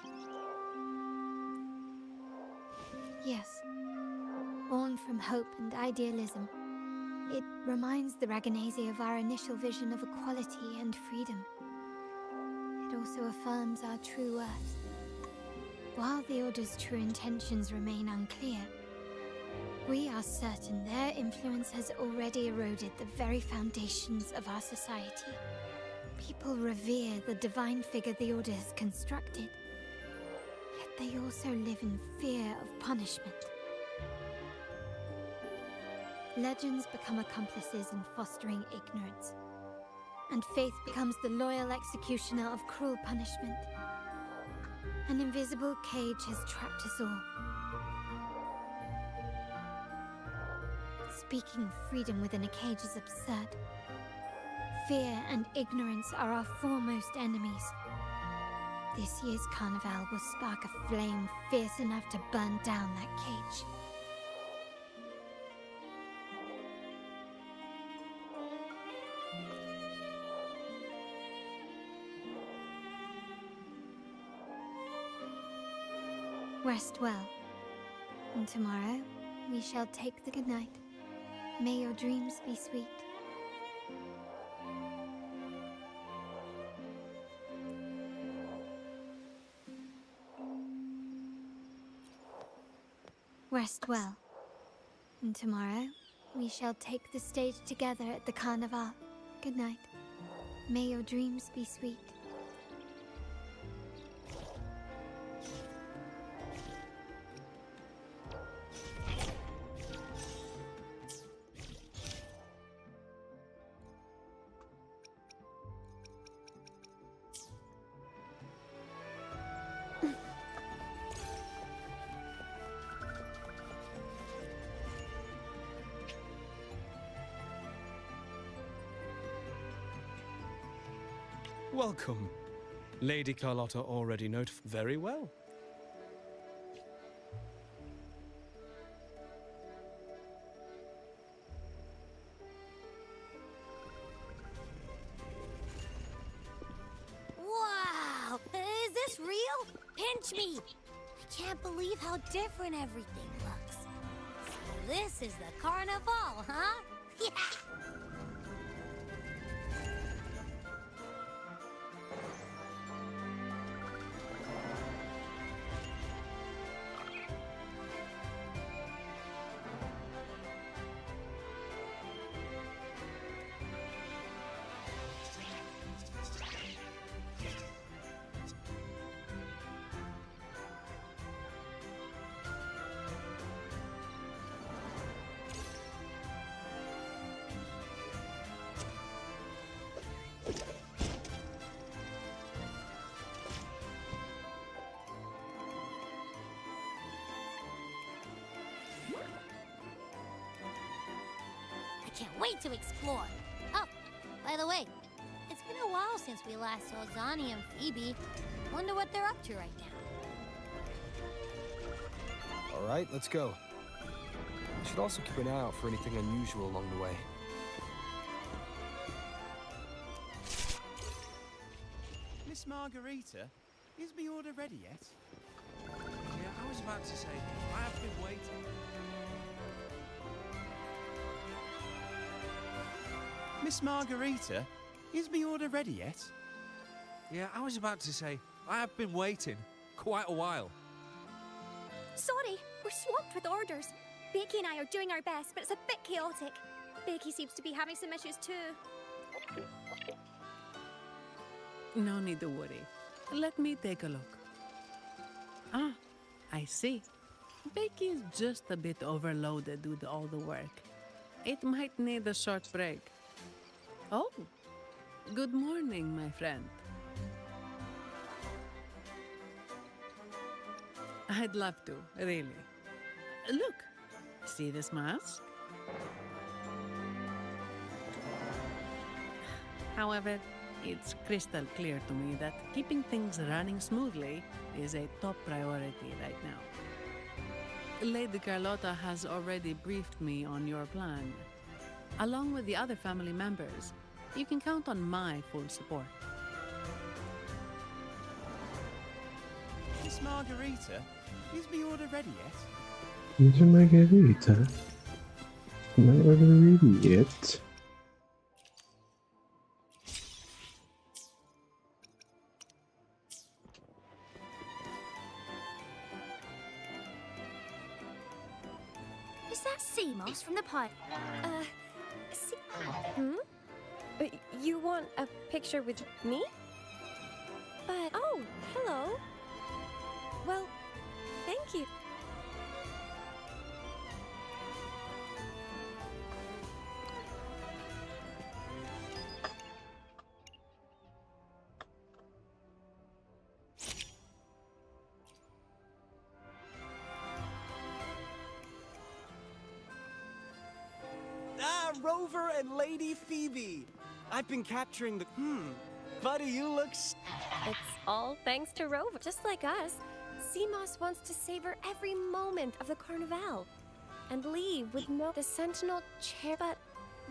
C: Yes, born from hope and idealism, it reminds the Raganese of our initial vision of equality and freedom. It also affirms our true worth. While the Order's true intentions remain unclear, we are certain their influence has already eroded the very foundations of our society. People revere the divine figure the Order has constructed, yet they also live in fear of punishment. Legends become accomplices in fostering ignorance, and faith becomes the loyal executioner of cruel punishment. An invisible cage has trapped us all. Speaking of freedom within a cage is absurd. Fear and ignorance are our foremost enemies. This year's carnival will spark a flame fierce enough to burn down that cage. Rest well, and tomorrow we shall take the good night. May your dreams be sweet. Rest well, and tomorrow we shall take the stage together at the carnival. Good night. May your dreams be sweet.
K: Welcome. Lady Carlotta already notified. Very well.
M: Wow! Is this real? Pinch me! I can't believe how different everything looks. So this is the carnival, huh? Yeah! I can't wait to explore. Oh, by the way, it's been a while since we last saw Zani and Phoebe. Wonder what they're up to right now.
H: All right, let's go. We should also keep an eye out for anything unusual along the way.
F: Miss Margarita, is my order ready yet?
J: Yeah, I was about to say, I have been waiting.
F: Miss Margarita, is my order ready yet?
J: Yeah, I was about to say, I have been waiting quite a while.
D: Sorry, we're swamped with orders. Becky and I are doing our best, but it's a bit chaotic. Becky seems to be having some issues too.
V: No need to worry. Let me take a look. Ah, I see. Becky is just a bit overloaded with all the work. It might need a short break. Oh, good morning, my friend. I'd love to, really. Look, see this mask? However, it's crystal clear to me that keeping things running smoothly is a top priority right now. Lady Carlotta has already briefed me on your plan. Along with the other family members, you can count on my full support.
F: Miss Margarita, is my order ready yet?
A: Miss Margarita. My order ready yet?
D: Is that sea moss from the pod?
W: You want a picture with me? But oh, hello. Well, thank you.
U: Ah, Rover and Lady Phoebe. I've been capturing the... Buddy, you look...
W: It's all thanks to Rover. Just like us, Seamoss wants to savor every moment of the Carnival and leave with no the Sentinel chair. But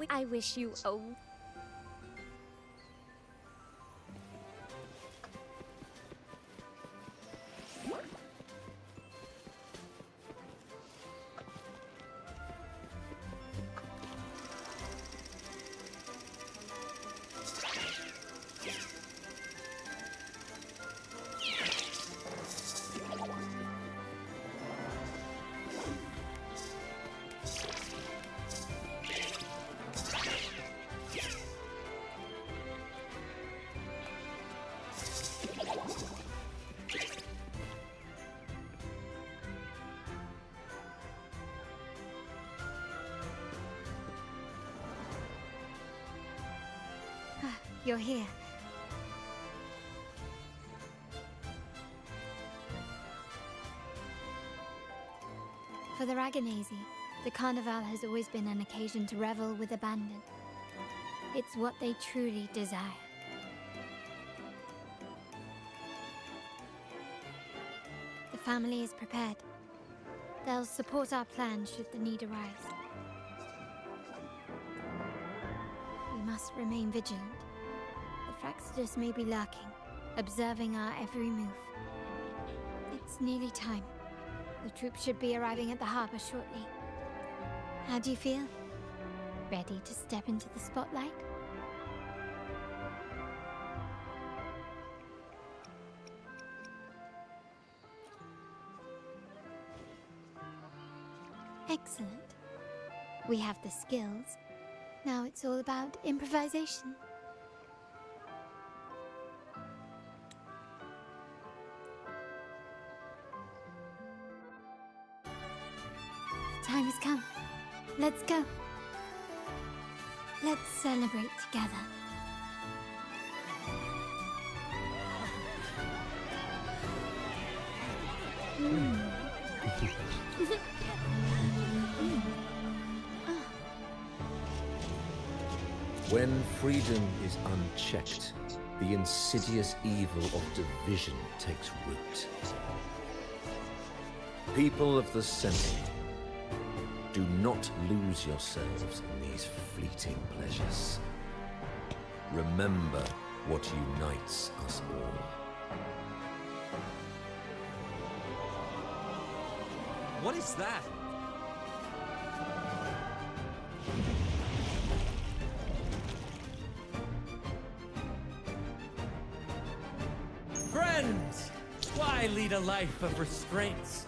W: I wish you a...
C: You're here. For the Raganese, the Carnival has always been an occasion to revel with abandon. It's what they truly desire. The family is prepared. They'll support our plan should the need arise. We must remain vigilant. The Fraxidus may be lurking, observing our every move. It's nearly time. The troops should be arriving at the harbor shortly. How do you feel? Ready to step into the spotlight? Excellent. We have the skills. Now it's all about improvisation. The time has come. Let's go. Let's celebrate together.
X: When freedom is unchecked, the insidious evil of division takes root. People of the Sentinel, do not lose yourselves in these fleeting pleasures. Remember what unites us all.
J: What is that?
P: Why lead a life of restraints?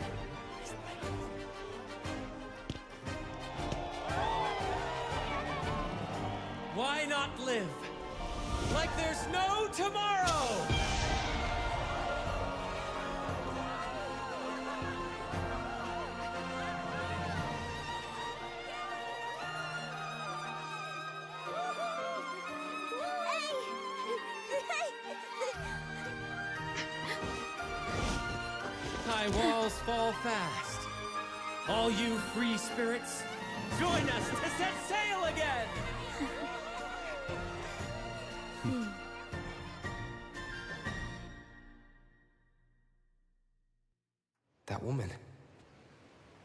P: Why not live like there's no tomorrow? High walls fall fast. All you free spirits, join us to set sail again!
H: That woman.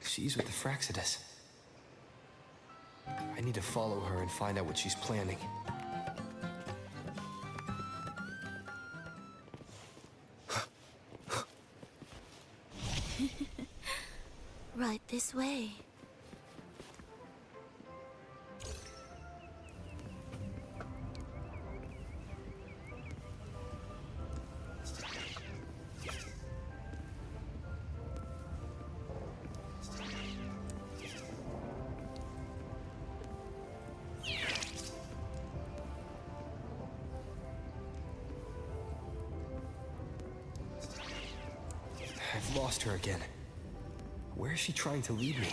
H: She's with the Fraxidus. I need to follow her and find out what she's planning.
B: Right this way.
H: I've lost her again. Where is she trying to lead me?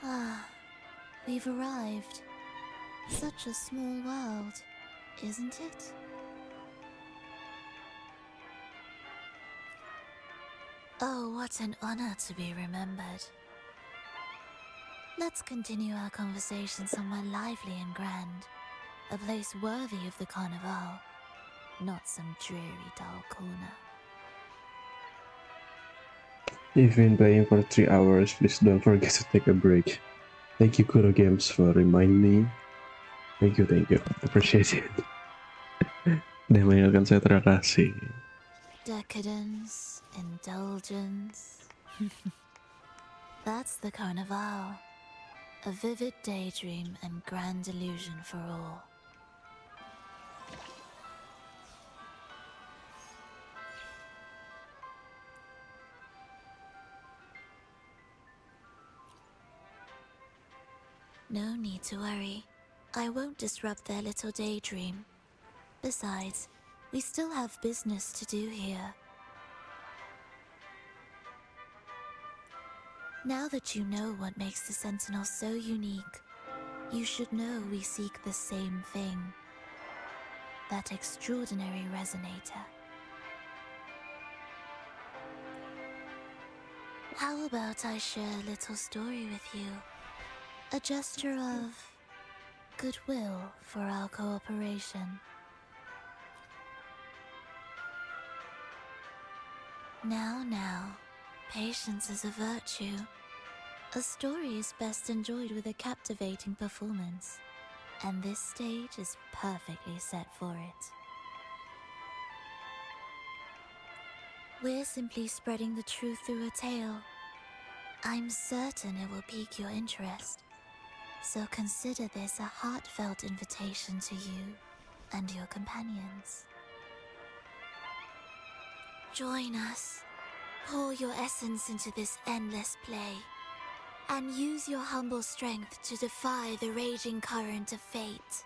B: Ah, we've arrived. Such a small world, isn't it? Oh, what an honor to be remembered. Let's continue our conversation somewhere lively and grand. A place worthy of the Carnival, not some dreary, dull corner.
A: You've been playing for 3 hours, please don't forget to take a break. Thank you Kuro Games for reminding me. Thank you, appreciate it. Dan mengingatkan saya, terima kasih.
B: Decadence, indulgence. That's the Carnival. A vivid daydream and grand illusion for all. No need to worry. I won't disrupt their little daydream. Besides, we still have business to do here. Now that you know what makes the Sentinel so unique, you should know we seek the same thing. That extraordinary resonator. How about I share a little story with you? A gesture of goodwill for our cooperation. Now, patience is a virtue. A story is best enjoyed with a captivating performance, and this stage is perfectly set for it. We're simply spreading the truth through a tale. I'm certain it will pique your interest, so consider this a heartfelt invitation to you and your companions. Join us. Pour your essence into this endless play, and use your humble strength to defy the raging current of fate.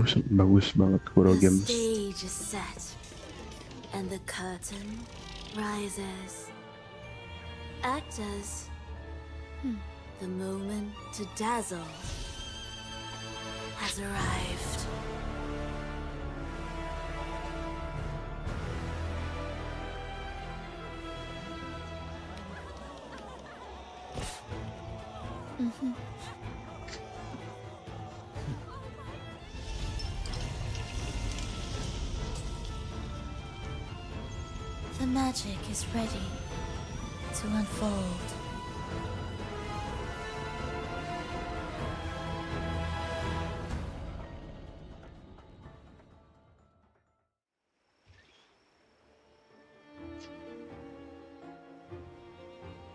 A: Bagus banget Kuro
B: The
A: Games.
B: stage is set, and the curtain rises. Actors, the moment to dazzle has arrived. The magic is ready to unfold.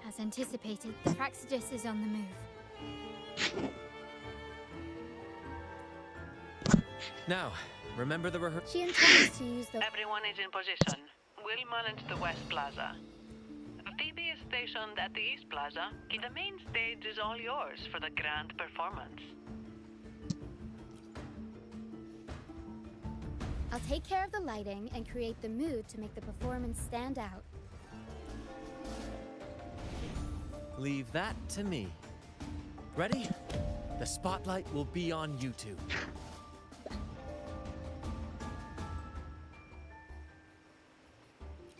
C: As anticipated, the Praxidus is on the move.
P: Now, remember the rehearsal?
N: She intends to use the...
L: Everyone is in position. We'll manage the West Plaza. Phoebe is stationed at the East Plaza. The main stage is all yours for the grand performance.
N: I'll take care of the lighting and create the mood to make the performance stand out.
P: Leave that to me. Ready? The spotlight will be on you two.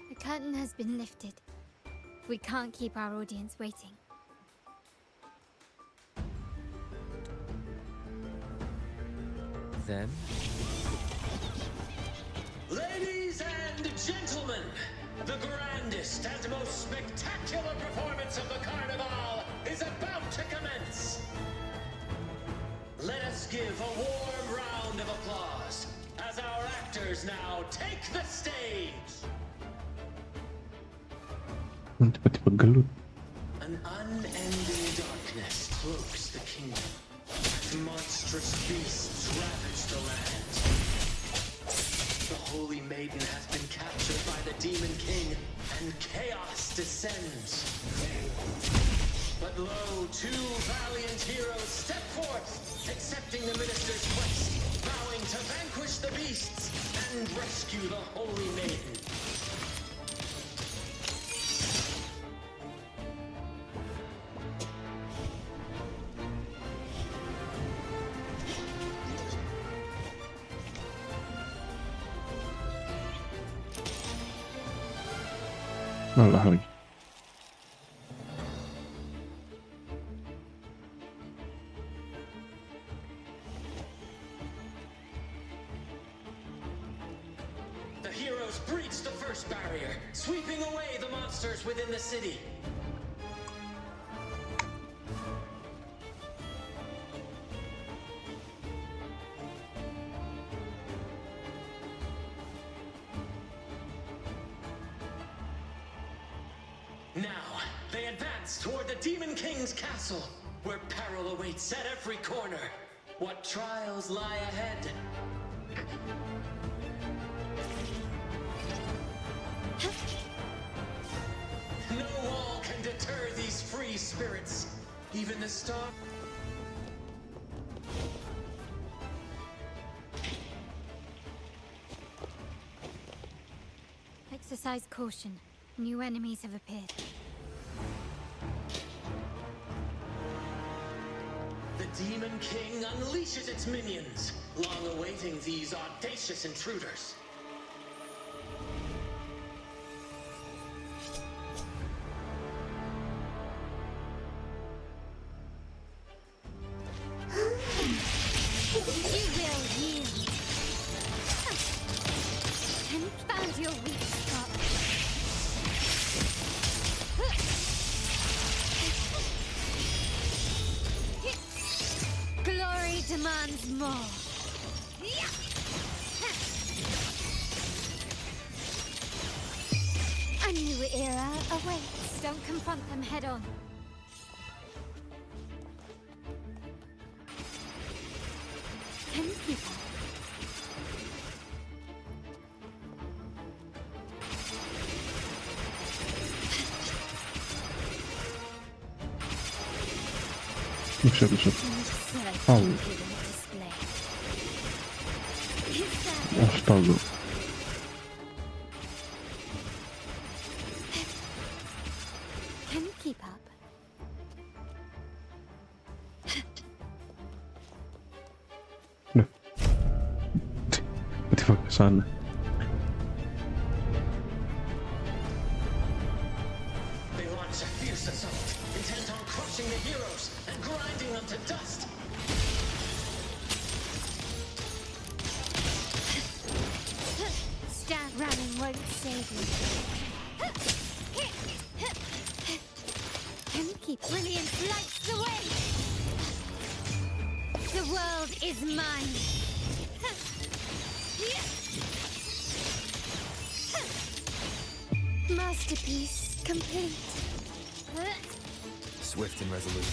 C: The curtain has been lifted. We can't keep our audience waiting.
P: Then...
O: Ladies and gentlemen, the grandest and most spectacular performance of the Carnival is about to commence. Let us give a warm round of applause as our actors now take the stage.
A: Tiba-tiba gelut.
O: An unending darkness cloaks the kingdom. Monstrous beasts ravage the land. The Holy Maiden has been captured by the Demon King, and chaos descends. But lo, two valiant heroes step forth, accepting the minister's quest, vowing to vanquish the beasts and rescue the Holy Maiden.
A: Malah lagi.
O: The heroes breach the first barrier, sweeping away the monsters within the city. Now, they advance toward the Demon King's castle, where peril awaits at every corner. What trials lie ahead? No wall can deter these free spirits. Even the star...
C: Exercise caution. New enemies have appeared.
O: The Demon King unleashes its minions, long awaiting these audacious intruders.
C: You will yield. Confound your weak spot. Glory demands more. A new era awaits. Don't confront them head on. Can you keep up?
A: Bisa. Hallo. Astaga.
C: Can you keep up?
A: Tiba ke sana.
O: They launch a fierce assault, intent on crushing the heroes and grinding
C: brilliance lights the way! The world is mine! Masterpiece complete.
H: Swift and resolute.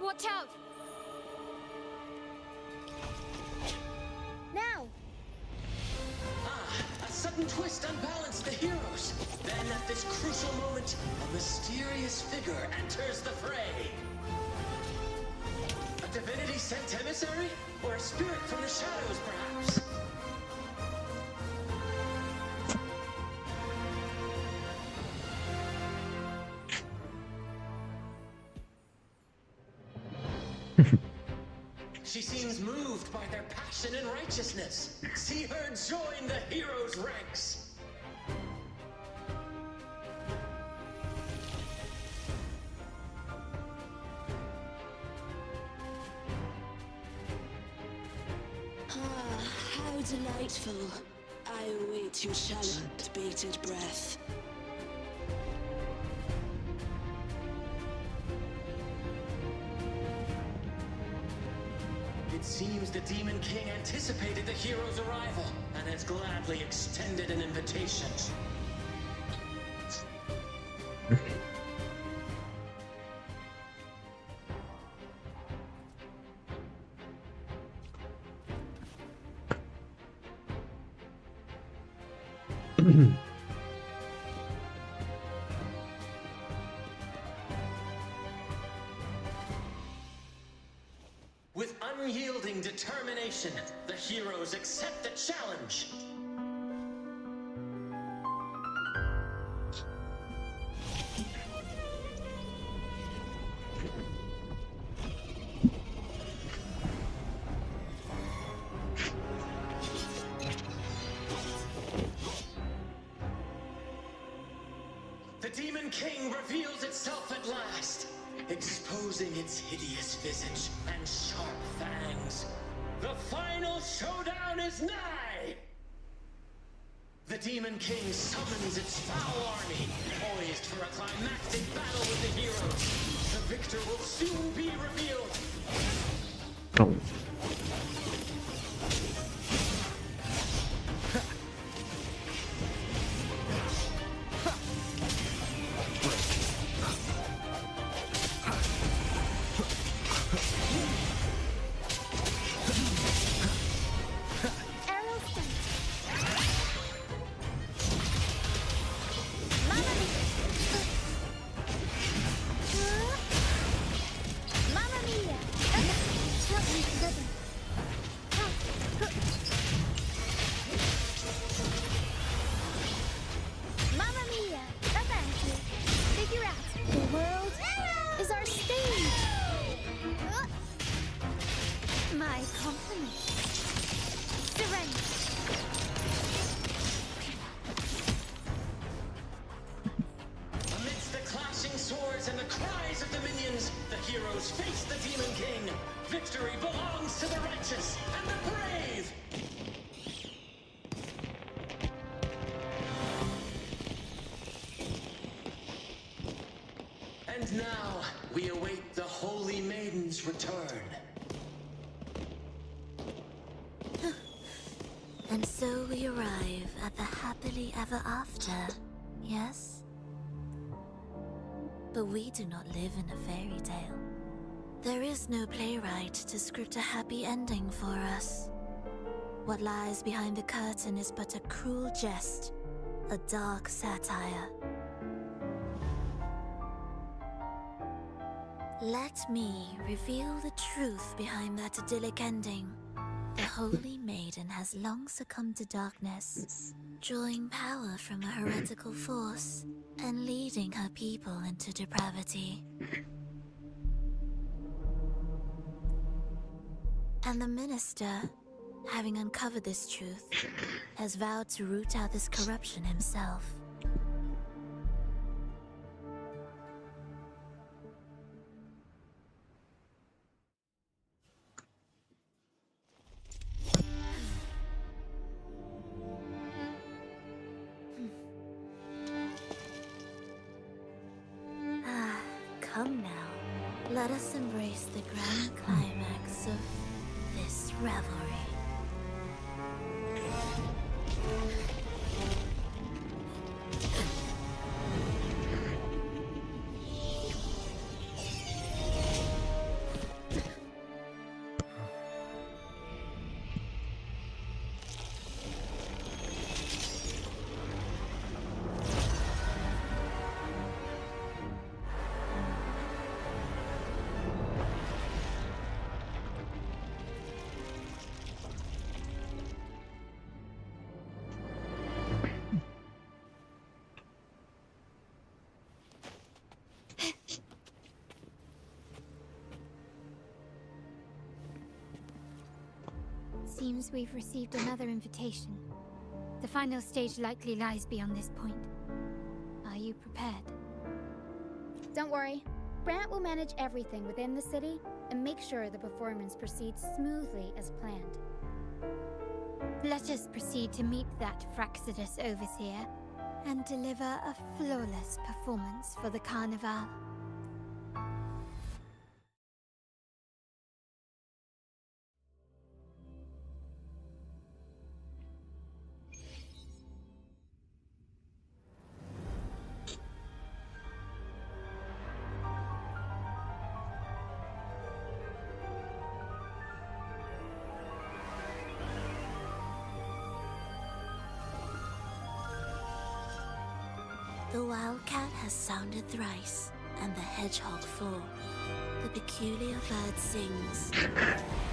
C: Watch out! Now!
O: A sudden twist unbalanced the heroes. Then at this crucial moment, a mysterious figure enters the fray. A divinity sent emissary? Or a spirit from the shadows, perhaps? She seems moved by their passion and righteousness. See her join the heroes' ranks.
G: How delightful. I await your challenge, bated breath.
O: It seems the Demon King anticipated the hero's arrival and has gladly extended an invitation. With unyielding determination, the heroes accept the challenge. The Demon King reveals itself at last, exposing its hideous visage and sharp fangs. The final showdown is nigh! The Demon King summons its foul army, poised for a climactic battle with the heroes. The victor will soon be revealed.
A: Oh.
C: My compliments. Surrender.
O: Amidst the clashing swords and the cries of the minions, the heroes face the Demon King. Victory belongs to the righteous and the brave! And now, we await the Holy Maiden's return.
B: And so we arrive at the happily ever after, yes? But we do not live in a fairy tale. There is no playwright to script a happy ending for us. What lies behind the curtain is but a cruel jest, a dark satire. Let me reveal the truth behind that idyllic ending. The Holy Maiden has long succumbed to darkness, drawing power from a heretical force and leading her people into depravity. And the minister, having uncovered this truth, has vowed to root out this corruption himself. Let us embrace the grand climax of this revelry.
C: Seems we've received another invitation. The final stage likely lies beyond this point. Are you prepared?
N: Don't worry. Brant will manage everything within the city and make sure the performance proceeds smoothly as planned.
C: Let us proceed to meet that Fraxidus overseer and deliver a flawless performance for the Carnival.
B: The wildcat has sounded thrice, and the hedgehog four. The peculiar bird sings.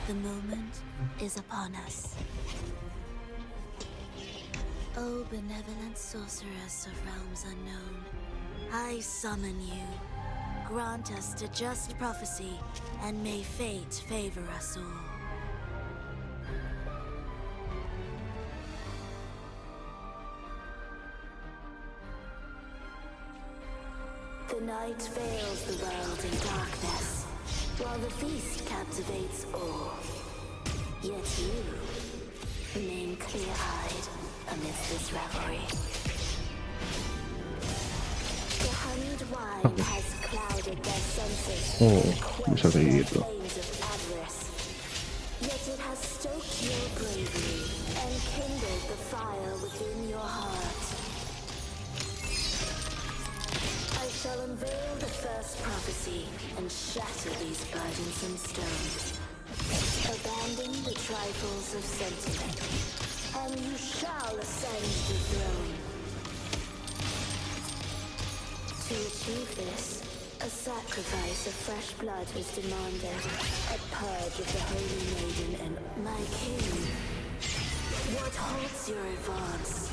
B: The moment is upon us. O benevolent sorceress of realms unknown, I summon you. Grant us a just prophecy, and may fate favor us all. The night veils the world in darkness, while the feast captivates all. Yet you remain clear-eyed amidst this revelry. The honeyed wine has clouded their senses and quenched their flames of avarice. Yet it has stoked your bravery and kindled the fire within your heart. I shall unveil the first prophecy and shatter these burdensome stones. Abandon the trifles of sentiment, and you shall ascend the throne. To achieve this, a sacrifice of fresh blood was demanded, a purge of the holy maiden and my king. What halts your advance?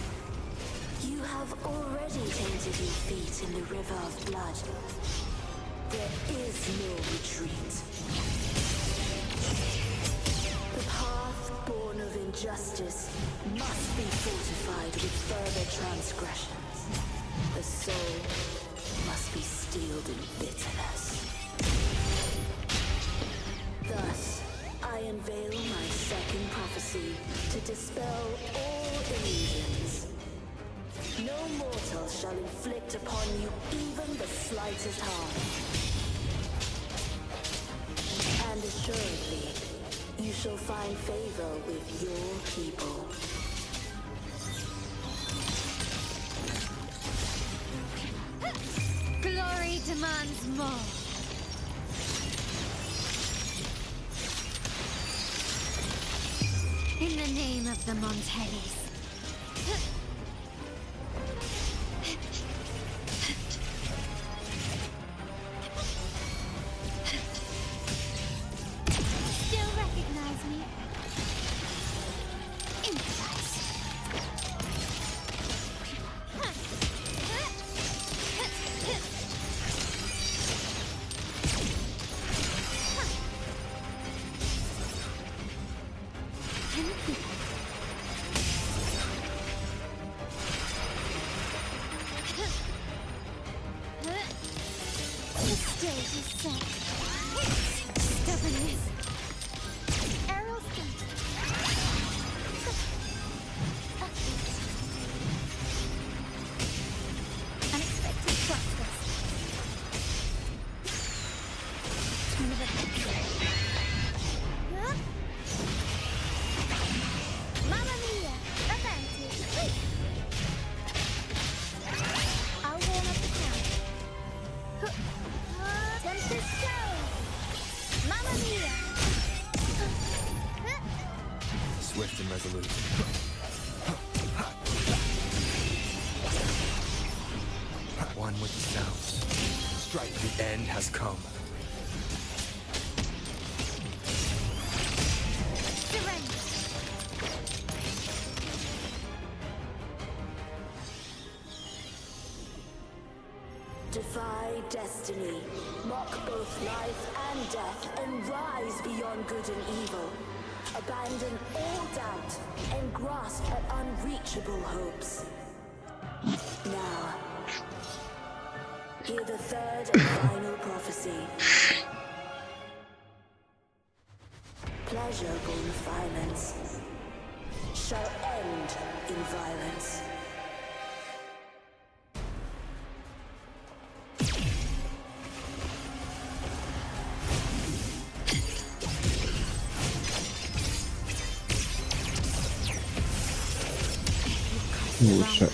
B: You have already tainted your feet in the river of blood. There is no retreat. The path born of injustice must be fortified with further transgressions. The soul must be steeled in bitterness. Thus, I unveil my second prophecy to dispel all illusions. No mortal shall inflict upon you even the slightest harm. And assuredly, you shall find favor with your people.
C: Glory demands more. In the name of the Montellis. Still recognize me? Improvise. The stage is set. Stubbornness. Arrowston. Unexpected justice.
H: Swift and resolute. One with the sounds. Strike. The end has come.
G: Defy destiny, mock both life and death, and rise beyond good and evil. Abandon all doubt and grasp at unreachable hopes. Now, hear the third and final prophecy. Pleasure born of violence shall end in violence.
A: Oh shit.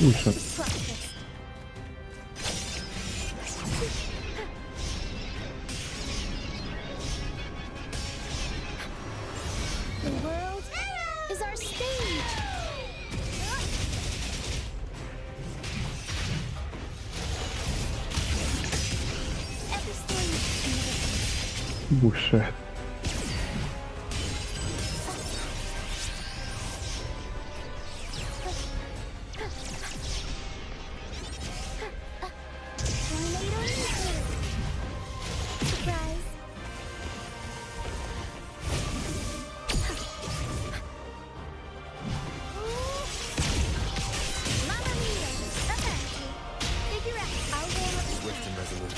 A: Oh shit.
N: The world is our stage. Every stage.
A: Oh shit.
N: Surprise. Mamma mia! Avanti. Figure out. I'll warm up.
H: Swift and resolute.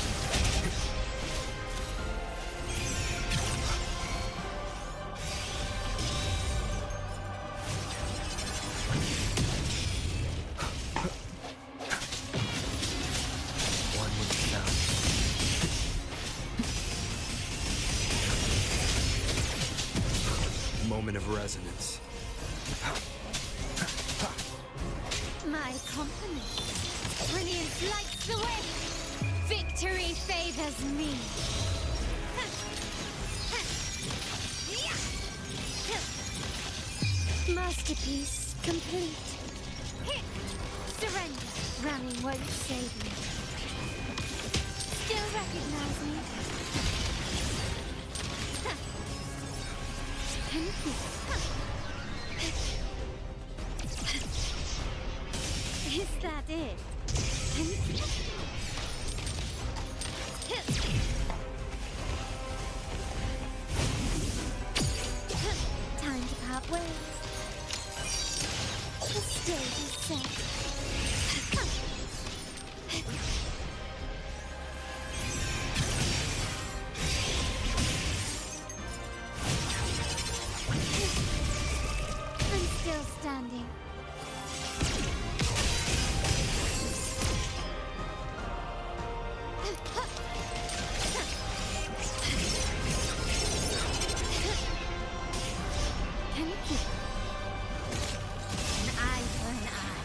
H: One with the sound. Moment of resonance.
C: My compliments. Brilliance lights the way. Victory favors me. Masterpiece complete. Surrender. Running won't save me. Still recognize me. Thank you. Is that it? Thank you. Time to part ways. The stage is set. I'm still standing. Thank you. An eye for an eye.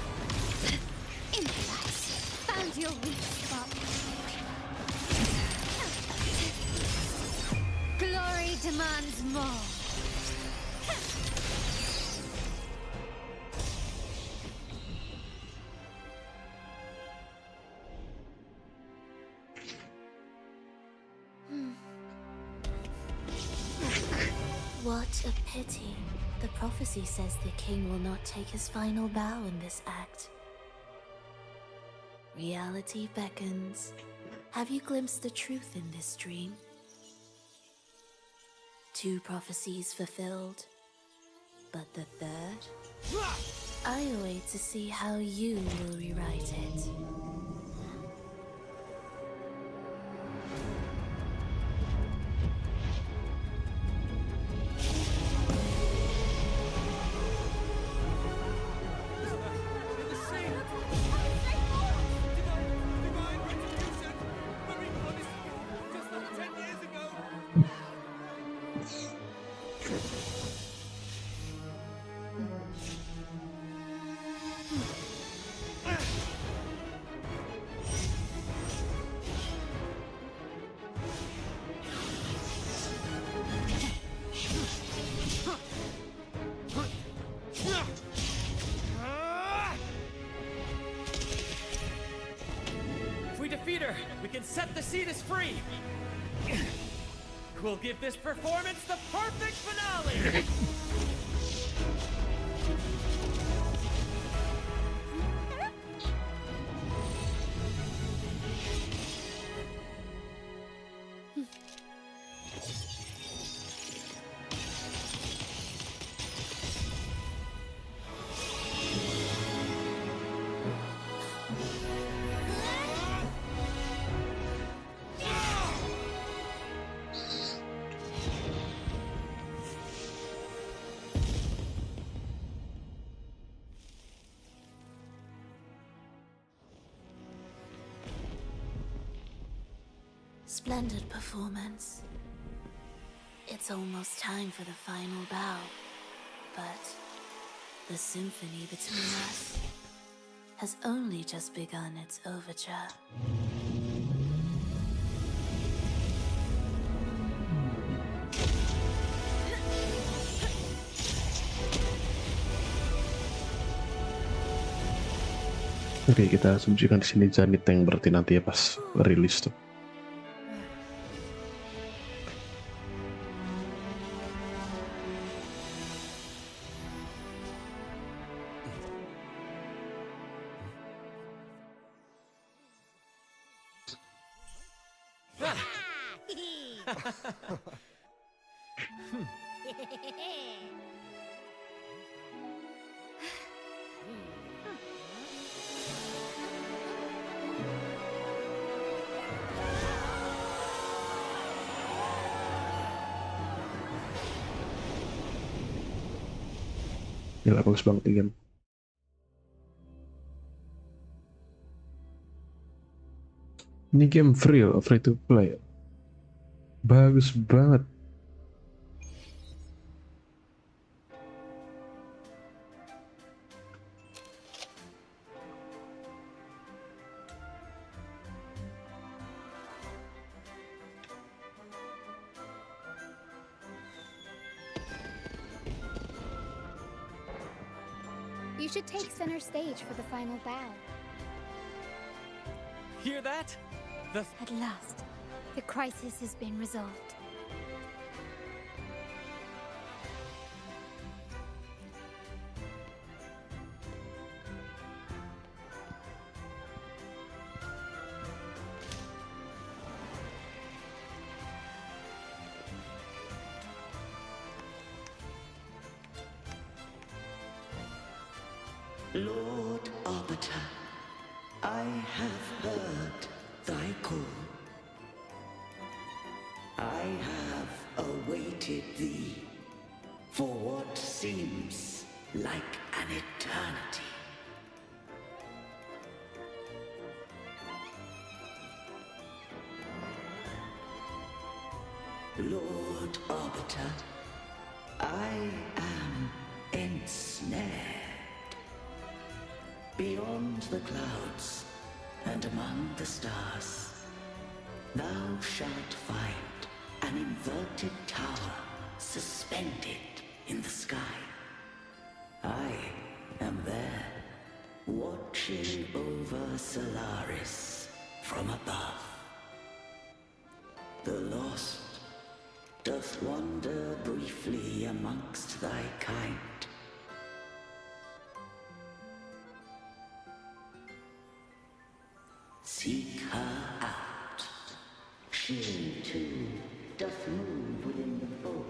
C: Improvise. Found your weak spot. Glory demands more.
B: What a pity. The prophecy says the king will not take his final bow in this act. Reality beckons. Have you glimpsed the truth in this dream? 2 prophecies fulfilled, but the third? I await to see how you will rewrite it.
P: Together, we can set the Cetus free! We'll give this performance the perfect finale!
B: Splendid performance. It's almost time for the final bow, but the symphony between us has only just begun its overture.
A: Oke, kita asumsikan di sini Janit yang berarti nanti ya pas rilis tuh. Gila, bagus banget nih game. Ini game free to play. Bagus banget.
N: You should take center stage for the final bow.
P: Hear that?
C: At last, the crisis has been resolved.
G: Lord Arbiter, I have heard thy call. I have awaited thee for what seems like an eternity. Lord Arbiter, I am ensnared. Beyond the clouds and among the stars, thou shalt find an inverted tower suspended in the sky. I am there, watching over Solaris from above. The lost doth wander briefly amongst thy kind. Seek her out. She too doth move within the fold.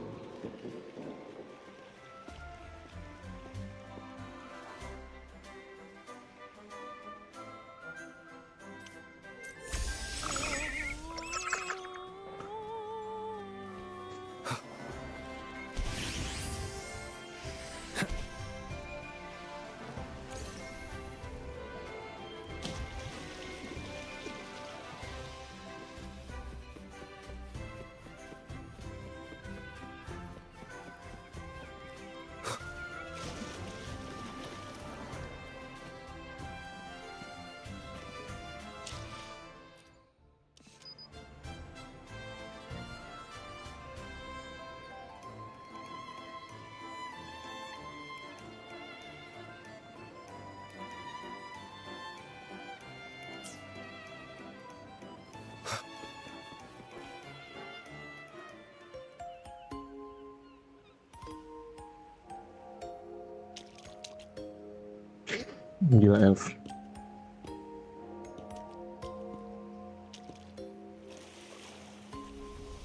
A: Gila elf.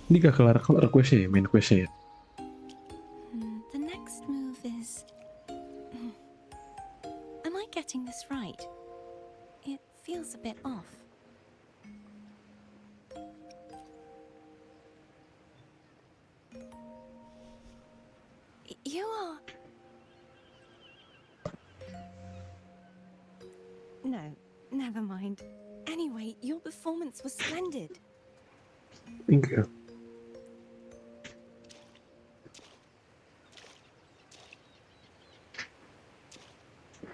A: Ini gak kelar questnya ya, main questnya ya.
I: The next move is... Am I getting this right? It feels a bit off. You are... No, never mind. Anyway, your performance was splendid.
A: Thank you.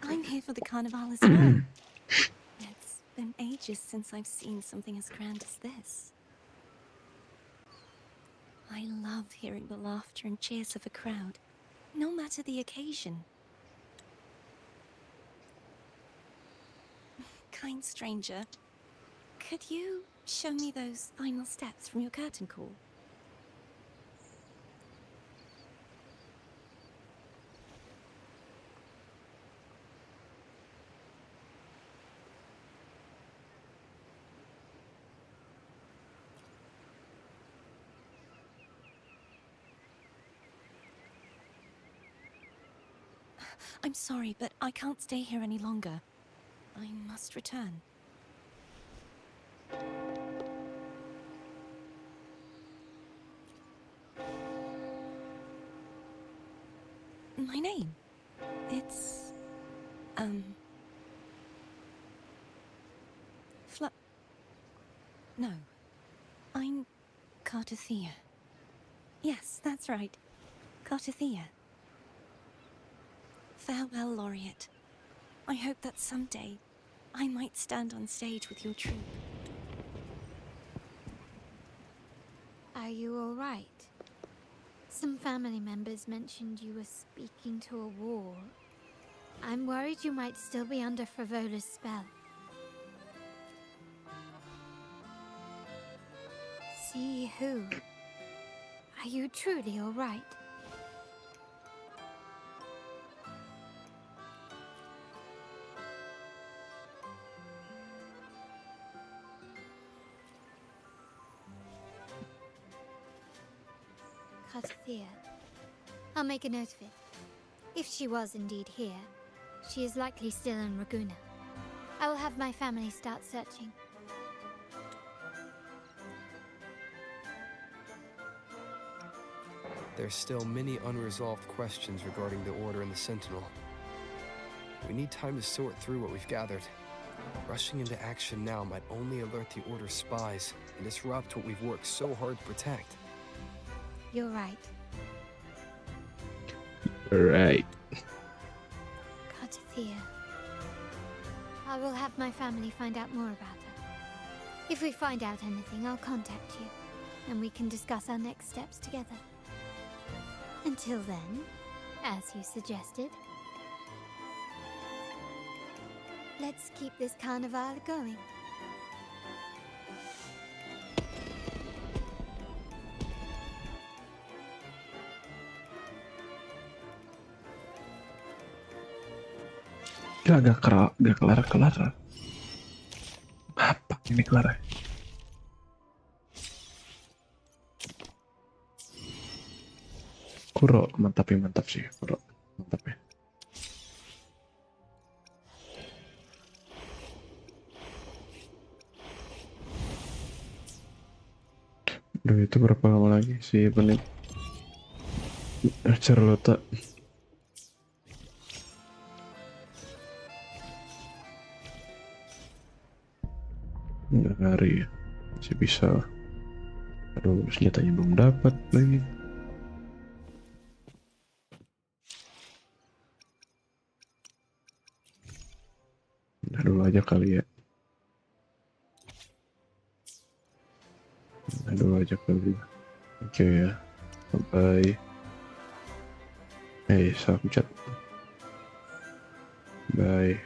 I: I'm here for the carnival as well. It's been ages since I've seen something as grand as this. I love hearing the laughter and cheers of a crowd, no matter the occasion. Kind stranger, could you show me those final steps from your curtain call? I'm sorry, but I can't stay here any longer. I must return. My name? It's... No. I'm Cartothea. Yes, that's right. Cartothea. Farewell, Laureate. I hope that someday I might stand on stage with your troupe.
C: Are you all right? Some family members mentioned you were speaking to a wall. I'm worried you might still be under Frivola's spell. See who? Are you truly all right? Cartothea. I'll make a note of it. If she was indeed here, she is likely still in Raguna. I will have my family start searching.
H: There's still many unresolved questions regarding the Order and the Sentinel. We need time to sort through what we've gathered. Rushing into action now might only alert the Order's spies and disrupt what we've worked so hard to protect.
C: You're right.
A: Right.
C: Cartothea. I will have my family find out more about her. If we find out anything, I'll contact you, and we can discuss our next steps together. Until then, as you suggested, let's keep this carnival going.
A: Gak kelar. Apa ini kelar? Kuro mantap sih, Kuro mantap ya. Duh, itu berapa lama lagi sih menit? Charlotte. Nggak hari ya, masih bisa. Aduh, senjatanya belum dapat lagi. Udah dulu aja kali ya. Oke ya. Bye. Salam chat. Bye.